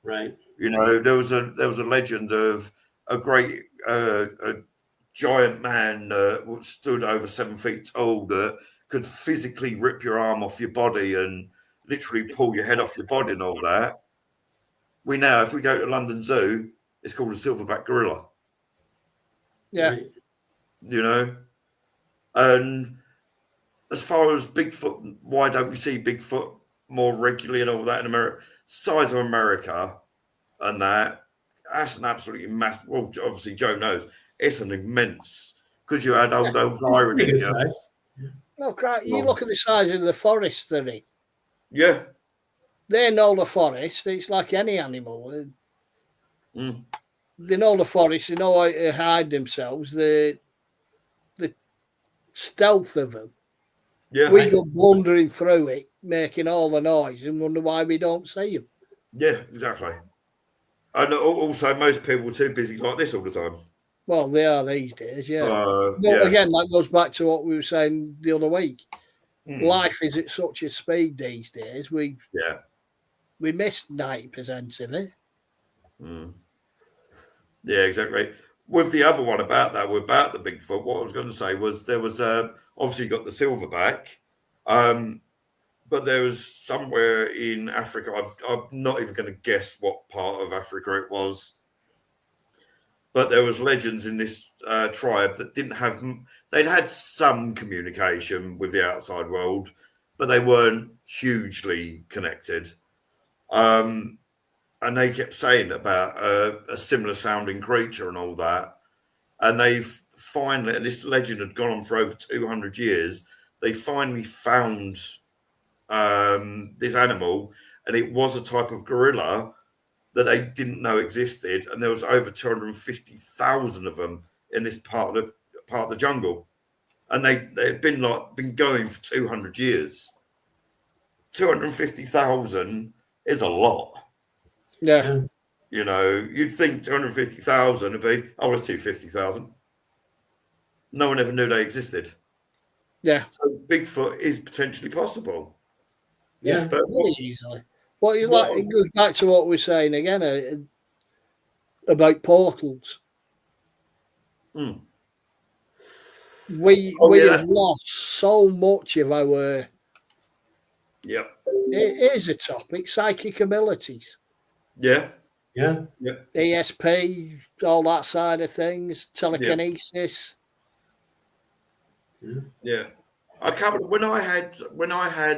right. You know, there was a legend of a great a giant man stood over 7 feet tall that could physically rip your arm off your body and literally pull your head off your body and all that. We now, if we go to London Zoo, it's called a silverback gorilla. Yeah. Right. You know, and as far as Bigfoot, why don't we see Bigfoot more regularly and all that in America? Size of America and that's an absolutely massive. Well, obviously Joe knows it's an immense. Because you had old It's Byron pretty in good you. size. No, crap. You look at the size of the forest they're in. Yeah. They know the forest. It's like any animal. Mm. They know the forest. They know how to hide themselves. The stealth of them. Yeah. We go blundering through it, making all the noise, and wonder why we don't see them. Yeah, exactly. And also, most people are too busy like this all the time. Well, they are these days, yeah. But Yeah. again, that goes back to what we were saying the other week. Mm. Life is at such a speed these days. We missed 90% of it. Mm. Yeah, exactly. With the other one about the Bigfoot, what I was going to say was there was obviously got the silverback, but there was somewhere in Africa. I'm not even going to guess what part of Africa it was, but there was legends in this tribe that didn't have. They'd had some communication with the outside world, but they weren't hugely connected. And they kept saying about a similar sounding creature and all that. And they've finally, and this legend had gone on for over 200 years, they finally found this animal, and it was a type of gorilla that they didn't know existed. And there was over 250,000 of them in this part of the jungle. And they've been going for 200 years. 250,000 is a lot. Yeah. You know, you'd think 250,000 would be, it's 250,000. No one ever knew they existed. Yeah. So Bigfoot is potentially possible. Yeah. But Very easily. Well, it goes back to what we were saying again about portals. Hmm. We have lost so much of our. Yeah. It is a topic: psychic abilities. Yeah. Yeah. Yeah. ESP, all that side of things, telekinesis. Yeah. I can't. When I had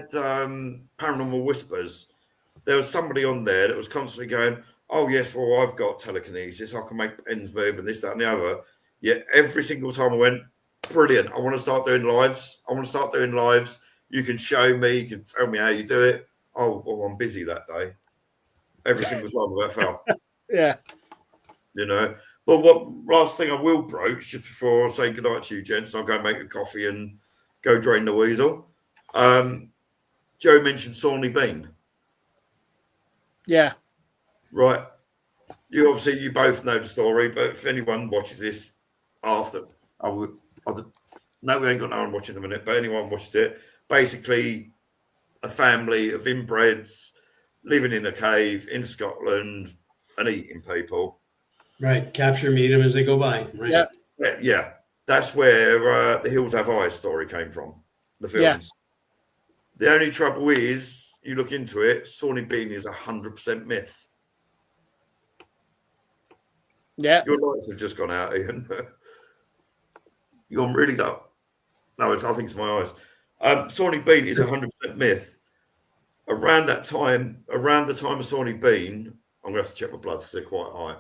Paranormal Whispers, there was somebody on there that was constantly going, "Oh yes, well I've got telekinesis. I can make pens move and this, that, and the other." Yeah. Every single time I went, brilliant. I want to start doing lives. You can show me. You can tell me how you do it. Oh, well, I'm busy that day. Every single time I fell. Yeah. You know. But what last thing I will broach just before I say goodnight to you, gents, I'll go make a coffee and go drain the weasel. Joe mentioned Sawney Bean. Yeah. Right. You both know the story, but if anyone watches this after, no, we ain't got no one watching in a minute, but anyone watches it, basically a family of inbreds living in a cave in Scotland and eating people. Right. Capture and meet them as they go by. Right. Yeah. That's where the Hills Have Eyes story came from, the films. Yeah. The only trouble is, you look into it, Sawney Bean is 100% myth. Yeah. Your lights have just gone out, Ian. You're gone really dark. No, I think it's my eyes. Sawney Bean is 100% myth. around the time of Sawney Bean, I'm going to have to check my bloods because they're quite high.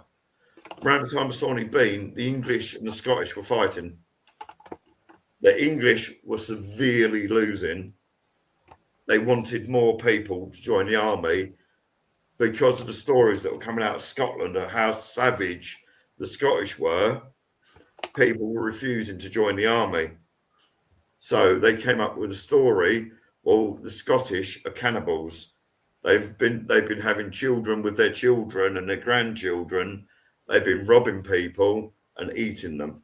Around the time of Sawney Bean, the English and the Scottish were fighting. The English were severely losing. They wanted more people to join the army because of the stories that were coming out of Scotland of how savage the Scottish were. People were refusing to join the army. So they came up with a story, well, the Scottish are cannibals. They've been having children with their children and their grandchildren. They've been robbing people and eating them.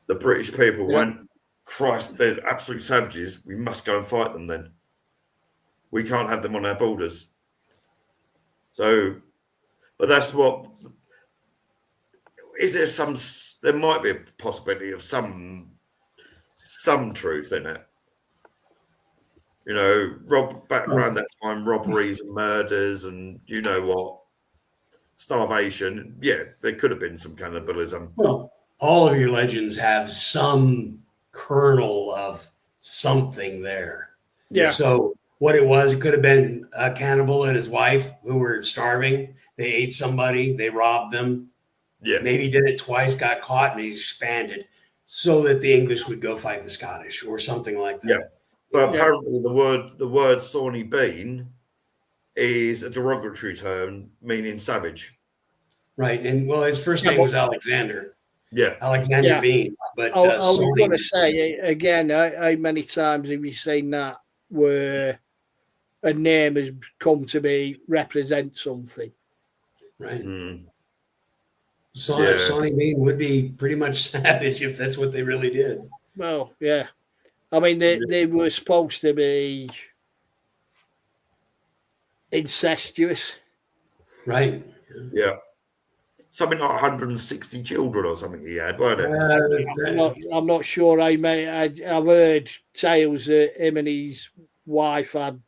The British people went, Christ, they're absolute savages. We must go and fight them then. We can't have them on our borders. So, but that's what, there might be a possibility of some truth in it. Back around that time, robberies and murders and you know what, starvation. Yeah, there could have been some cannibalism. Well, all of your legends have some kernel of something there. Yeah. So what it could have been a cannibal and his wife who were starving. They ate somebody, they robbed them. Yeah. Maybe did it twice, got caught, and he expanded so that the English would go fight the Scottish or something like that. Yeah. But apparently the word Sawney Bean is a derogatory term meaning savage. Right. And well, his first name was Alexander. Yeah. Alexander Bean. But I was going to say, again, how many times have you seen that where a name has come to be represent something? Right. Mm. Sawney Bean would be pretty much savage if that's what they really did. Well, yeah. I mean, they were supposed to be incestuous. Right. Yeah. Something like 160 children or something he had, weren't it? I'm not sure. I've heard tales that him and his wife had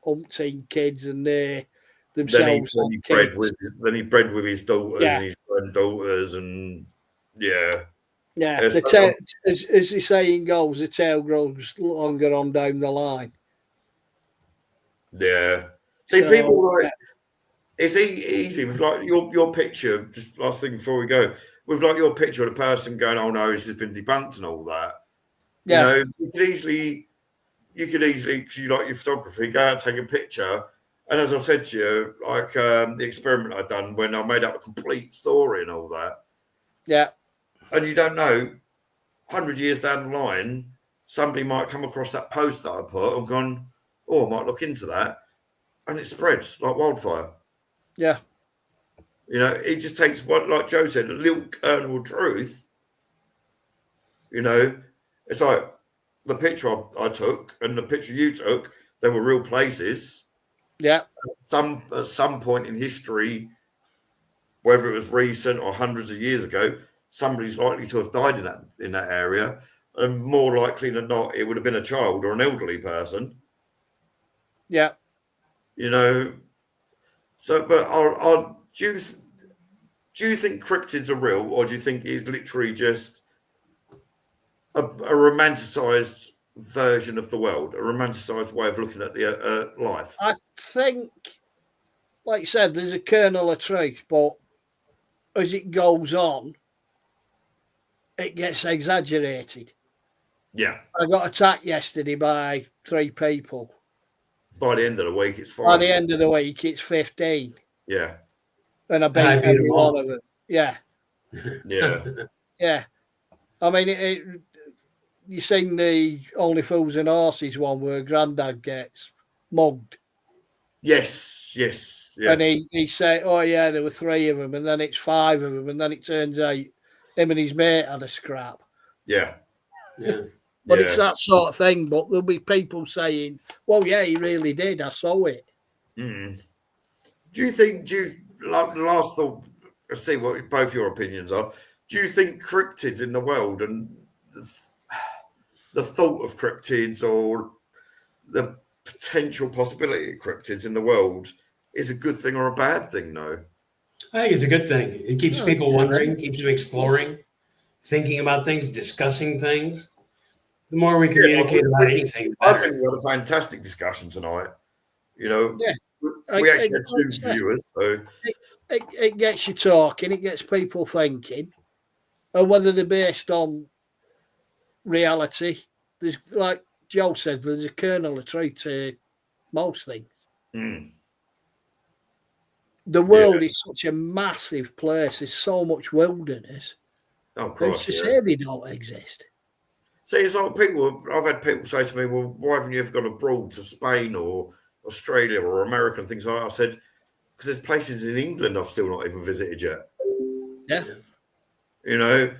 umpteen kids and they themselves. Then he bred with his daughters and his granddaughters and yeah. Yeah, as the saying goes, the tail grows longer on down the line. Yeah. See, people like it's easy with like your picture. Just last thing before we go, with like your picture of the person going, "Oh no, this has been debunked" and all that. Yeah. You could easily, because you like your photography, go out and take a picture. And as I said to you, like the experiment I'd done when I made up a complete story and all that. Yeah. And you don't know, 100 years down the line, somebody might come across that post that I put and gone, oh, I might look into that. And it spreads like wildfire. Yeah. It just takes, like Joe said, a little kernel of truth. It's like the picture I took and the picture you took, they were real places. Yeah. At some point in history, whether it was recent or hundreds of years ago, somebody's likely to have died in that area, and more likely than not, it would have been a child or an elderly person. Yeah. So, but do you think cryptids are real, or do you think it's literally just a romanticized version of the world, a romanticized way of looking at the life? I think, like you said, there's a kernel of truth, but as it goes on, it gets exaggerated. Yeah. I got attacked yesterday by 3 people. By the end of the week, it's 5. By the end of the week, it's 15. Yeah. And I beat every one of them. Yeah. Yeah. Yeah. I mean, you seen the Only Fools and Horses one where Grandad gets mugged. Yes. Yeah. And he said, oh, yeah, there were 3 of them, and then it's 5 of them, and then it turns out him and his mate had a scrap. Yeah. But it's that sort of thing. But there'll be people saying, well, yeah, he really did. I saw it. Mm. Like the last thought, let's see what both your opinions are. Do you think cryptids in the world and the thought of cryptids or the potential possibility of cryptids in the world is a good thing or a bad thing, though? I think it's a good thing. It keeps people wondering, keeps them exploring, thinking about things, discussing things. The more we communicate about anything, the I better. think we had a fantastic discussion tonight. You know, Yeah. we actually had 2 viewers, so It gets you talking, it gets people thinking, and whether they're based on reality, there's, like Joe said, there's a kernel of truth to most things. The world is such a massive place, there's so much wilderness. of Who's course, to say they don't exist? See, it's like I've had people say to me, well, why haven't you ever gone abroad to Spain or Australia or America and things like that? I said, because there's places in England I've still not even visited yet. Yeah. You know,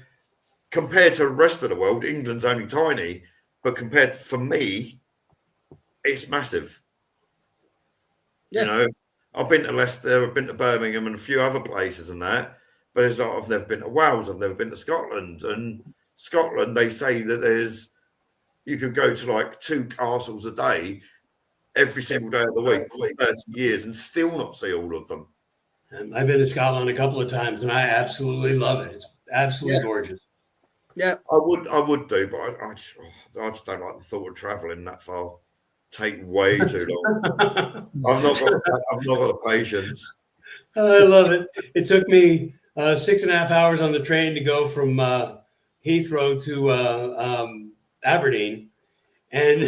compared to the rest of the world, England's only tiny, but compared for me, it's massive. Yeah. You know, I've been to Leicester, I've been to Birmingham and a few other places and that, but it's like I've never been to Wales, I've never been to Scotland. And Scotland, they say that you could go to like 2 castles a day every single day of the week for 30 years and still not see all of them. And I've been to Scotland a couple of times, and I absolutely love it. It's absolutely gorgeous. Yeah, I would do, but I just don't like the thought of travelling that far. Take way too long. I've not got the patience. I love it. It took me 6.5 hours on the train to go from Heathrow to Aberdeen, and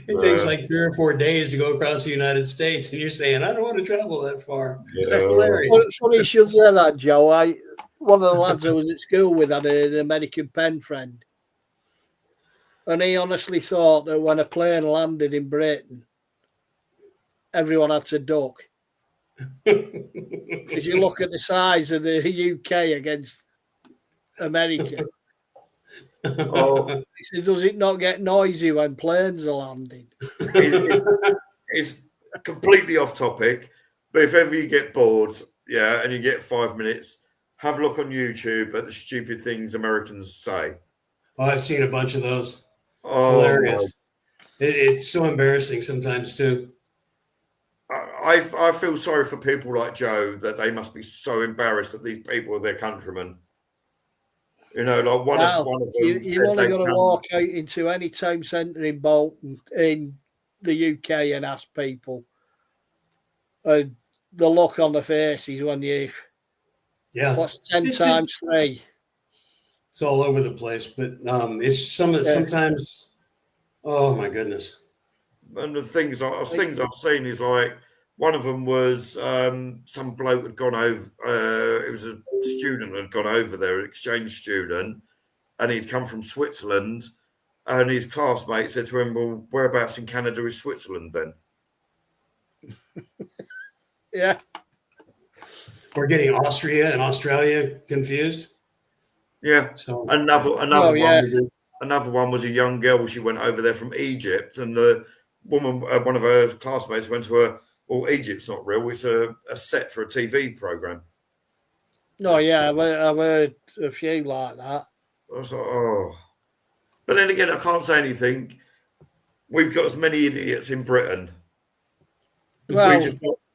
it takes like 3 or 4 days to go across the United States. And you're saying, I don't want to travel that far. That's hilarious. Well, it's funny you should say that, Joe. One of the lads I was at school with had an American pen friend, and he honestly thought that when a plane landed in Britain, everyone had to duck. Because you look at the size of the UK against America. Oh, He said, does it not get noisy when planes are landing? it's completely off topic, but if ever you get bored, and you get 5 minutes, have a look on YouTube at the stupid things Americans say. Oh, I've seen a bunch of those. It's hilarious. It's so embarrassing sometimes too. I feel sorry for people like Joe that they must be so embarrassed that these people are their countrymen. You know, like one of them. You've only got to walk out into any town centre in Bolton in the UK and ask people, and the look on the faces when you what's 10 times 3? It's all over the place, but it's sometimes. Oh my goodness! And the things I've seen is like one of them was some bloke had gone over. It was a student had gone over there, an exchange student, and he'd come from Switzerland. And his classmate said to him, "Well, whereabouts in Canada is Switzerland then?" Yeah, we're getting Austria and Australia confused. Yeah. So another one was a young girl. She went over there from Egypt, and the woman, one of her classmates, went to her. Well, Egypt's not real. It's a set for a TV program. No, yeah, I've heard a few like that. I was like, oh. But then again, I can't say anything. We've got as many idiots in Britain. Well,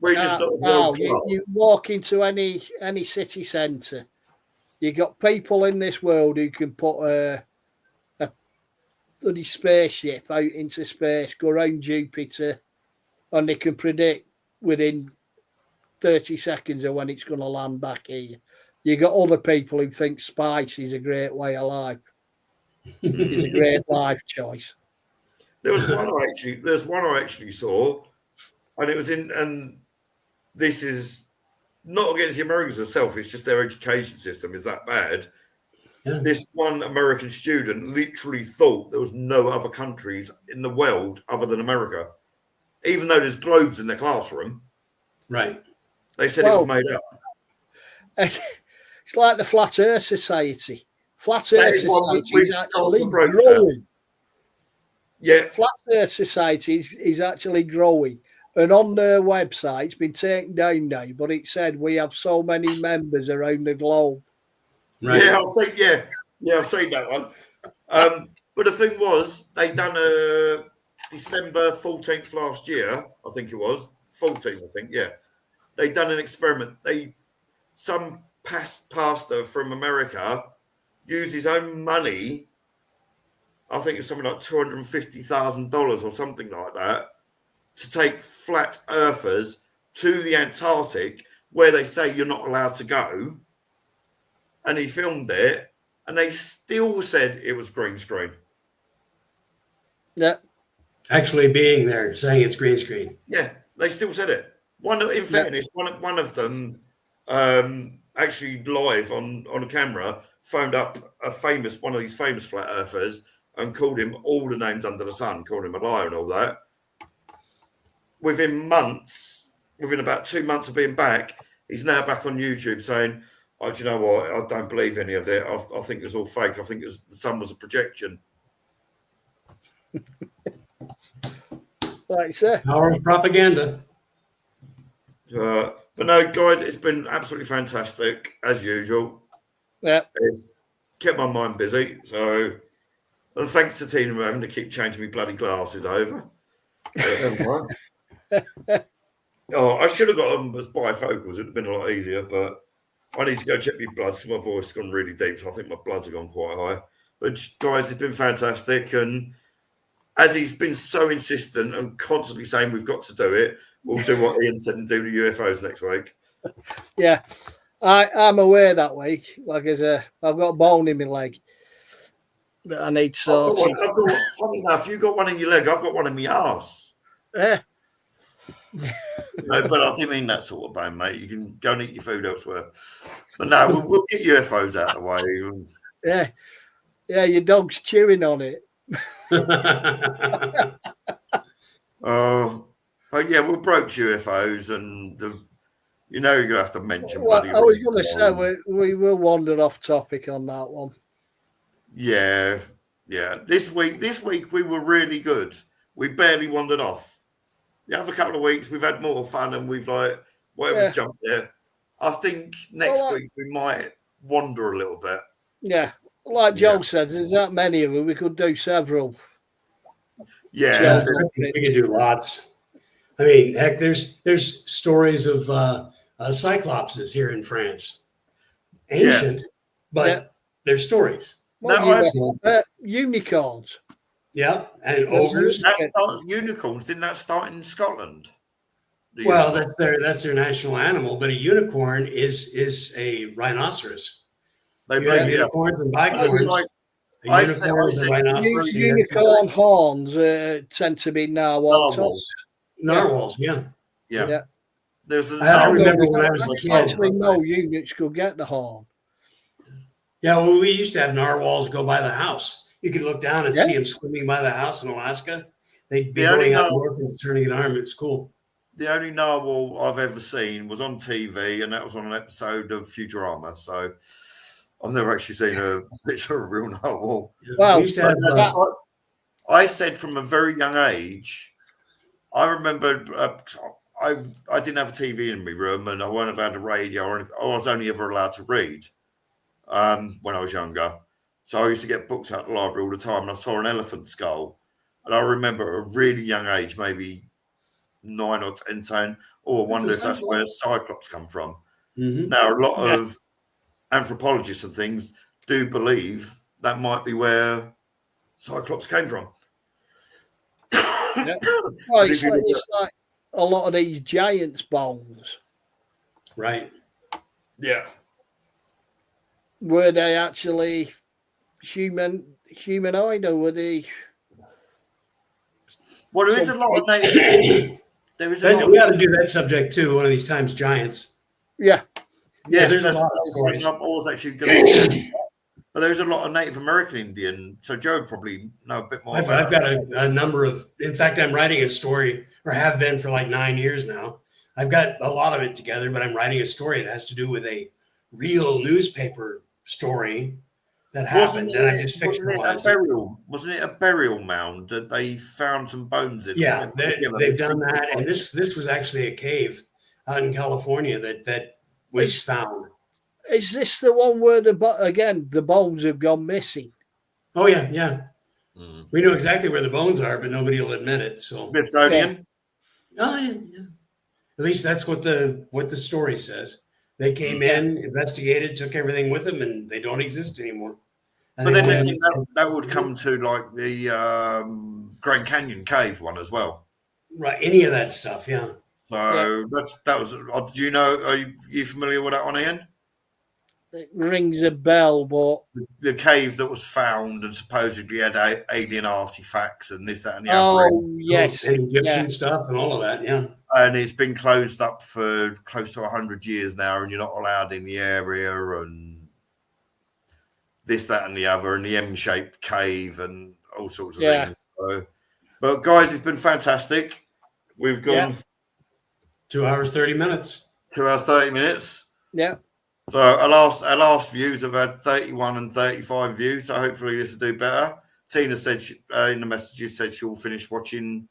we're just not as world class. You walk into any city centre, you got people in this world who can put a bloody spaceship out into space, go around Jupiter, and they can predict within 30 seconds of when it's going to land back here. You got other people who think spice is a great way of life. It's a great life choice. There's one I actually saw, and it was and this is not against the Americans themselves, it's just their education system is that bad. Yeah. This one American student literally thought there was no other countries in the world other than America, even though there's globes in the classroom. Right. They said it was made up. It's like the Flat Earth Society. Flat Earth Society is actually growing. Yeah. Flat Earth Society is actually growing. And on their website, it's been taken down now, but it said we have so many members around the globe. Right. Yeah, I've seen that one. But the thing was, they done a December 14th last year, I think it was 14th. I think, yeah. They done an experiment. Some pastor from America used his own money I think it's something like $250,000 or something like that, to take flat earthers to the Antarctic, where they say you're not allowed to go. And he filmed it, and they still said it was green screen. Yeah. Actually being there, saying it's green screen. Yeah, they still said it. In fairness, one of them actually live on a camera phoned up one of these famous flat earthers and called him all the names under the sun, called him a liar and all that. Within about 2 months of being back, he's now back on YouTube saying, "Oh, do you know what? I don't believe any of it. I think it was all fake. I think the sun was a projection." Like I say. Power of propaganda. But no, guys, it's been absolutely fantastic as usual. Yeah. It's kept my mind busy. So, and thanks to Tina for having to keep changing me bloody glasses over. Oh, I should have got them as bifocals. It'd have been a lot easier, but I need to go check my blood. So my voice has gone really deep, so I think my bloods have gone quite high. But guys, it's been fantastic, and as he's been so insistent and constantly saying we've got to do it, we'll do what Ian said and do the UFOs next week. Yeah, I'm aware that week. Like I said, I've got a bone in my leg that I need sorting. Funny enough, you got one in your leg. I've got one in my arse. Yeah. No, but I didn't mean that sort of bone, mate. You can go and eat your food elsewhere. But no, we'll get UFOs out of the way. Yeah. Yeah, your dog's chewing on it. But yeah, we'll broach UFOs, and you're going to have to mention. Well, I was going to say we will wander off topic on that one. Yeah. This week we were really good. We barely wandered off. The other couple of weeks we've had more fun, and we've jumped there. I think next week we might wander a little bit. Yeah. Like Joe said, there's that many of them. We could do several. Yeah, we could do lots. I mean, heck, there's stories of cyclopses here in France. Ancient, but they're stories. Well, unicorns. Yeah, and ogres. Unicorns, didn't that start in Scotland? Well, that's their national animal, but a unicorn is a rhinoceros. You have unicorns and bicorns. Unicorn horns tend to be narwhals. Narwhals, yeah. I remember when I was a kid. Actually, no units could get the horn. Yeah, well, we used to have narwhals go by the house. You could look down and see them swimming by the house in Alaska. They'd be going out north and turning an arm. It's cool. The only narwhal I've ever seen was on TV, and that was on an episode of Futurama. So I've never actually seen a picture of a real narwhal. Well, we used to have, I said from a very young age, I remember I didn't have a TV in my room, and I wasn't allowed a radio or anything. I was only ever allowed to read when I was younger. So I used to get books out of the library all the time, and I saw an elephant skull. And I remember at a really young age, maybe 9 or 10, saying, "Oh, I wonder if that's where Cyclops come from." Mm-hmm. Now, a lot of anthropologists and things do believe that might be where Cyclops came from. Well, it's like a lot of these giants' bones. Right. Yeah. Were they actually humanoid, or were they? Well, there is a lot of native. We ought to do that subject too. One of these times, giants. Yeah. Yes, there's a lot of stories. I'm always actually going to. But there's a lot of Native American Indian, so Joe would probably know a bit more. I've got a number of. In fact, I'm writing a story, or have been for like 9 years now. I've got a lot of it together, but I'm writing a story that has to do with a real newspaper story that happened, and I just fictionalized it. Wasn't it a burial mound that they found some bones in? Yeah, they've done that, and this was actually a cave out in California that was found. Is this the one where the bones have gone missing? Oh yeah. Mm. We know exactly where the bones are, but nobody will admit it. So Smithsonian. Oh yeah. At least that's what the story says. They came in, investigated, took everything with them, and they don't exist anymore. I But think then when- that would come to like the Grand Canyon cave one as well. right, any of that stuff, yeah. So that was. Do you know? Are you familiar with that one, Ian? It rings a bell, but The cave that was found and supposedly had alien artifacts and this, that, and the other. oh yes, And Egyptian yeah, stuff and all of that, yeah. And it's been closed up for close to 100 years now, and you're not allowed in the area, and this, that, and the other, and the M-shaped cave, and all sorts of Yeah. things. So, but guys, it's been fantastic. We've gone 2 hours, 30 minutes. 2 hours 30 minutes. yeah. So our last views have had 31 and 35 views. So hopefully this will do better. Tina said in the messages said she'll finish watching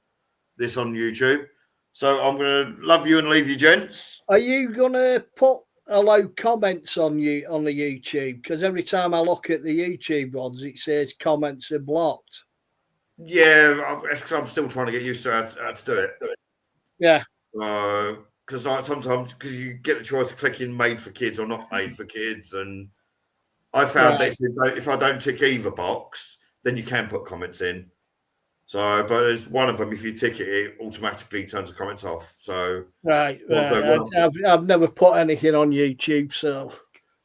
this on YouTube. So I'm gonna love you and leave you, gents. Are you gonna put allow comments on you on the YouTube? Because every time I look at the YouTube ones, it says comments are blocked. Yeah, that's because I'm still trying to get used to how to do it. Yeah, Because like sometimes because you get the choice of clicking made for kids or not made for kids, and I found Right. that if I don't tick either box, then you can put comments in. So, but there's one of them. If you tick it, it automatically turns the comments off. So, right. Well, I've never put anything on YouTube, so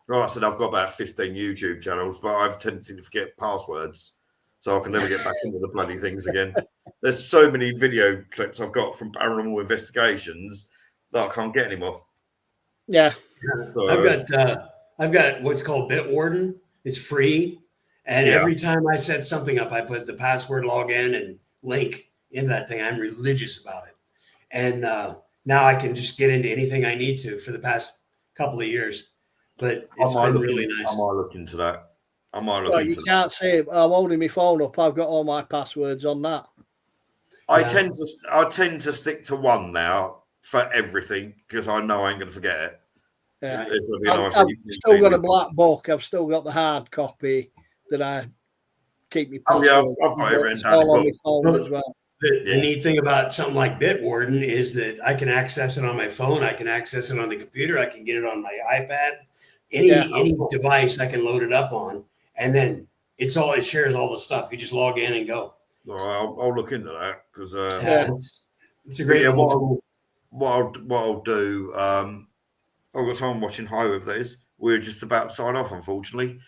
like I said, I've got about 15 YouTube channels, but I've a tendency to forget passwords, so I can never get back into the bloody things again. There's so many video clips I've got from paranormal investigations that I can't get anymore. yeah, So, I've got what's called Bitwarden. It's free. And Yeah. every time I set something up, I put the password, login, and link in that thing. I'm religious about it. And now I can just get into anything I need to for the past couple of years. But it's been really nice. I might look into that. I might look well, you into that. can't say it. I'm holding my phone up. I've got all my passwords on that. I Yeah. tend to stick to one now for everything because I know I ain't going to forget it. Yeah. Right. It's going to be I've nice. still got a black book. I've still got the hard copy that I keep my Oh, password. yeah, I've got it written It's down in all on my book. phone as well. The Yeah. neat thing about something like Bitwarden is that I can access it on my phone. I can access it on the computer. I can get it on my iPad. Any device I can load it up on, and then it shares all the stuff. You just log in and go. I'll look into that because Yeah. It's a great little tool. what I'll do. I've got someone watching. Hi with this. We're just about to sign off, unfortunately.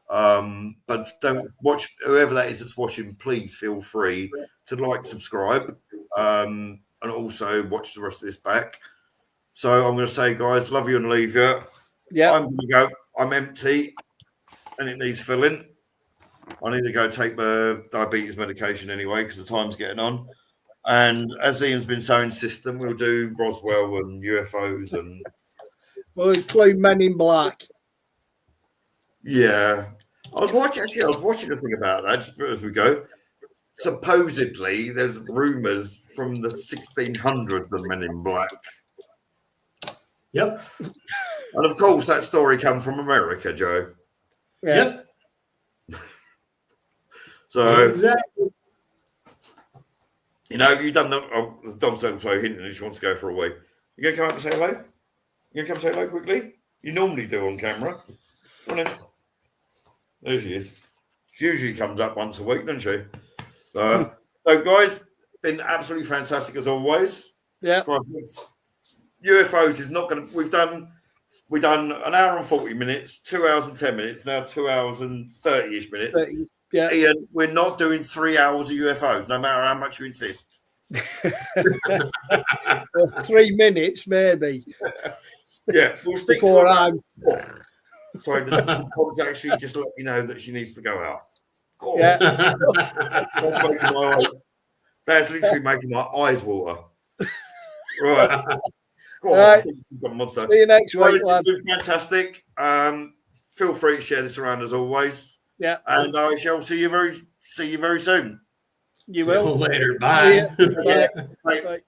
But don't watch whoever that is that's watching. Please feel free to like, subscribe, and also watch the rest of this back. So I'm going to say, guys, love you and leave you. Yeah, I'm going to go. I'm empty, and it needs filling. I need to go take my diabetes medication anyway because the time's getting on. And as Ian's been so insistent, we'll do Roswell and UFOs and we'll include Men in Black. yeah. I was watching a thing about that just as we go. Supposedly, there's rumors from the 1600s of Men in Black, Yep. and of course, that story comes from America, Joe. Yeah. Yep. So Exactly. you know, you've done the dog's also hinting that she wants to go for a wee. You gonna come up and say hello? You gonna come say hello quickly? You normally do on camera. Come on in. There she is. She usually comes up once a week, doesn't she? So guys, been absolutely fantastic as always. Yeah. UFOs is not going to. We've done an hour and 40 minutes, 2 hours and 10 minutes, now 2 hours and 30-ish minutes. Yeah. Ian, we're not doing 3 hours of UFOs, no matter how much you insist. 3 minutes, maybe. Yeah, we'll stick Before to I'm. Sorry, the dog's actually just let me know that she needs to go out. God, Yeah. that's literally making my eyes water. Right. God, Right. I think she's got a monster. See you next Well, week, this has lad. been fantastic. Feel free to share this around as always. Yeah. And I shall see you very soon. You See you will. later. See ya. Bye. Bye. Bye. Bye.